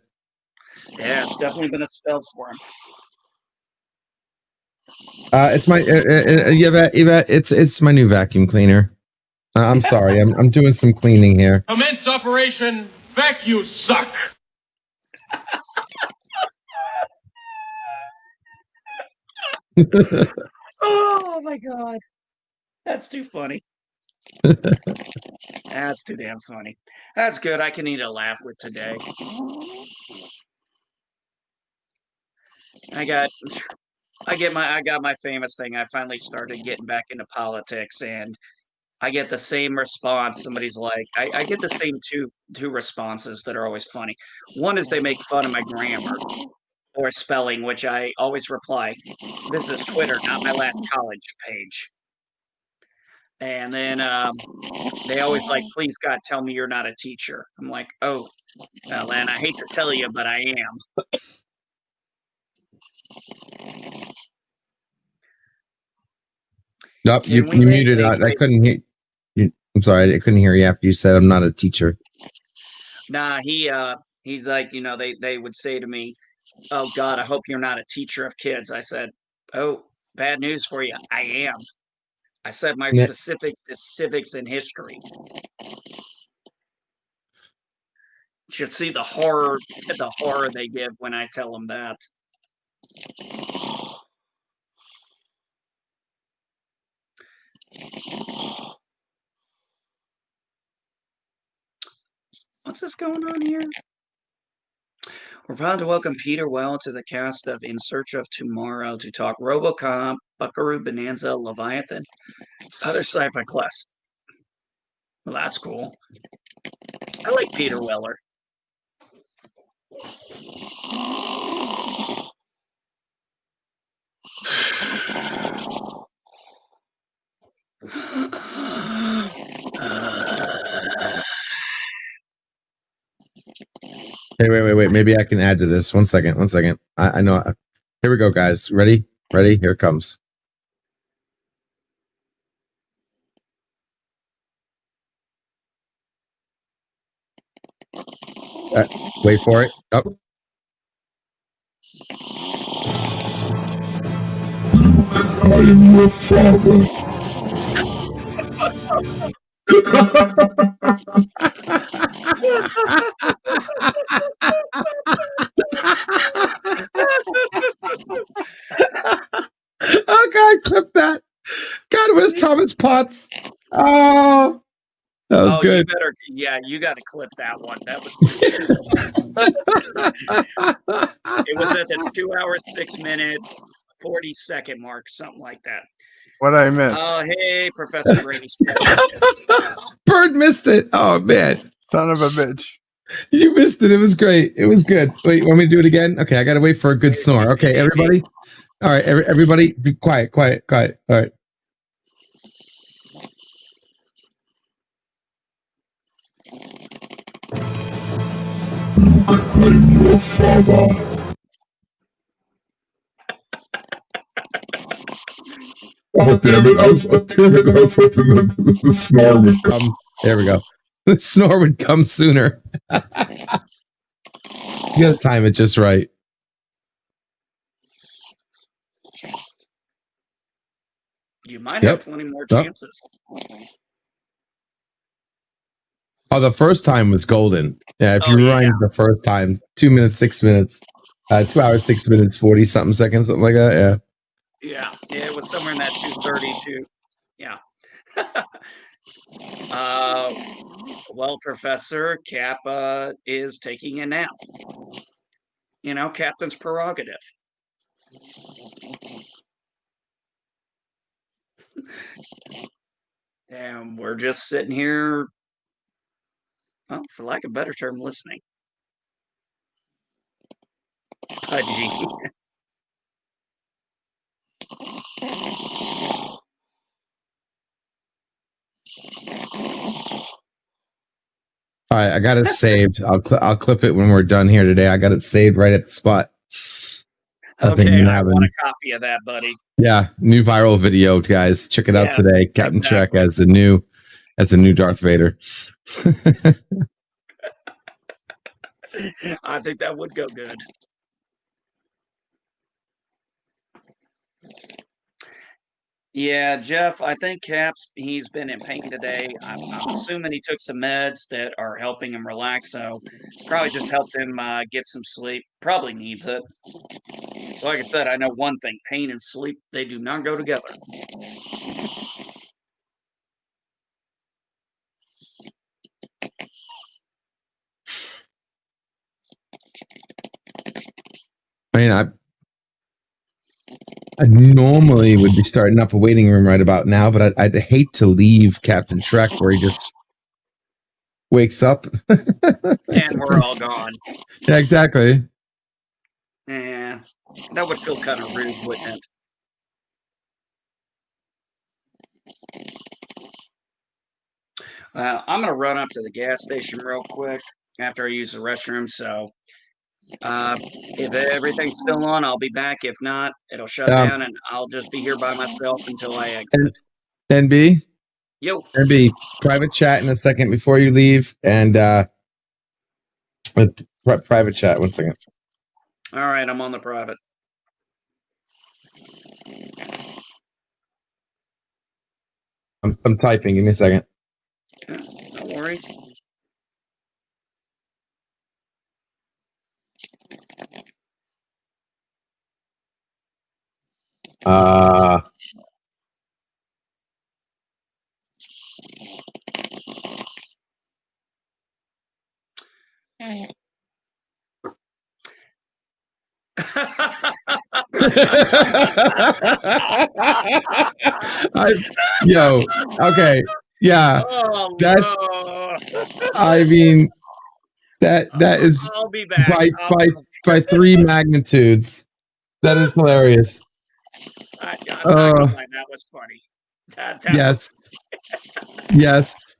Yeah, it's definitely been a spell for him. It's my Yvette, it's my new vacuum cleaner. I'm sorry. I'm doing some cleaning here. Commence Operation Vacuum Suck. Oh my god. That's too funny. That's too damn funny. That's good. I can eat a laugh with today. I got my famous thing. I finally started getting back into politics and I get the same response. Somebody's like, I get the same two responses that are always funny. One is they make fun of my grammar. or spelling, which I always reply, "This is Twitter, not my last college page." And then they always like, "Please God, tell me you're not a teacher." I'm like, "Oh, well, and I hate to tell you, but I am." Nope, you Can we get muted. I couldn't hear you. I'm sorry, I couldn't hear you after you said I'm not a teacher. Nah, he's like, they would say to me, "Oh God, I hope you're not a teacher of kids." I said, "Oh, bad news for you. I am." I said my Yeah. specific is civics and history. You should see the horror they give when I tell them that. What's this going on here? We're proud to welcome Peter Well to the cast of In Search of Tomorrow to talk RoboCop, Buckaroo Bonanza, Leviathan, other sci-fi classics. Well, that's cool. I like Peter Weller. Hey, wait. Maybe I can add to this. One second. I know. Here we go, guys. Ready? Here it comes. Wait for it. Oh. I am your father. Oh God, clip that. God, where's Thomas Potts? Oh, that was good. You got to clip that one. That was it was at the 2 hours, 6 minute, 40-second mark, something like that. What I missed? Oh, hey, Professor Brady. Bird missed it. Oh man, son of a bitch. You missed it. It was great. It was good. Wait, want me to do it again? Okay, I gotta wait for a good snore. Okay, everybody. All right, everybody, be quiet. All right. I'm your father. Oh damn it! I was hoping the snore would come. There we go. The snore would come sooner. You gotta time it just right. You might have plenty more chances. Oh, the first time was golden. Yeah, if you rewind the first time, 2 minutes, 6 minutes, 2 hours, 6 minutes, 40 something seconds, something like that. Yeah, it was somewhere in that 2:32. Yeah. Well, Professor, Cap is taking a nap. Captain's prerogative. And we're just sitting here, well, for lack of a better term, listening. Gee. All right, I got it saved. I'll clip it when we're done here today. I got it saved right at the spot. Okay, I want a copy of that, buddy. Yeah, new viral video, guys. Check it out today. Captain Trek as the new Darth Vader. I think that would go good. Yeah, Jeff, I think Cap's, he's been in pain today. I'm assuming he took some meds that are helping him relax, so probably just helped him get some sleep. Probably needs it. Like I said, I know one thing, pain and sleep, they do not go together. I mean, I normally would be starting up a waiting room right about now, but I'd hate to leave Captain Trek where he just wakes up. And we're all gone. Yeah, exactly. Yeah, that would feel kind of rude, wouldn't it? I'm gonna run up to the gas station real quick after I use the restroom. So if everything's still on, I'll be back. If not, it'll shut down, and I'll just be here by myself until I exit. NB, Yo, NB, private chat in a second before you leave, and private chat. 1 second. all right, I'm on the private. I'm typing. Give me a second. No worries. Okay, yeah. Oh, That I mean, that is I'll be back. by 3 magnitudes. That is hilarious. I'm not gonna lie, that was funny. That Yes. Yes.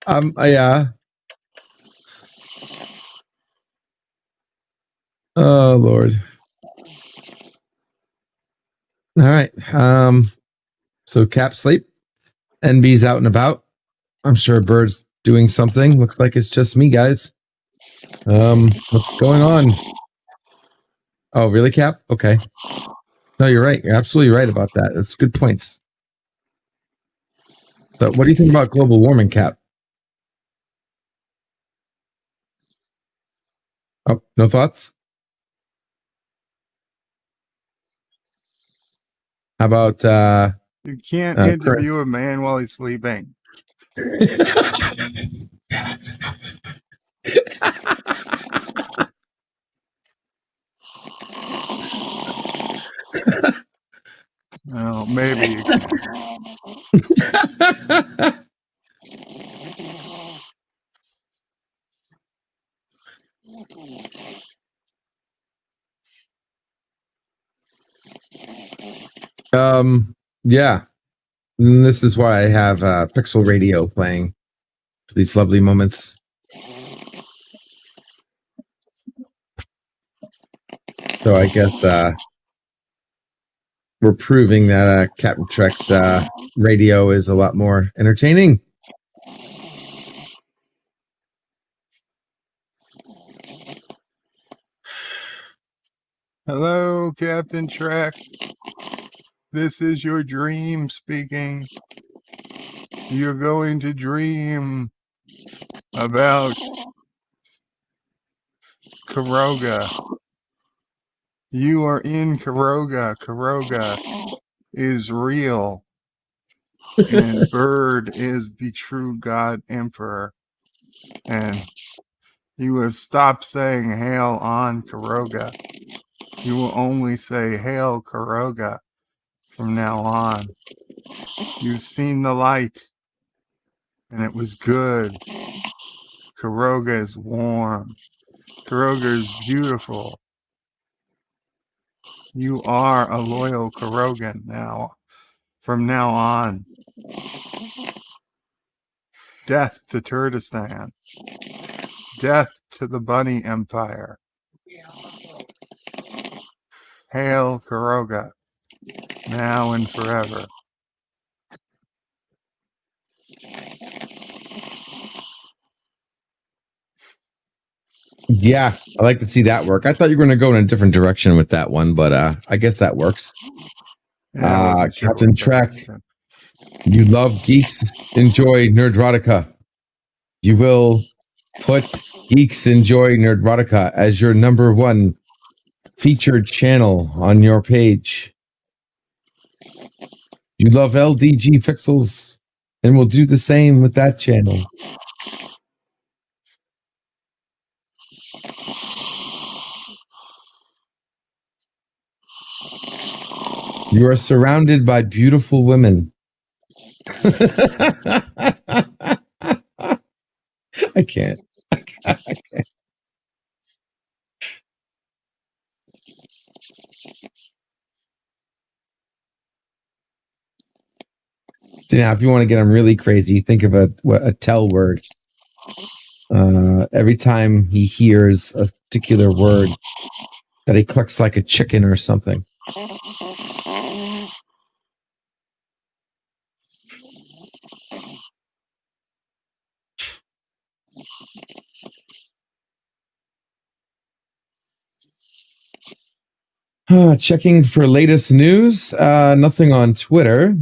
Yeah. Oh Lord. All right. So Cap sleep. NB's out and about. I'm sure Bird's doing something. Looks like it's just me, guys. What's going on? Oh, really, Cap? Okay. No, you're right. You're absolutely right about that. That's good points. So, what do you think about global warming, Cap? Oh, no thoughts? How about You can't Chris? interview a man while he's sleeping. Well, maybe you can. Yeah. And this is why I have Pixel Radio playing for these lovely moments. So I guess we're proving that Captain Trek's radio is a lot more entertaining. Hello, Captain Trek. This is your dream speaking. You're going to dream about Karoga. You are in Karoga. Karoga is real. And Bird is the true God Emperor. And you have stopped saying Hail on Karoga. You will only say Hail Karoga from now on. You've seen the light, and it was good. Karoga is warm. Karoga is beautiful. You are a loyal Karogan now, from now on. Death to Turdistan. Death to the Bunny Empire. Hail Karoga, now and forever. Yeah, I like to see that work. I thought you were going to go in a different direction with that one, but I guess that works. Captain Trek, you love geeks, enjoy Nerdrotica. You will put Geeks Enjoy Nerdrotica as your #1 featured channel on your page. You love LDG Pixels, and we'll do the same with that channel. You are surrounded by beautiful women. I can't. So now, if you want to get him really crazy, think of a tell word. Every time he hears a particular word, that he clucks like a chicken or something. Checking for latest news. Nothing on Twitter.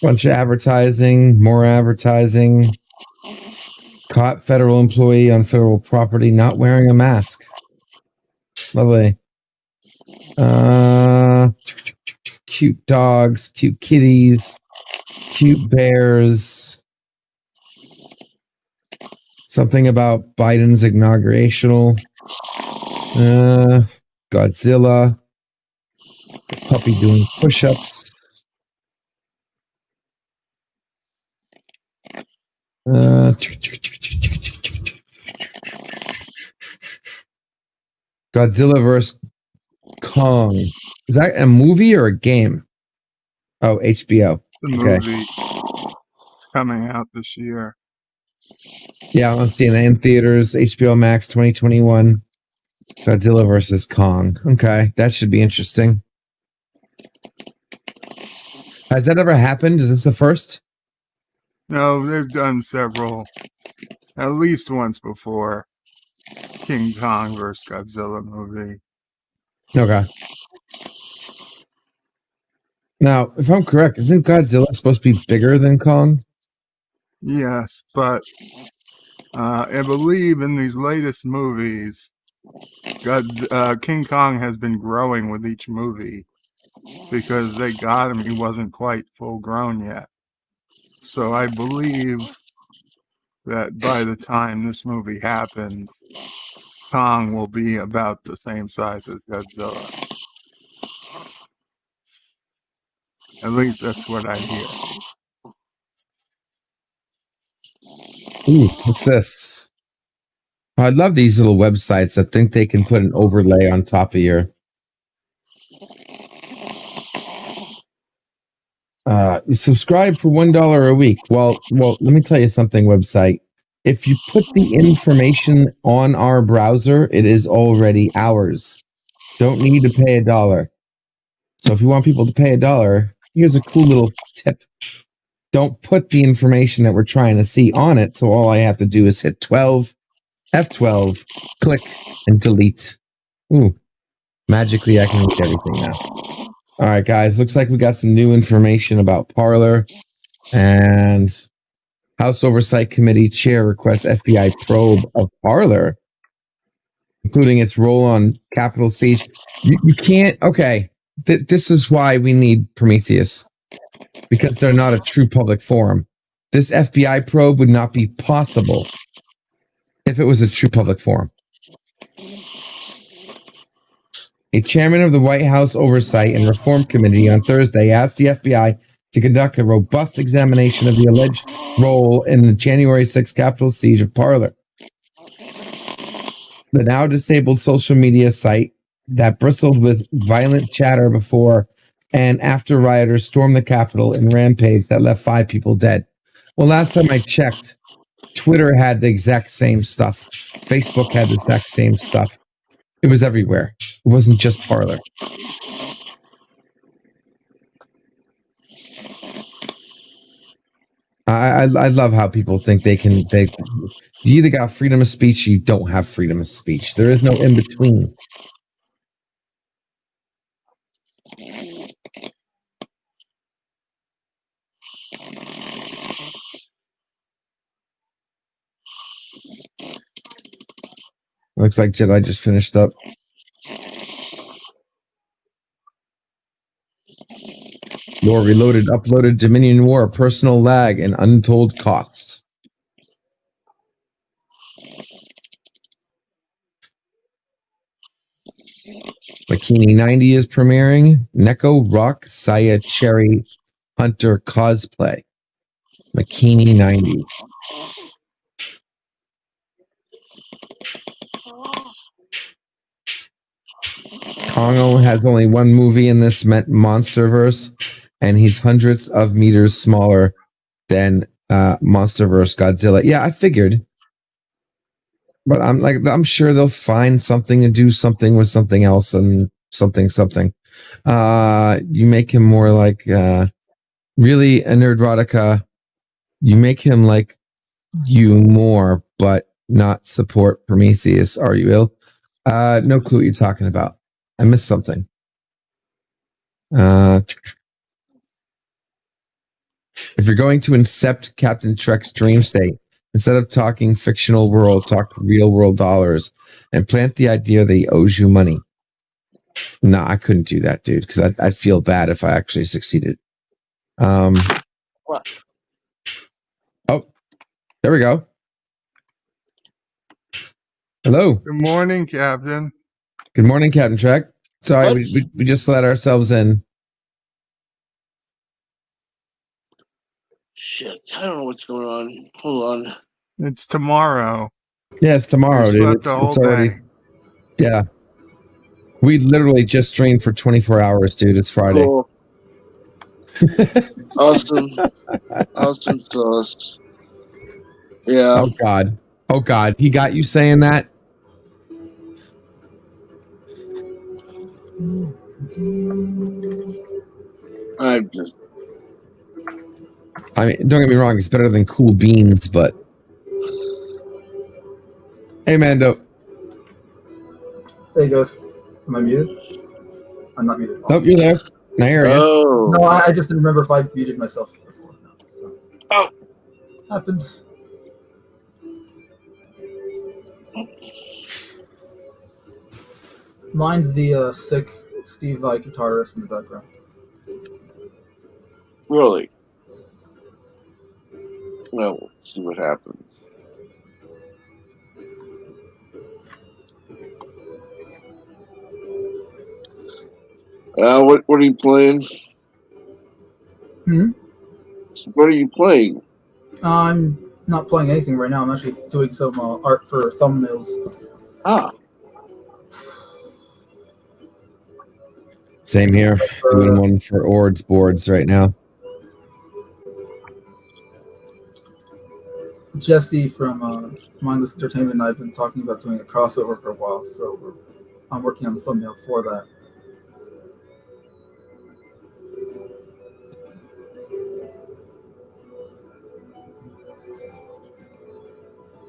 Bunch of advertising, more advertising. Caught federal employee on federal property not wearing a mask. Lovely. Cute dogs, cute kitties, cute bears. Something about Biden's inaugurational. Godzilla. Puppy doing push-ups. Godzilla vs. Kong. Is that a movie or a game? Oh, HBO. It's a movie. It's coming out this year. Yeah, I'm seeing it in theaters. HBO Max 2021. Godzilla vs. Kong. Okay, that should be interesting. Has that ever happened? Is this the first? No, they've done several, at least once before. King Kong vs. Godzilla movie. Okay. Now, if I'm correct, isn't Godzilla supposed to be bigger than Kong? Yes, but I believe in these latest movies, King Kong has been growing with each movie because they got him. He wasn't quite full grown yet. So I believe that by the time this movie happens, Kong will be about the same size as Godzilla. At least that's what I hear. Ooh, what's this? I love these little websites that think they can put an overlay on top of your. You subscribe for $1 a week. Well, let me tell you something, website. If you put the information on our browser, it is already ours. Don't need to pay $1. So if you want people to pay $1, here's a cool little tip. Don't put the information that we're trying to see on it. So all I have to do is hit F12, click, and delete. Ooh, magically I can read everything now. All right, guys, looks like we got some new information about Parler, and House Oversight Committee Chair requests FBI probe of Parler, including its role on Capitol Siege. You can't, okay, this is why we need Prometheus, because they're not a true public forum. This FBI probe would not be possible if it was a true public forum. A chairman of the White House Oversight and Reform Committee on Thursday asked the FBI to conduct a robust examination of the alleged role in the January 6th Capitol siege of Parler. The now disabled social media site that bristled with violent chatter before and after rioters stormed the Capitol in rampage that left 5 people dead. Well, last time I checked, Twitter had the exact same stuff. Facebook had the exact same stuff. It was everywhere. It wasn't just Parler. I love how people think you either got freedom of speech or you don't have freedom of speech. There is no in between. Looks like Jedi just finished up. Lore Reloaded uploaded Dominion War, personal lag, and untold costs. Bikini 90 is premiering. Neko Rock Saya Cherry Hunter cosplay. Bikini 90. Kongo has only one movie in this Monsterverse. and he's hundreds of meters smaller than MonsterVerse Godzilla. Yeah, I figured. But I'm sure they'll find something and do something with something else and something. You make him more like really a Nerdrotica. You make him like you more, but not support Prometheus. Are you ill? No clue what you're talking about. I missed something. If you're going to incept Captain Trek's dream state, instead of talking fictional world, talk real world dollars and plant the idea that he owes you money. No, I couldn't do that, dude, because I'd feel bad if I actually succeeded. What? Oh, there we go. Hello. Good morning, Captain. Good morning, Captain Trek. Sorry, we just let ourselves in. Shit, I don't know what's going on. Hold on. It's tomorrow. Yeah, it's tomorrow, We dude. slept It's the whole already. day. Yeah. We literally just streamed for 24 hours, dude. It's Friday. Cool. Awesome. Awesome sauce. Yeah. Oh God. Oh God. He got you saying that? I mean, don't get me wrong, it's better than cool beans, but hey Mando. Hey guys. Am I muted? I'm not muted. Nope, you're there. I hear you. Oh. No, I just didn't remember if I muted myself before. No, so. Oh. Happens. Mine's the sick Steve Vai guitarist in the background. Really? Well, we'll see what happens. What are you playing? What are you playing? I'm not playing anything right now. I'm actually doing some art for thumbnails. Ah. Same here. Doing one for Ord's boards right now. Jesse from Mindless Entertainment and I have been talking about doing a crossover for a while, so I'm working on the thumbnail for that.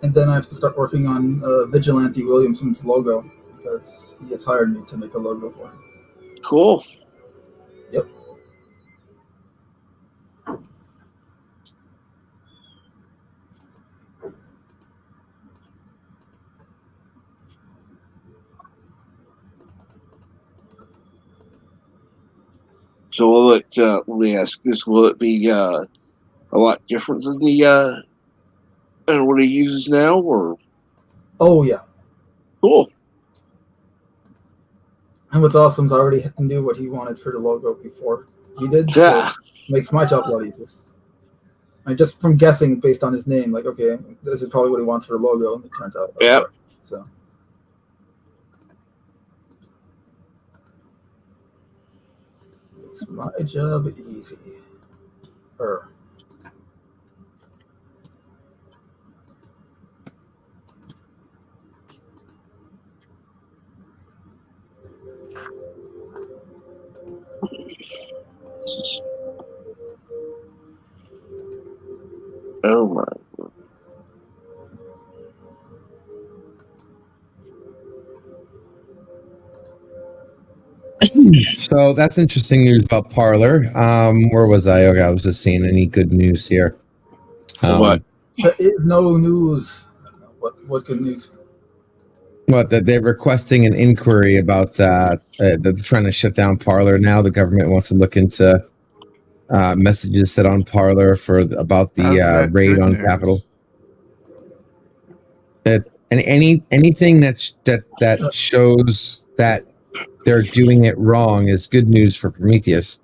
And then I have to start working on Vigilante Williamson's logo because he has hired me to make a logo for him. Cool. Yep. So will it, let me ask this, will it be a lot different than the and what he uses now, or? Oh yeah. Cool. And what's awesome is I already knew what he wanted for the logo before he did. Yeah. So it makes my job a lot easier. I just from guessing based on his name, like, okay, this is probably what he wants for the logo, and it turns out. Yep. So. Makes my job easy. Oh my God. So that's interesting news about Parlor. Where was I? Okay, I was just seeing any good news here. What? There is no news. What good news? What, that they're requesting an inquiry about that they're trying to shut down Parlor now. The government wants to look into messages set on Parlor about the raid on Capitol. And anything that shows that they're doing it wrong is good news for Prometheus.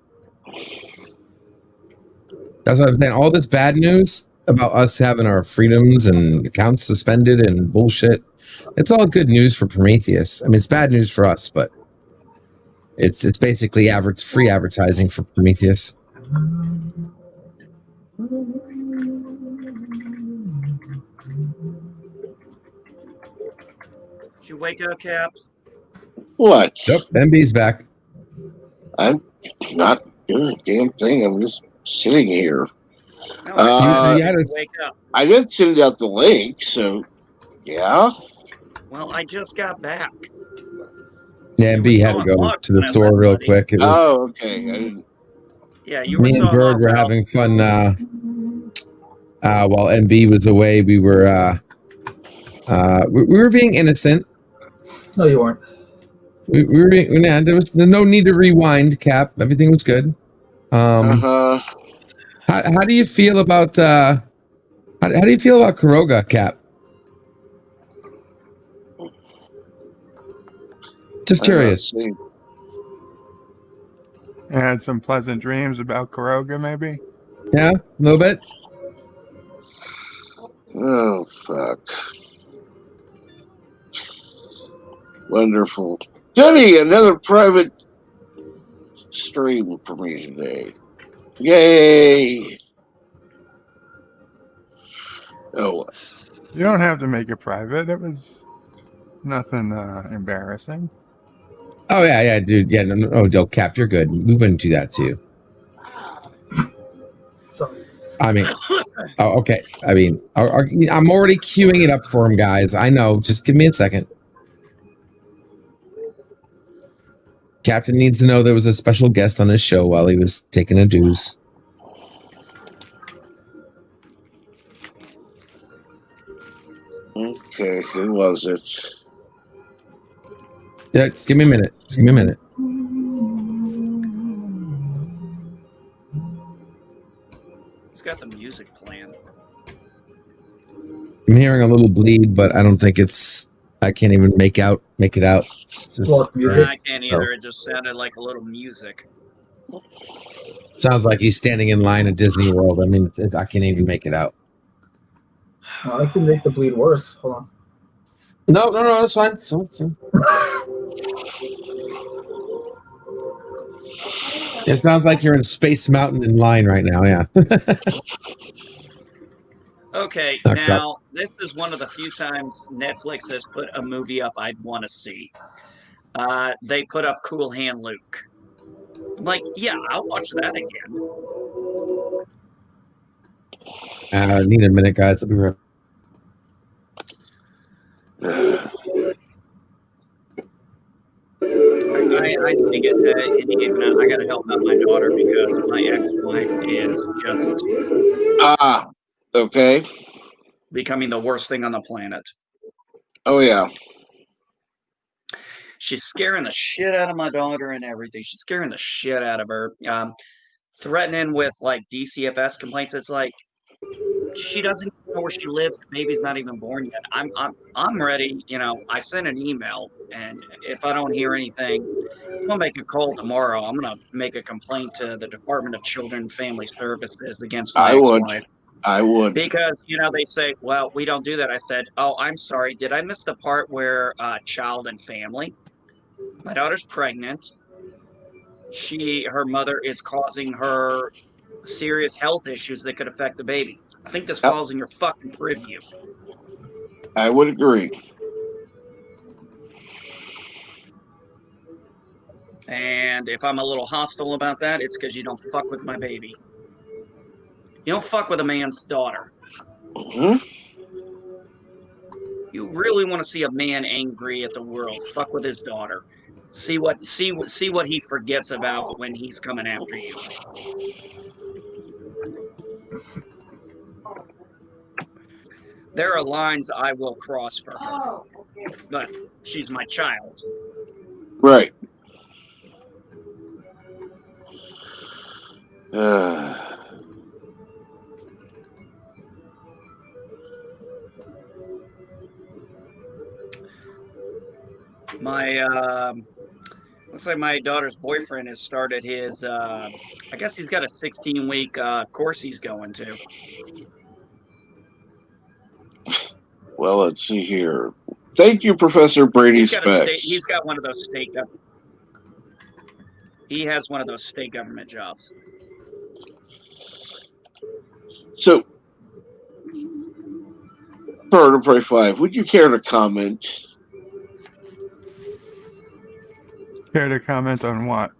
That's what I'm saying. All this bad news about us having our freedoms and accounts suspended and bullshit, it's all good news for Prometheus. I mean, it's bad news for us, but it's basically free advertising for Prometheus. Did you wake up, Cap? What? Yep, MB's back. I'm not doing a damn thing. I'm just sitting here. No, I You said, had did a- you wake up? I did send out the link, so yeah. Well, I just got back. Yeah, You MB were had to so go unlocked to the when I store left, real buddy. quick. It was Oh, okay. I didn't. Yeah, you were me so and Bird unlocked. were having fun while MB was away. We were being innocent. No, you weren't. We were being, yeah, there was no need to rewind, Cap. Everything was good. How do you feel about how do you feel about Kuroga, Cap? Just curious. I had some pleasant dreams about Kuroga, maybe. Yeah, a little bit. Oh fuck! Wonderful, Jenny. Another private stream for me today. Yay! Oh, You don't have to make it private. It was nothing embarrassing. Oh yeah, dude. Yeah, no, Cap, you're good. We wouldn't do that to you. Sorry. I mean, oh, okay. I mean, I'm already queuing it up for him, guys. I know. Just give me a second. Captain needs to know there was a special guest on his show while he was taking a dooze. okay. Who was it? Yeah, just give me a minute. Just give me a minute. It's got the music playing. I'm hearing a little bleed, but I don't think it's. I can't even make it out. It's just, What, music? I can't either. It just sounded like a little music. sounds like he's standing in line at Disney World. I mean, I can't even make it out. I can make the bleed worse. Hold on. No, that's fine. So. It sounds like you're in Space Mountain in line right now. Yeah. Okay, Oh, now this is one of the few times Netflix has put a movie up I'd want to see. They put up Cool Hand Luke. I'm like, yeah, I'll watch that again. Need a minute, guys. I'll be right. I need to get to Indiana. I got to help out my daughter because my ex-wife is just okay. becoming the worst thing on the planet. Oh yeah. She's scaring the shit out of my daughter and everything. She's scaring the shit out of her. Threatening with like DCFS complaints. It's like she doesn't even know where she lives. The baby's not even born yet. I'm ready. You know, I sent an email, and if I don't hear anything, I'm gonna make a call tomorrow. I'm gonna make a complaint to the Department of Children and Family Services against my ex-wife. I would. Because, you know, they say, well, we don't do that. I said, oh, I'm sorry. Did I miss the part where child and family? My daughter's pregnant. Her mother is causing her serious health issues that could affect the baby. I think this falls in your fucking purview. I would agree. And if I'm a little hostile about that, it's because you don't fuck with my baby. You don't fuck with a man's daughter. Mm-hmm. You really want to see a man angry at the world? Fuck with his daughter. See what he forgets about when he's coming after you. There are lines I will cross for her, but she's my child. Right. Looks like my daughter's boyfriend has started his, I guess he's got a 16-week course he's going to. Well, let's see here. Thank you, Professor Brady Specs. He's got one of those state. He has one of those state government jobs. So, Bird of Prey 5, would you care to comment? Care to comment on what?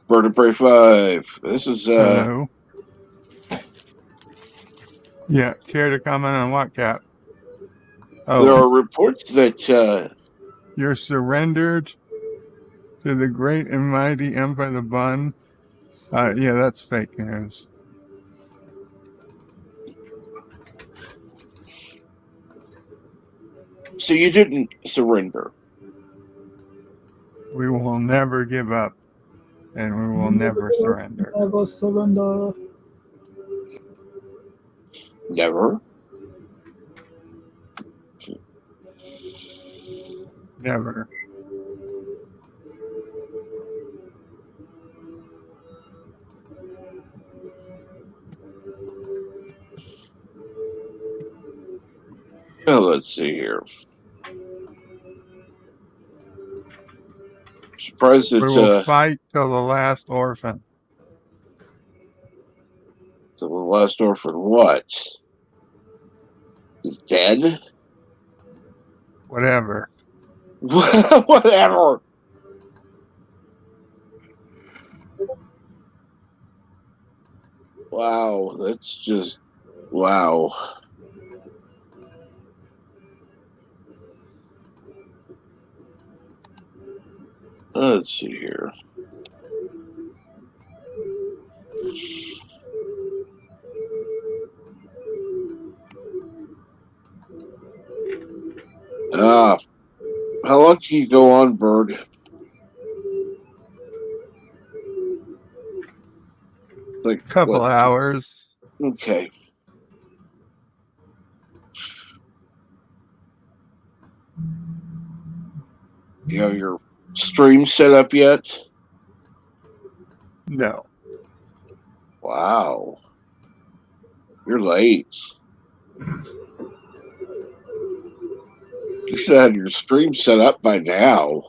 Bird of Prey 5. This is Hello? Yeah, care to comment on what, Cap? Oh, there are reports that you're surrendered to the great and mighty Empire of Bun. Yeah, that's fake news. so you didn't surrender. We will never give up, and we will never surrender. Never surrender. Never. Never. Well, let's see here. Surprised We that will fight till the last orphan. the last orphan what? Is dead? Whatever. Whatever. Wow, that's just wow. Let's see here. How long can you go on, Bird? Like Couple what? hours. Okay. You have your stream set up yet? No. Wow. You're late. You should have had your stream set up by now.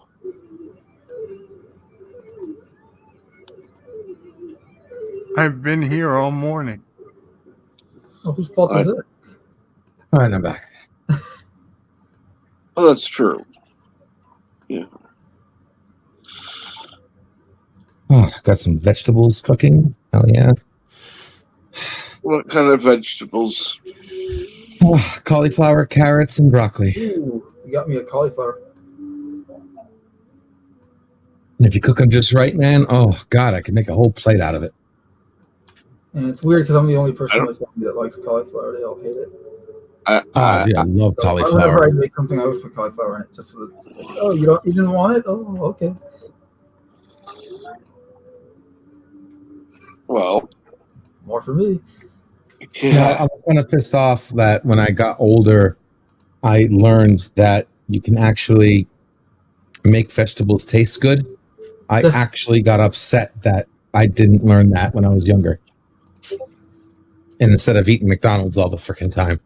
I've been here all morning. Oh, whose fault is it? All right, I'm back. Well, that's true. Yeah. Oh, got some vegetables cooking. Hell yeah. What kind of vegetables? Oh, cauliflower, carrots, and broccoli. Ooh, you got me a cauliflower. And if you cook them just right, man, oh god, I can make a whole plate out of it. And it's weird because I'm the only person in my family that likes cauliflower. They all hate it. Dude, I love So whenever cauliflower. I make something, I always put cauliflower in it, just so that it's like, oh, you didn't want it? Oh, okay. Well, more for me. Yeah, I was kind of pissed off that when I got older, I learned that you can actually make vegetables taste good. I actually got upset that I didn't learn that when I was younger. And instead of eating McDonald's all the freaking time.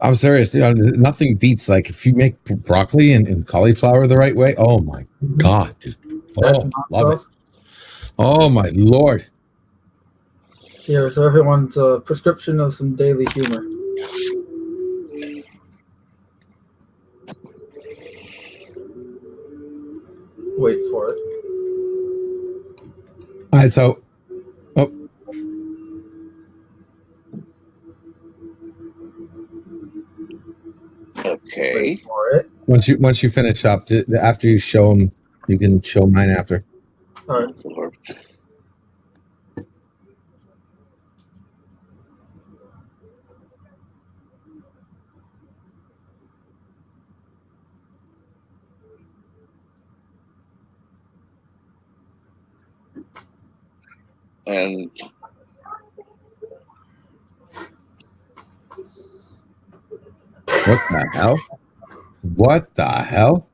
I'm serious. You know, nothing beats like if you make broccoli and cauliflower the right way. Oh my god, dude! Oh, love it. Oh my lord! Here, so everyone's prescription of some daily humor. Wait for it. All right, so okay. once you finish up, after you show them, you can show mine after. All right. And what the hell? What the hell?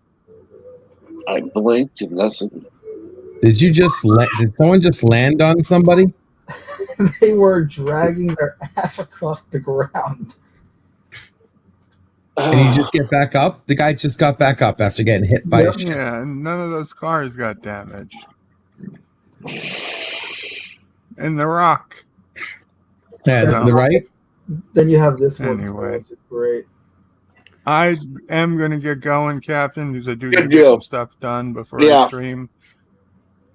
I blinked and nothing. Did someone just land on somebody? They were dragging their ass across the ground. And you just get back up? The guy just got back up after getting hit by a ship. Yeah, none of those cars got damaged. and The Rock. Yeah, the right. Then you have this one, Anyway. which is great. I am going to get going, Captain, because I do Good need to get deal. some stuff done before Yeah. I stream.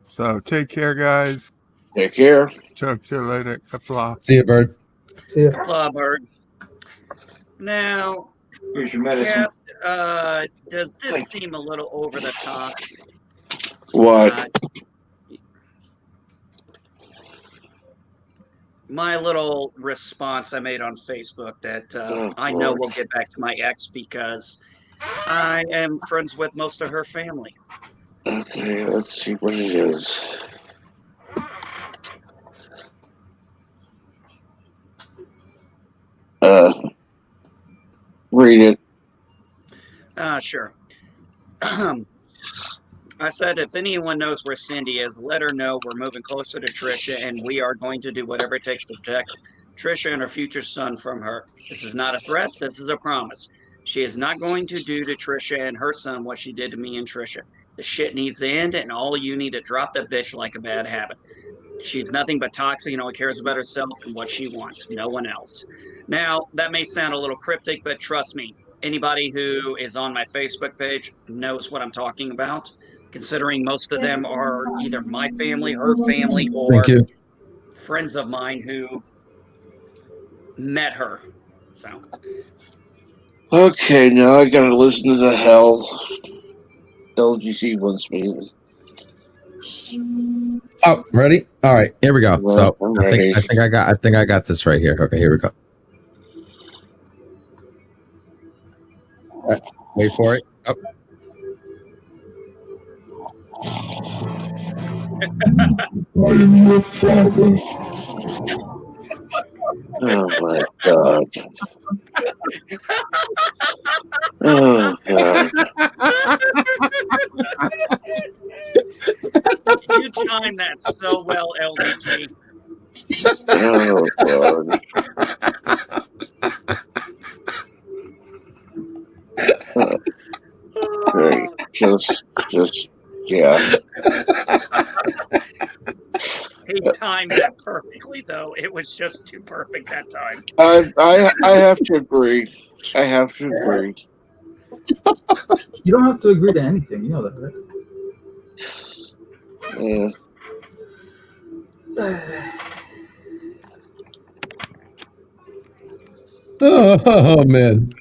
So take care, guys. Take care. Talk to you later. Kapla. See you, Bird. See ya. Club Bird. Now, Here's your medicine. Cap, does this seem a little over the top? What? My little response I made on Facebook that Oh, I know Lord. will get back to my ex because I am friends with most of her family. Okay, let's see what it is. Read it. Sure. I said, if anyone knows where Cindy is, let her know we're moving closer to Trisha and we are going to do whatever it takes to protect Trisha and her future son from her. This is not a threat. This is a promise. She is not going to do to Trisha and her son what she did to me and Trisha. The shit needs to end, and all you need to drop the bitch like a bad habit. She's nothing but toxic and only cares about herself and what she wants, no one else. Now, that may sound a little cryptic, but trust me, anybody who is on my Facebook page knows what I'm talking about, considering most of them are either my family, her family, or Thank you. friends of mine who met her. So, Okay, now I gotta listen to the hell LGC wants me. Oh, ready? All right, here we go. Well, So I'm I ready. think I got this right here. Okay, here we go. All right, wait for it. Oh. I am your father. Oh my god. Oh god. you timed that so well, LDT. Oh god. Great. Just, yeah. He timed that perfectly, though. It was just too perfect that time. I have to agree. I have to agree. You don't have to agree to anything. You know that, right? Yeah. Oh man.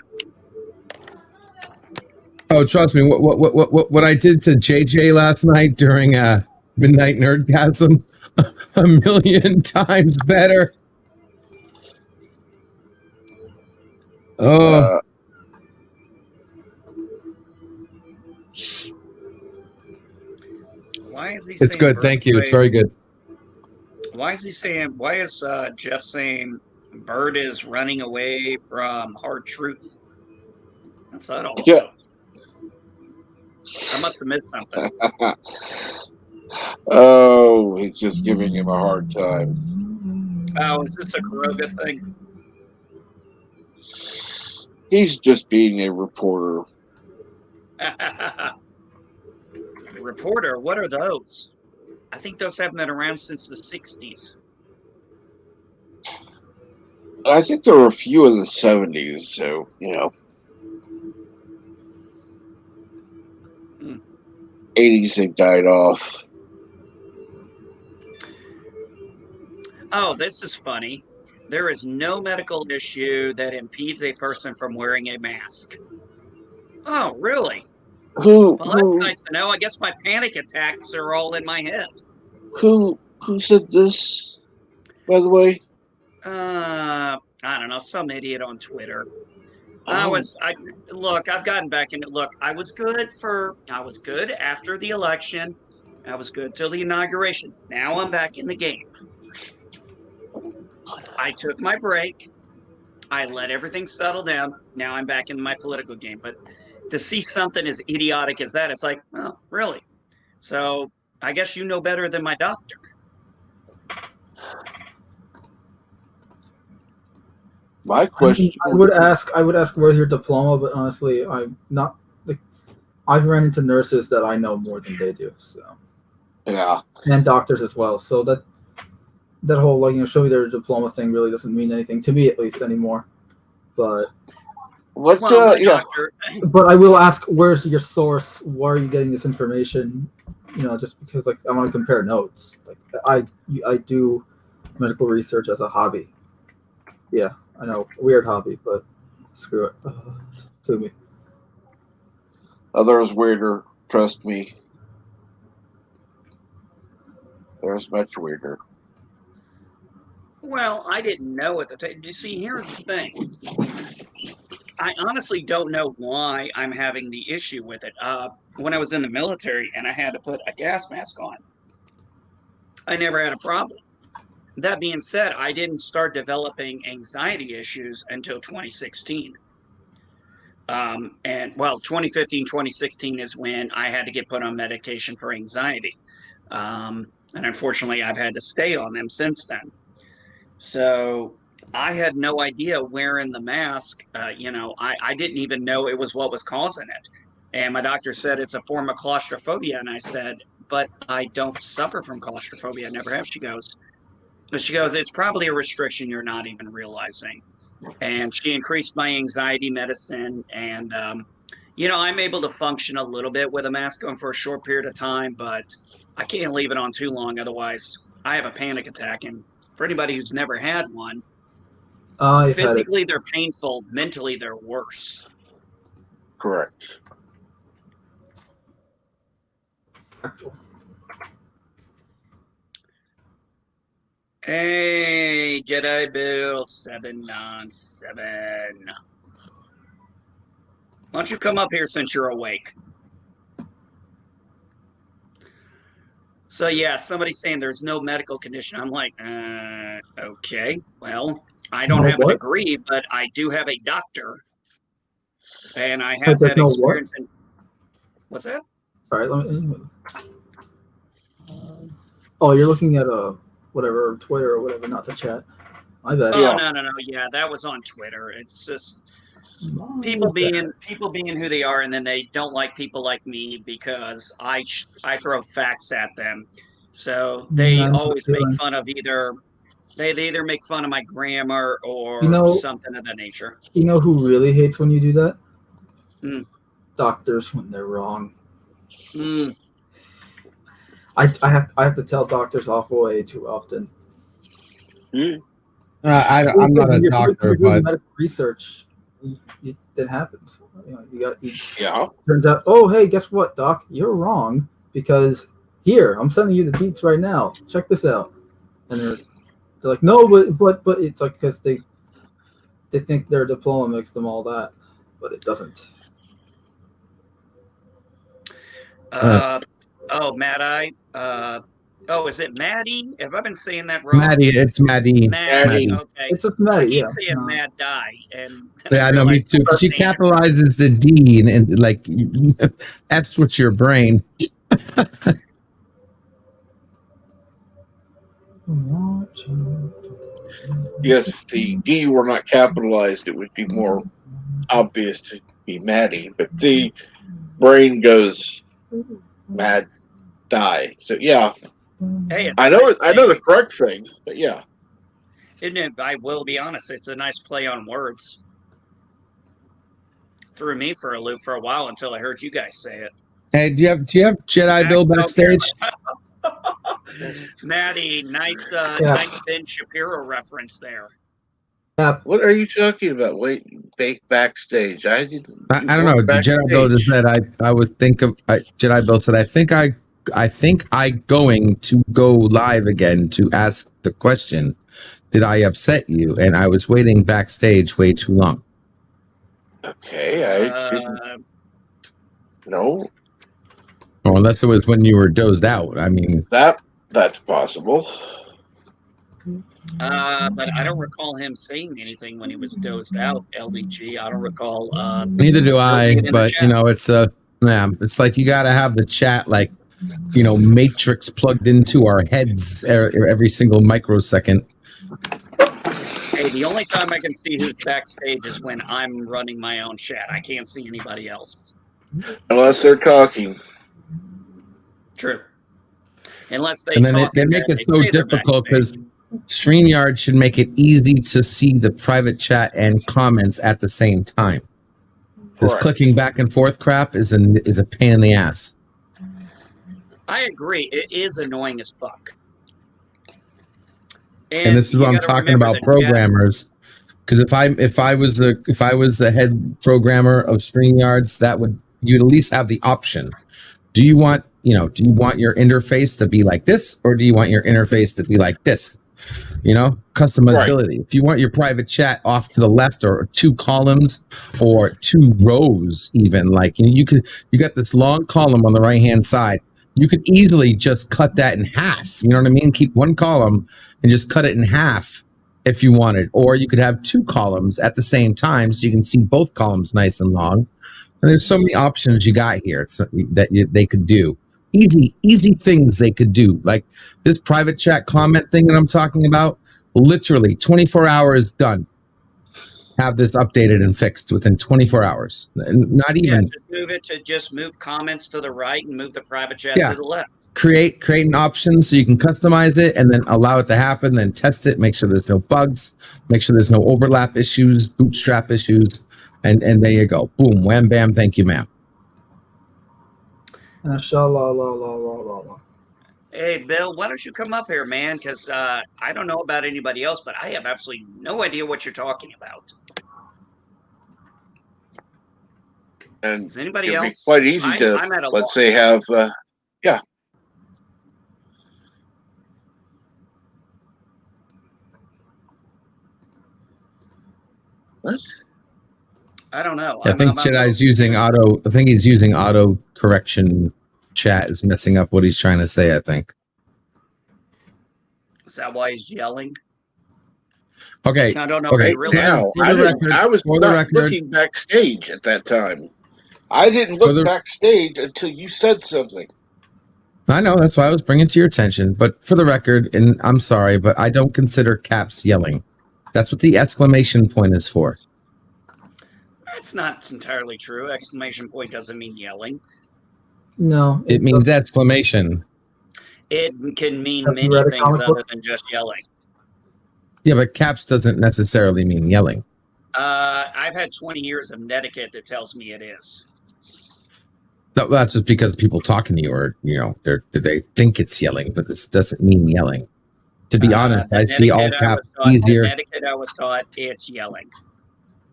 Oh, trust me. What I did to JJ last night during Midnight Nerdgasm, a million times better. Oh, Why is he it's saying good. Thank you. It's very good. Why is he saying? Why is Jeff saying Bird is running away from hard truth? That's not all. Yeah. I must have missed something. Oh, he's just giving him a hard time. Oh, is this a Kuroga thing? He's just being a reporter. Reporter, what are those? I think those haven't been around since the 60s. I think there were a few in the 70s, so, you know. 80s, they died off. Oh, this is funny. There is no medical issue that impedes a person from wearing a mask. Oh, really? Well, that's nice to know. I guess my panic attacks are all in my head. Who said this, by the way? I don't know, some idiot on Twitter. Oh. Look, I've gotten back into look, I was good after the election. I was good till the inauguration. Now I'm back in the game. I took my break. I let everything settle down. Now I'm back in my political game. But to see something as idiotic as that, it's like, oh, really? So I guess you know better than my doctor. My question. I would ask where's your diploma, but honestly, I'm not. I've run into nurses that I know more than they do. So yeah, and doctors as well. So that that whole like show me their diploma thing really doesn't mean anything to me, at least anymore. But What's Well, my yeah? doctor, but I will ask, where's your source? Why are you getting this information? Just because like I want to compare notes. Like I do medical research as a hobby. Yeah, I know, weird hobby, but screw it. Sue me. Others weirder. Trust me. There's much weirder. well, I didn't know at the time. You see, here's the thing. I honestly don't know why I'm having the issue with it. When I was in the military and I had to put a gas mask on, I never had a problem. That being said, I didn't start developing anxiety issues until 2016. And well, 2015, 2016 is when I had to get put on medication for anxiety. And unfortunately, I've had to stay on them since then. So I had no idea wearing the mask. I didn't even know it was what was causing it. And my doctor said it's a form of claustrophobia. And I said, but I don't suffer from claustrophobia. I never have. She goes, it's probably a restriction you're not even realizing. And she increased my anxiety medicine. And, I'm able to function a little bit with a mask on for a short period of time, but I can't leave it on too long. Otherwise, I have a panic attack. And for anybody who's never had one, physically they're painful, mentally they're worse. Correct. Hey, Jedi Bill 797. Why don't you come up here since you're awake? So yeah, somebody's saying there's no medical condition. I'm like, okay. Well, I don't have a degree, but I do have a doctor. And I have had experience in... What's that? All right, let me... Oh, you're looking at whatever, Twitter or whatever, not the chat. My bad. Oh, no. Yeah, that was on Twitter. It's just people being who they are, and then they don't like people like me because I throw facts at them. So they always make fun of they either make fun of my grammar or something of that nature. You know who really hates when you do that? Doctors when they're wrong. I have to tell doctors off way too often. I'm not a doctor, but medical research, it happens. Turns out, oh hey, guess what, doc? You're wrong because here I'm sending you the deets right now. Check this out, and they're like, no, but it's like because they think their diploma makes them all that, but it doesn't. Mad-Eye. Is it Maddie? Have I been saying that wrong? Maddie, it's Maddie. Maddie. Okay. It's just Maddie. I keep saying Mad Die, and yeah, I know, me too. She capitalizes the D and like F's with your brain. Yes, if the D were not capitalized, it would be more obvious to be Maddie, but the brain goes Mad Die. So yeah, hey, I know the correct thing, but yeah, isn't it? I will be honest; it's a nice play on words. Threw me for a loop for a while until I heard you guys say it. Hey, do you have Jedi Bill backstage? Maddie, nice Ben Shapiro reference there. What are you talking about? Wait, backstage. I don't know. Jedi Bill just said I would think of Jedi Bill said I think I going to go live again to ask the question. Did I upset you? And I was waiting backstage way too long. Okay, I didn't. No. Well, unless it was when you were dozed out. I mean, that's possible. But I don't recall him saying anything when he was dozed out. LDG, I don't recall. Neither do I. But it's like you got to have the chat like Matrix plugged into our heads every single microsecond. Hey, the only time I can see who's backstage is when I'm running my own chat. I can't see anybody else. Unless they're talking. True. Unless they and then talk they make it so difficult because StreamYard should make it easy to see the private chat and comments at the same time. This Correct. clicking back and forth crap is a pain in the ass. I agree. It is annoying as fuck. And this is you what I'm gotta talking remember about that programmers. Because if I was the head programmer of StreamYards, you'd at least have the option. Do you want your interface to be like this, or do you want your interface to be like this? Customizability. Right. If you want your private chat off to the left, or 2 columns, or 2 rows, even you got this long column on the right hand side. You could easily just cut that in half. You know what I mean? Keep 1 column and just cut it in half if you wanted, or you could have 2 columns at the same time, so you can see both columns nice and long. And there's so many options you got here they could do. Easy things they could do, like this private chat comment thing that I'm talking about. Literally 24 hours done. Have this updated and fixed within 24 hours. Not even. Just move comments to the right and move the private chat to the left. Create an option so you can customize it and then allow it to happen. Then test it. Make sure there's no bugs. Make sure there's no overlap issues, bootstrap issues, and there you go. Boom, wham, bam. Thank you, ma'am. Hey, Bill, why don't you come up here, man? Because I don't know about anybody else, but I have absolutely no idea what you're talking about. And is anybody it'd else? Be quite easy to, let's say, have, yeah. What? I don't know. I think Jedi's using auto. I think he's using auto correction. Chat is messing up what he's trying to say. I think. Is that why he's yelling? Okay. I don't know. Okay. Now, I was not looking backstage at that time. I didn't look backstage until you said something. I know, that's why I was bringing it to your attention. But for the record, and I'm sorry, but I don't consider caps yelling. That's what the exclamation point is for. That's not entirely true. Exclamation point doesn't mean yelling. No. It means exclamation. It can mean many things other than just yelling. Yeah, but caps doesn't necessarily mean yelling. I've had 20 years of netiquette that tells me it is. No, that's just because people talking to you, or they think it's yelling, but this doesn't mean yelling. To be honest, I see all caps easier. Netiquette I was taught, it's yelling.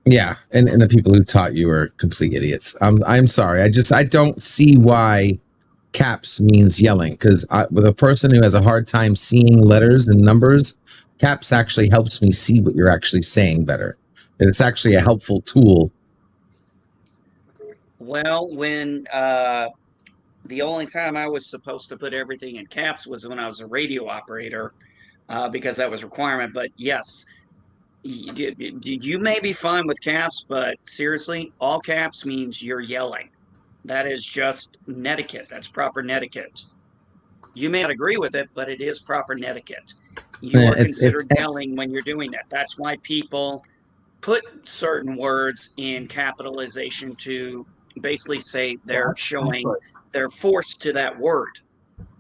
Yeah, and the people who taught you are complete idiots. I'm sorry. I don't see why caps means yelling, because with a person who has a hard time seeing letters and numbers, caps actually helps me see what you're actually saying better. And it's actually a helpful tool. Well, when the only time I was supposed to put everything in caps was when I was a radio operator, because that was a requirement. But yes, you may be fine with caps, but seriously, all caps means you're yelling. That is just netiquette. That's proper netiquette. You may not agree with it, but it is proper netiquette. You are considered yelling when you're doing that. That's why people put certain words in capitalization to basically say they're showing their force to that word.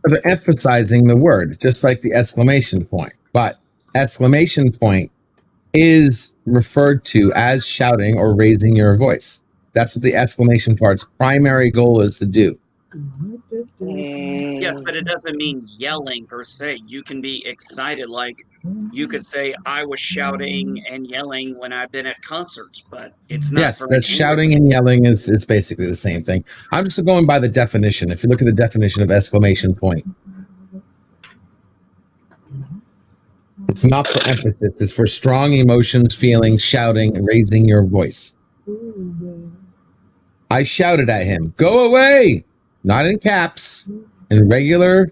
They're emphasizing the word, just like the exclamation point. But exclamation point is referred to as shouting or raising your voice. That's what the exclamation part's primary goal is to do. Yes, but it doesn't mean yelling per se. You can be excited, like you could say, I was shouting and yelling when I've been at concerts, but it's not. Yes, that shouting and yelling is basically the same thing. I'm just going by the definition. If you look at the definition of exclamation point, it's not for emphasis. It's for strong emotions, feelings, shouting, and raising your voice. I shouted at him, "Go away!" Not in caps, in regular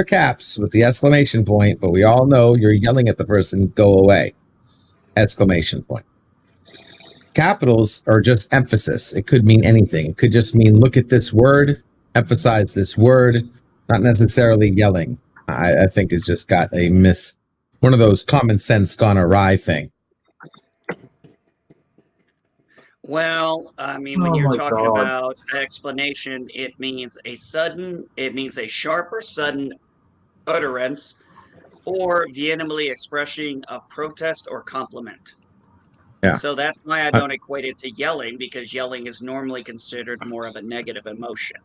caps with the exclamation point, but we all know you're yelling at the person, "Go away!" Exclamation point. Capitals are just emphasis. It could mean anything. It could just mean look at this word, emphasize this word, not necessarily yelling. I think it's just got a one of those common sense gone awry thing. Well, I mean, when you're talking about explanation, it means a sharp or sudden utterance or vehemently expressing of protest or compliment. Yeah. So that's why I don't equate it to yelling, because yelling is normally considered more of a negative emotion.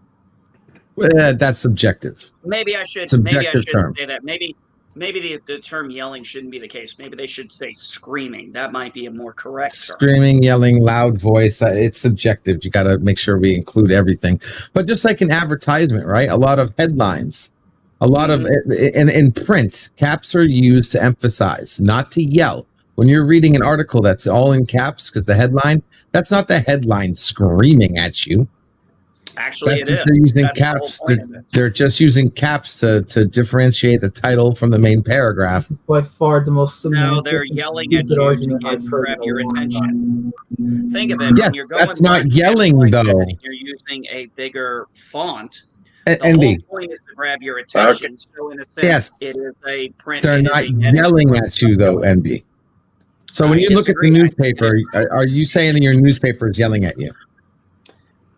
That's subjective. Maybe I should Subjective term. say that. Maybe the term yelling shouldn't be the case. Maybe they should say screaming. That might be a more correct term. Screaming, yelling, loud voice. It's subjective. You got to make sure we include everything. But just like an advertisement, right? A lot of headlines, a lot of in print, caps are used to emphasize, not to yell. When you're reading an article that's all in caps because the headline, that's not the headline screaming at you. Actually, it is. They're using That's the whole caps. point of it. They're just using caps to differentiate the title from the main paragraph. By far the most. No, they're yelling at you to grab your attention. Think of it. Yes, when you're going that's not through a yelling, like though. that and you're using a bigger font. The NB. whole point is to grab your attention. So in a sense, Yes. it is a print. They're it is not a negative yelling print. at you, though, NB. So when I you look at the disagree. newspaper, are you saying that your newspaper is yelling at you?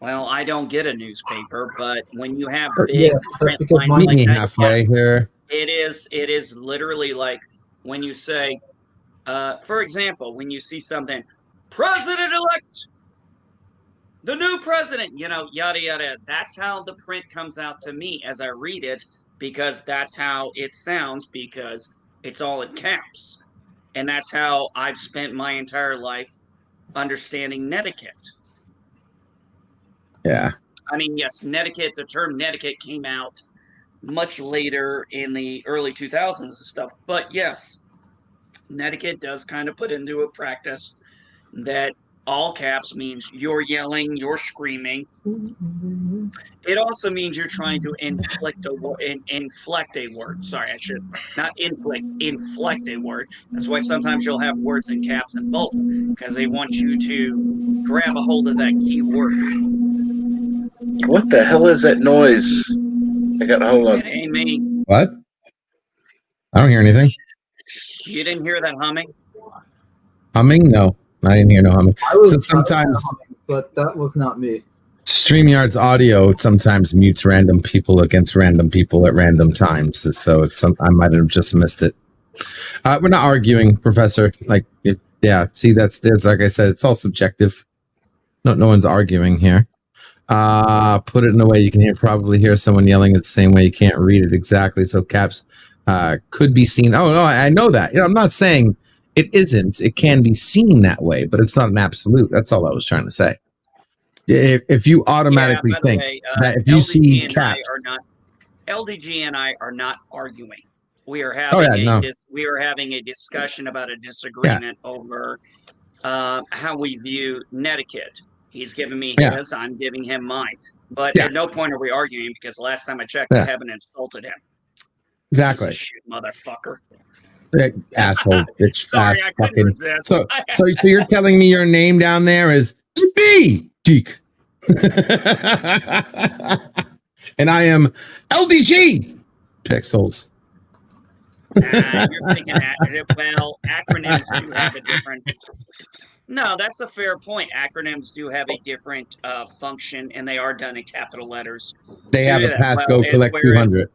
Well, I don't get a newspaper, but when you have Yeah, big that's print because lines meet like me that, halfway here. it is literally like when you say, for example, when you see something, President-elect, the new president, yada, yada. That's how the print comes out to me as I read it, because that's how it sounds, because it's all in caps. And that's how I've spent my entire life understanding netiquette. Yeah. I mean, yes, netiquette, the term netiquette came out much later in the early 2000s and stuff. But yes, netiquette does kind of put into a practice that all caps means you're yelling, you're screaming. It also means you're trying to inflect a word. Sorry, I should not inflect a word. That's why sometimes you'll have words in caps and bold, because they want you to grab a hold of that key word. What the hell is that noise? I got hold on. It ain't me. What? I don't hear anything. You didn't hear that humming? Humming? No, I didn't hear no humming. So sometimes but that was not me. StreamYard's audio sometimes mutes random people against random people at random times. So it's I might have just missed it. We're not arguing, Professor. See, that's like I said, it's all subjective. No one's arguing here. Put it in a way you can probably hear someone yelling it the same way. You can't read it exactly. So caps could be seen. Oh no, I know that. I'm not saying it isn't. It can be seen that way, but it's not an absolute. That's all I was trying to say. If you automatically think that if you see caps, LDG and I are not arguing. We are having we are having a discussion about a disagreement over how we view netiquette. He's giving me his, I'm giving him mine. But at no point are we arguing, because last time I checked, I haven't insulted him. Exactly. Piece of shit, motherfucker. Asshole, bitch, Sorry, I couldn't fucking. resist. So you're telling me your name down there is B Geek, and I am LDG Pixels. You're thinking well, acronyms do have a different. No, that's a fair point. Acronyms do have a different function, and they are done in capital letters. They have a passcode collect 200.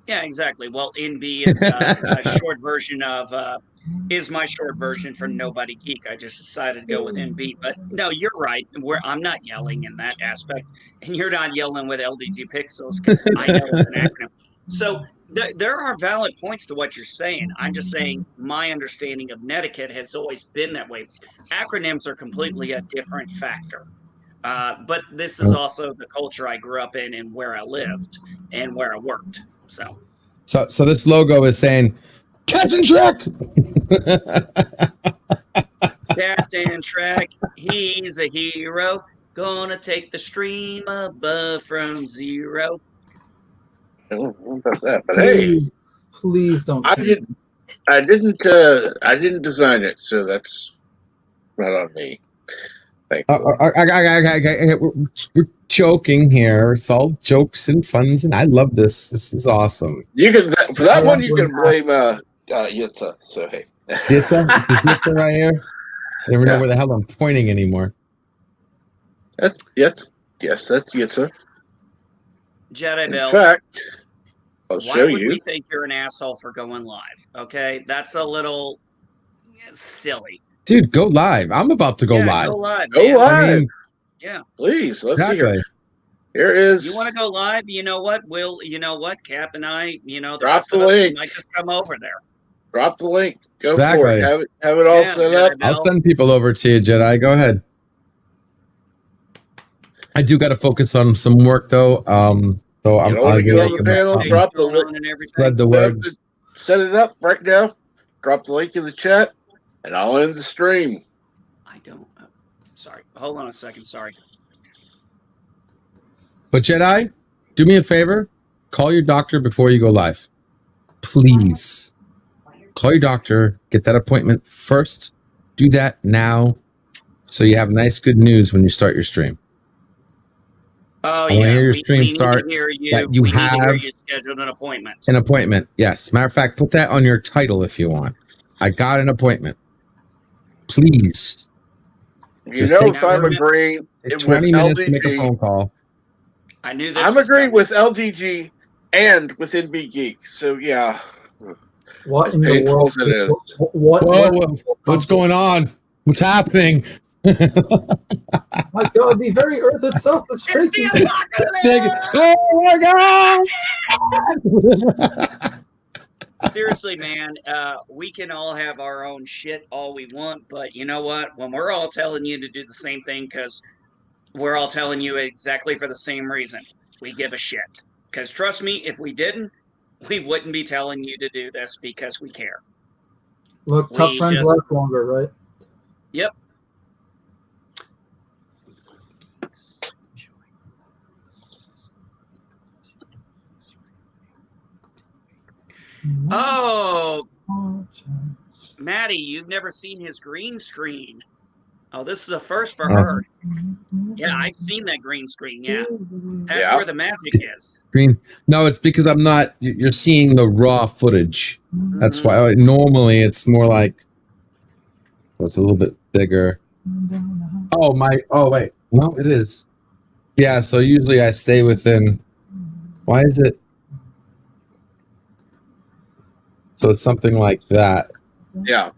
Yeah, exactly. Well, NB is a short version of is my short version for Nobody Geek. I just decided to go with NB. But no, you're right. I'm not yelling in that aspect, and you're not yelling with LDG Pixels, because I know it's an acronym. So there are valid points to what you're saying. I'm just saying my understanding of netiquette has always been that way. Acronyms are completely a different factor. But this is also the culture I grew up in and where I lived and where I worked. So this logo is saying Captain Trek. Captain Trek, he's a hero, gonna take the stream above from zero. I don't know about that, but hey, please don't. I didn't design it, so that's not on me. Thank you. We're joking here. It's all jokes and funs, and I love this. This is awesome. You can for that one. You can blame Yitza. So hey, Yitza, it's Yitza right here. I never know where the hell I'm pointing anymore. That's Yitza. Yes, that's Yitza. Jedi Bell. In fact, I'll Why show would you. we think you're an asshole for going live? Okay, that's a little silly. Dude, go live. I'm about to go Yeah, live. go live. Go man. live. I mean, Yeah. Please, let's see exactly. here. Here is. You want to go live? You know what? You know what? Cap and I, the Drop rest the of us, we link. might just come over there. Drop the link. Go for Exactly. it. Have it all Yeah, set Jedi up. Bill. I'll send people over to you, Jedi. Go ahead. I do got to focus on some work though. So You I'm. don't want I to get will on the panel. Hey, Drop the going link. on and everything. spread the word. Set it up right now. Drop the link in the chat, and I'll end the stream. I don't. Sorry. Hold on a second. Sorry. But Jedi, do me a favor. Call your doctor before you go live. Please. Call your doctor. Get that appointment first. Do that now, so you have nice, good news when you start your stream. Oh I wanna yeah, hear your we stream need to start hear you. that you we need to hear have you scheduled an appointment. an appointment. Yes. Matter of fact, put that on your title if you want. I got an appointment. Please. You Just know, take if I'm agreeing Take with 20 minutes to make a LDG, phone call. I knew this. I'm was agreeing coming. with LDG and with NB Geek. So yeah, What as in the painful world? as it is. What's going on? What's happening? My God, the very earth itself is shaking. Oh my God! Seriously, man, we can all have our own shit all we want, but you know what? When we're all telling you to do the same thing because we're all telling you exactly for the same reason, we give a shit. Because trust me, if we didn't, we wouldn't be telling you to do this because we care. Look, tough We friends just- last longer, right? Yep. Oh, Maddie, you've never seen his green screen. Oh, this is a first for her. Yeah, I've seen that green screen. Yeah. That's Yeah. where the magic is. Green. No, it's because I'm not. You're seeing the raw footage. That's why. Normally, it's more like. So it's a little bit bigger. Oh my. Oh wait. No, it is. Yeah. So usually I stay within. Why is it? So it's something like that. Yeah.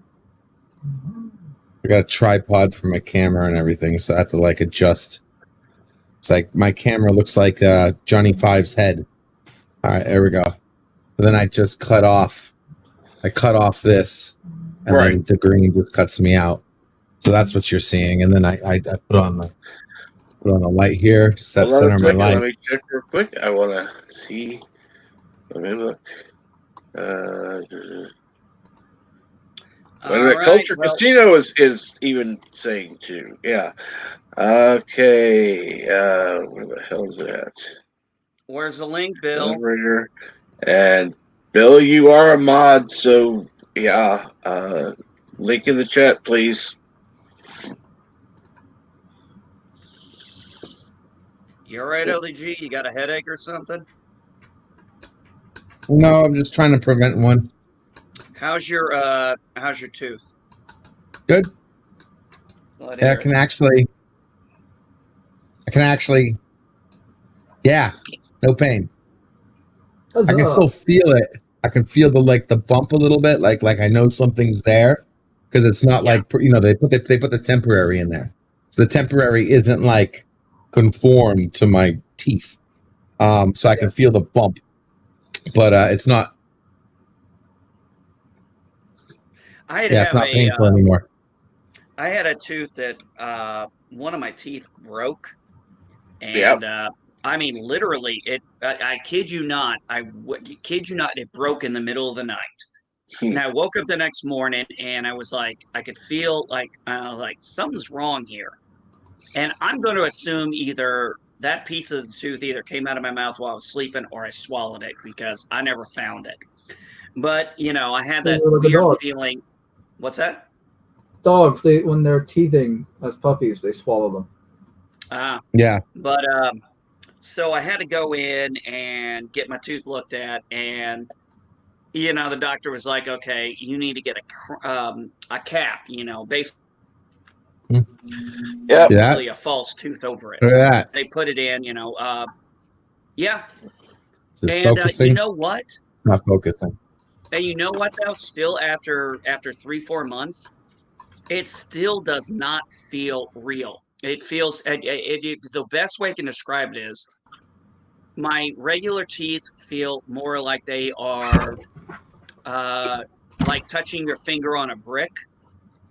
I got a tripod for my camera and everything, so I have to like adjust. It's like my camera looks like Johnny Five's head. All right, there we go. But then I just cut off. I cut off this, and then the green just cuts me out. So that's what you're seeing. And then I put on the light here, set Hold on a center my second. light. Let me check real quick. I want to see. Let me look. Wait a minute. Culture Casino is even saying too. Yeah. Okay. Where the hell is it at? Where's the link, Bill? Moderator. And Bill, you are a mod, so yeah. Link in the chat, please. You all right, LDG? You got a headache or something? No, I'm just trying to prevent one. How's your tooth? Good. Let Yeah, hear I can actually. Yeah, no pain. I can still feel it. I can feel the bump a little bit, like I know something's there, because it's not like they put the temporary in there, so the temporary isn't like conformed to my teeth, so I can feel the bump, but it's not. It's not painful anymore. I had a tooth that one of my teeth broke, and I mean literally, I kid you not, kid you not, it broke in the middle of the night. And I woke up the next morning, and I was like, I could feel like something's wrong here, and I'm going to assume either that piece of the tooth either came out of my mouth while I was sleeping, or I swallowed it because I never found it. But I had that weird feeling. What's that? Dogs, when they're teething as puppies, they swallow them. Yeah. But so I had to go in and get my tooth looked at, and the doctor was like, "Okay, you need to get a cap, basically a false tooth over it." Look at that. They put it in, yeah. Is it And focusing? you know what? Not focusing. And you know what though? Still after 3-4 months, it still does not feel real. It feels the best way I can describe it is my regular teeth feel more like they are like touching your finger on a brick,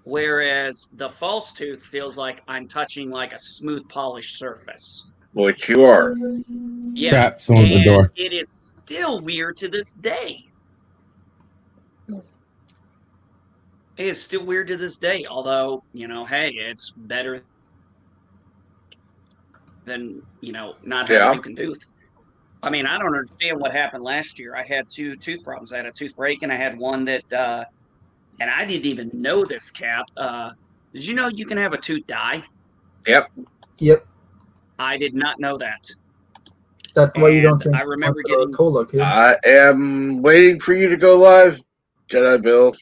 whereas the false tooth feels like I'm touching like a smooth polished surface. Which you are. Yeah. Crap, someone's at the door. It is still weird to this day. It is still weird to this day, although, hey, it's better than, not having a broken tooth. I mean, I don't understand what happened last year. I had 2 tooth problems. I had a tooth break and I had one that, and I didn't even know this, Cap. Did you know you can have a tooth die? Yep. Yep. I did not know that. That's why you don't drink I remember getting cola, kid. I am waiting for you to go live, Jedi Bill.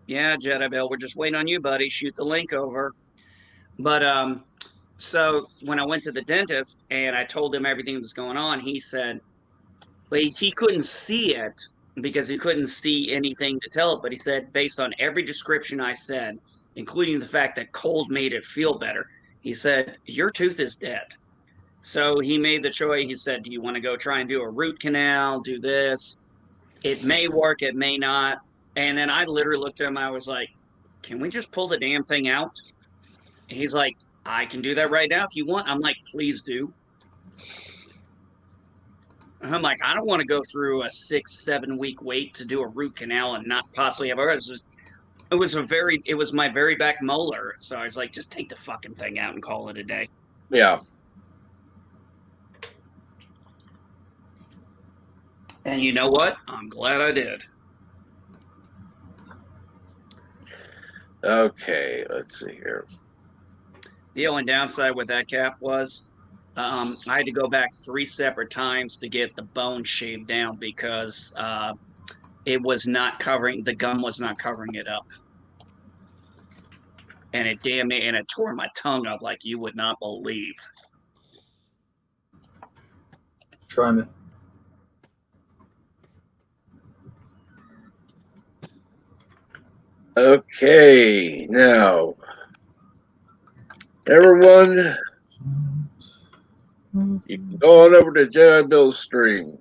Yeah, Jedi Bill, we're just waiting on you, buddy. Shoot the link over. But so when I went to the dentist and I told him everything that was going on, he said, well, he couldn't see it because he couldn't see anything to tell it. But he said, based on every description I said, including the fact that cold made it feel better, he said, your tooth is dead. So he made the choice. He said, do you want to go try and do a root canal, do this? It may work, it may not. And then I literally looked at him. I was like, can we just pull the damn thing out? And he's like, I can do that right now if you want. I'm like, please do. I'm like, I don't want to go through a 6-7 week wait to do a root canal and not possibly have it was my very back molar. So I was like, just take the fucking thing out and call it a day. Yeah. And you know what? I'm glad I did. Okay, let's see here. The only downside with that, Cap, was I had to go back 3 separate times to get the bone shaved down because it was not covering, the gum was not covering it up. And it tore my tongue up like you would not believe. Try me. Okay, now, everyone, you can go on over to Jedi Bill's stream.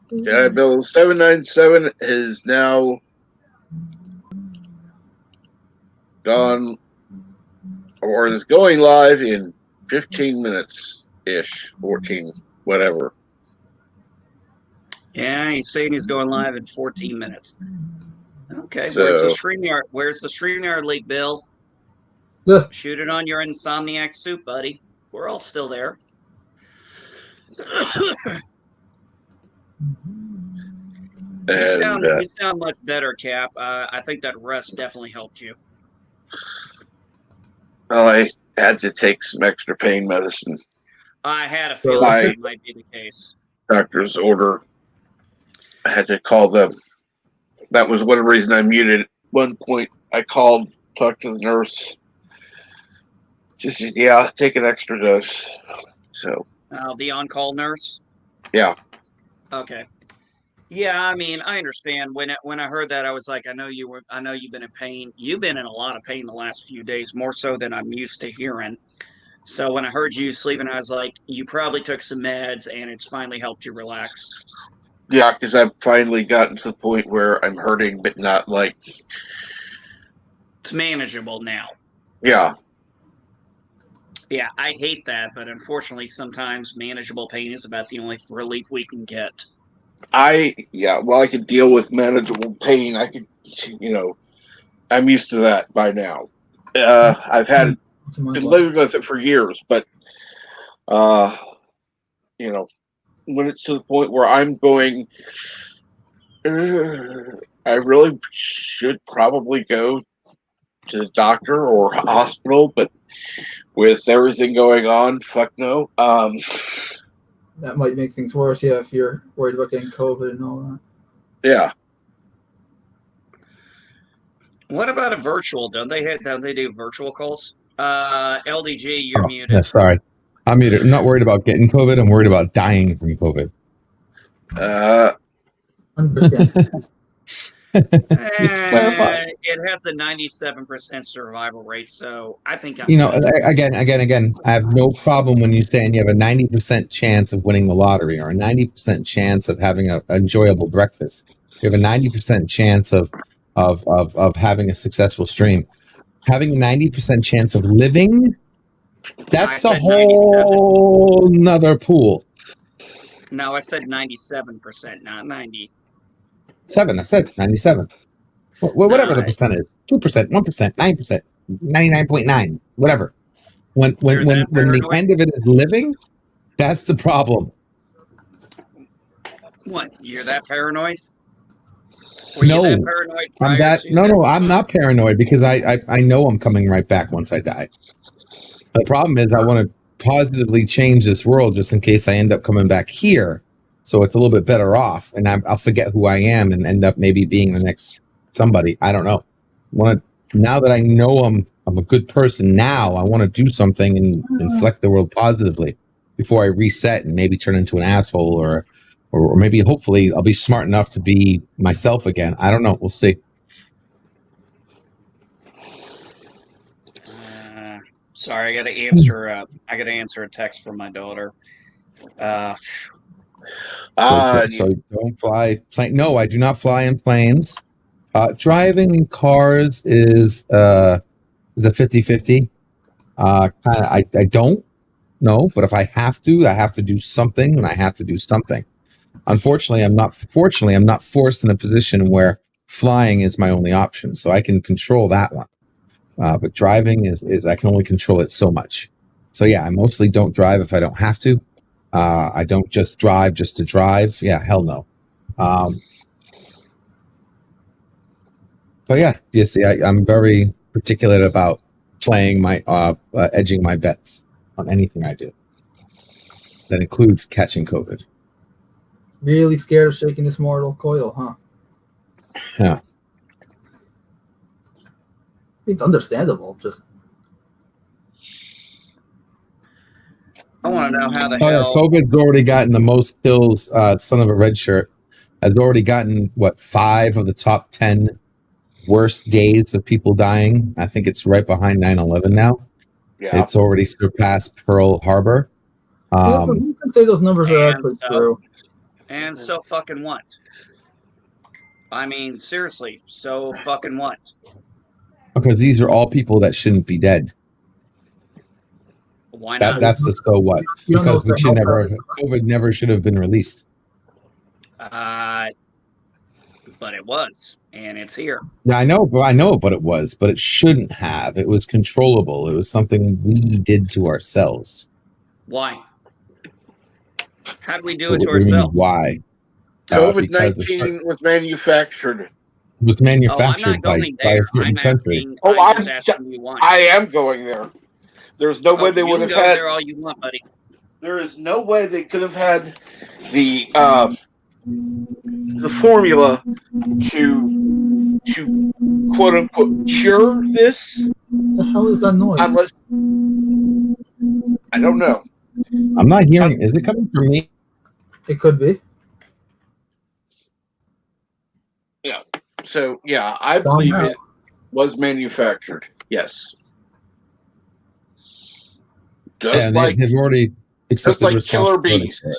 Jedi Bill 797 is now gone, or is going live in 15 minutes-ish, 14, whatever. Yeah, he's saying he's going live in 14 minutes. Okay, So, where's the StreamYard? Where's the StreamYard link, Bill? Yeah. Shoot it on your Insomniac suit, buddy. We're all still there. You sound much better, Cap. I think that rest definitely helped you. Well, I had to take some extra pain medicine. I had a feeling that might be the case. Doctor's order. I had to call them. That was one reason I muted. At one point, I called, talked to the nurse. Just said, yeah, take an extra dose. So. The on-call nurse? Yeah. Okay. Yeah, I mean, I understand. When I heard that, I was like, I know you've been in pain. You've been in a lot of pain the last few days, more so than I'm used to hearing. So when I heard you sleeping, I was like, you probably took some meds and it's finally helped you relax. Yeah, because I've finally gotten to the point where I'm hurting, but not like... It's manageable now. Yeah. Yeah, I hate that, but unfortunately, sometimes manageable pain is about the only relief we can get. I can deal with manageable pain. I could, I'm used to that by now. I've been living with it for years, but, when it's to the point where I'm going, I really should probably go to the doctor or hospital, but with everything going on, fuck no. That might make things worse, yeah, if you're worried about getting COVID and all that. Yeah. What about a virtual? Don't they do virtual calls? LDG, you're muted. Yeah, sorry. I'm not worried about getting COVID. I'm worried about dying from COVID. Understand. Just to clarify. It has a 97% survival rate, so I think I'm You know, good. again, I have no problem when you're saying you have a 90% chance of winning the lottery or a 90% chance of having an enjoyable breakfast. You have a 90% chance of having a successful stream. Having a 90% chance of living, that's a whole nother pool. No, I said 97%, not 90. 7, I said 97. Whatever the percent is. 2%, 1%, 9%, 99.9, whatever. When the end of it is living, that's the problem. What? You're that paranoid? No, I'm not paranoid because I know I'm coming right back once I die. The problem is I want to positively change this world just in case I end up coming back here, so it's a little bit better off, and I'll forget who I am and end up maybe being the next somebody. I don't know. Now that I know I'm a good person now, I want to do something and inflect the world positively before I reset and maybe turn into an asshole or maybe hopefully I'll be smart enough to be myself again. I don't know. We'll see. Sorry, I got to answer. I got to answer a text from my daughter. So don't fly plane. No, I do not fly in planes. Driving cars is a 50-50. I don't know, but if I have to do something, and I have to do something. Unfortunately, I'm not forced in a position where flying is my only option, so I can control that one. But driving is I can only control it so much. So yeah, I mostly don't drive if I don't have to. I don't just drive just to drive. Yeah, hell no. But yeah, you see, I'm very particular about playing my edging my bets on anything I do. That includes catching COVID. Really scared of shaking this mortal coil, huh? Yeah. It's understandable. Just I want to know how the Oh, yeah, hell. COVID's already gotten the most kills. Son of a red shirt has already gotten 5 of the top 10 worst days of people dying. I think it's right behind 9/11 now. Yeah. It's already surpassed Pearl Harbor. you can say those numbers are actually true. And so fucking what? I mean, seriously, so fucking what? Because these are all people that shouldn't be dead. Why not? That's the so what? You don't know Because we if should they're never have, COVID never should have been released. But it was, and it's here. Yeah, I know, but it shouldn't have. It was controllable. It was something we did to ourselves. Why? How did we do it What to do you mean, ourselves? why? COVID-19 was manufactured. It was manufactured I'm not going by a there. certain country. I'm just asking you why. I am going there. There's no way they would have go had. there all you want, buddy. There is no way they could have had the formula to quote unquote cure this. What the hell is that noise? Unless I don't know. I'm not hearing. Is it coming from me? It could be. Yeah. So yeah, I believe it was manufactured. Yes. Just like they've already accepted killer responsibility bees. for it.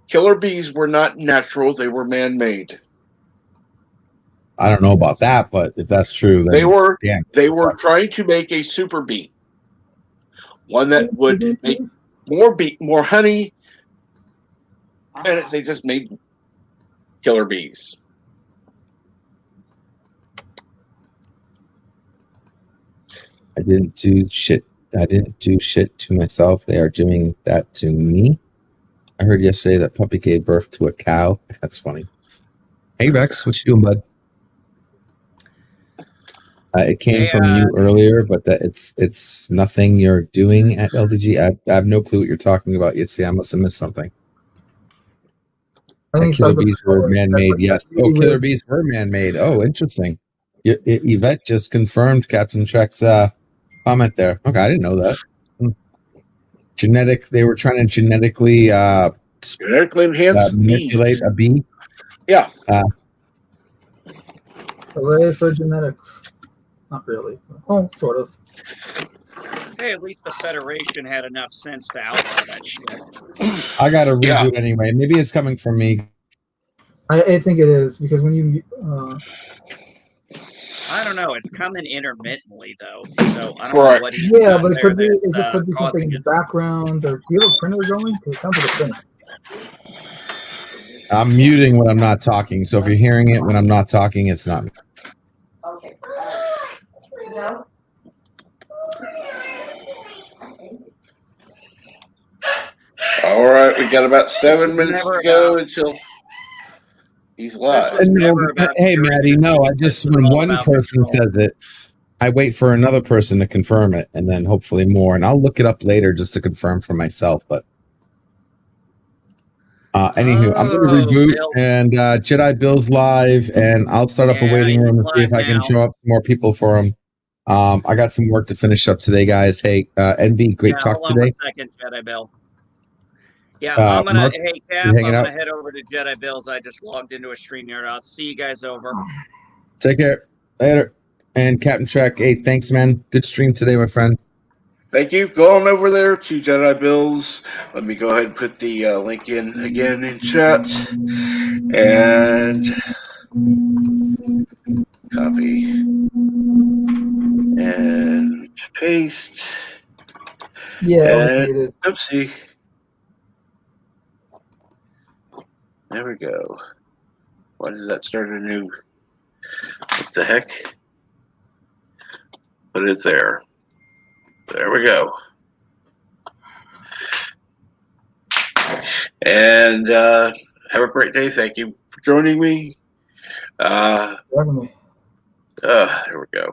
Killer bees were not natural; they were man-made. I don't know about that, but if that's true, then they were trying to make a super bee, one that would make more honey, and they just made killer bees. I didn't do shit to myself. They are doing that to me. I heard yesterday that puppy gave birth to a cow. That's funny. Hey Rex, what you doing, bud? It came from you earlier, but that it's nothing you're doing at LDG. I have no clue what you're talking about. You see, I must have missed something. Killer bees were man-made. Yes. Oh, killer bees were man-made. Oh, interesting. Yvette just confirmed Captain Trek's comment there. Okay, I didn't know that. Genetic. They were trying to genetically enhance manipulate a bee. Yeah. Hooray for genetics. Not really. Oh, sort of. Hey, at least the Federation had enough sense to outlaw that shit. I got to redo it anyway. Maybe it's coming from me. I think it is because when you I don't know. It's coming intermittently though, so I don't know what he's yeah, got but it there could be that's, it just could be something causing in the it. background. Or do you have a printer going? 'Cause it sounds like a printer. I'm muting when I'm not talking. So if you're hearing it when I'm not talking, it's not me. Okay. All right, we got about 7 minutes Never to go until he's live. was never about Hey, curing Maddie, no. I disease. just This was when all one about person control. says it, I wait for another person to confirm it, and then hopefully more. And I'll look it up later just to confirm for myself. But anywho, I'm going to reboot, Bill. and Jedi Bill's live, and I'll start up a Yeah, waiting room he's and see if live I can now. show up some more people for him. I got some work to finish up today, guys. Hey, NB, great Yeah, talk hold on today. 1 second, Jedi Bill. Yeah, Uh, I'm gonna. Mark, Hey, you Cap, I'm hanging gonna out? head over to Jedi Bills. I just logged into a StreamYard. I'll see you guys over. Take care. Later. And Captain Trek, hey, thanks, man. Good stream today, my friend. Thank you. Go on over there to Jedi Bills. Let me go ahead and put the link in again in chat. And copy. And paste. Yeah, And oopsie. There we go. Why did that start a new? What the heck? But it's there. There we go. And have a great day. Thank you for joining me. There we go.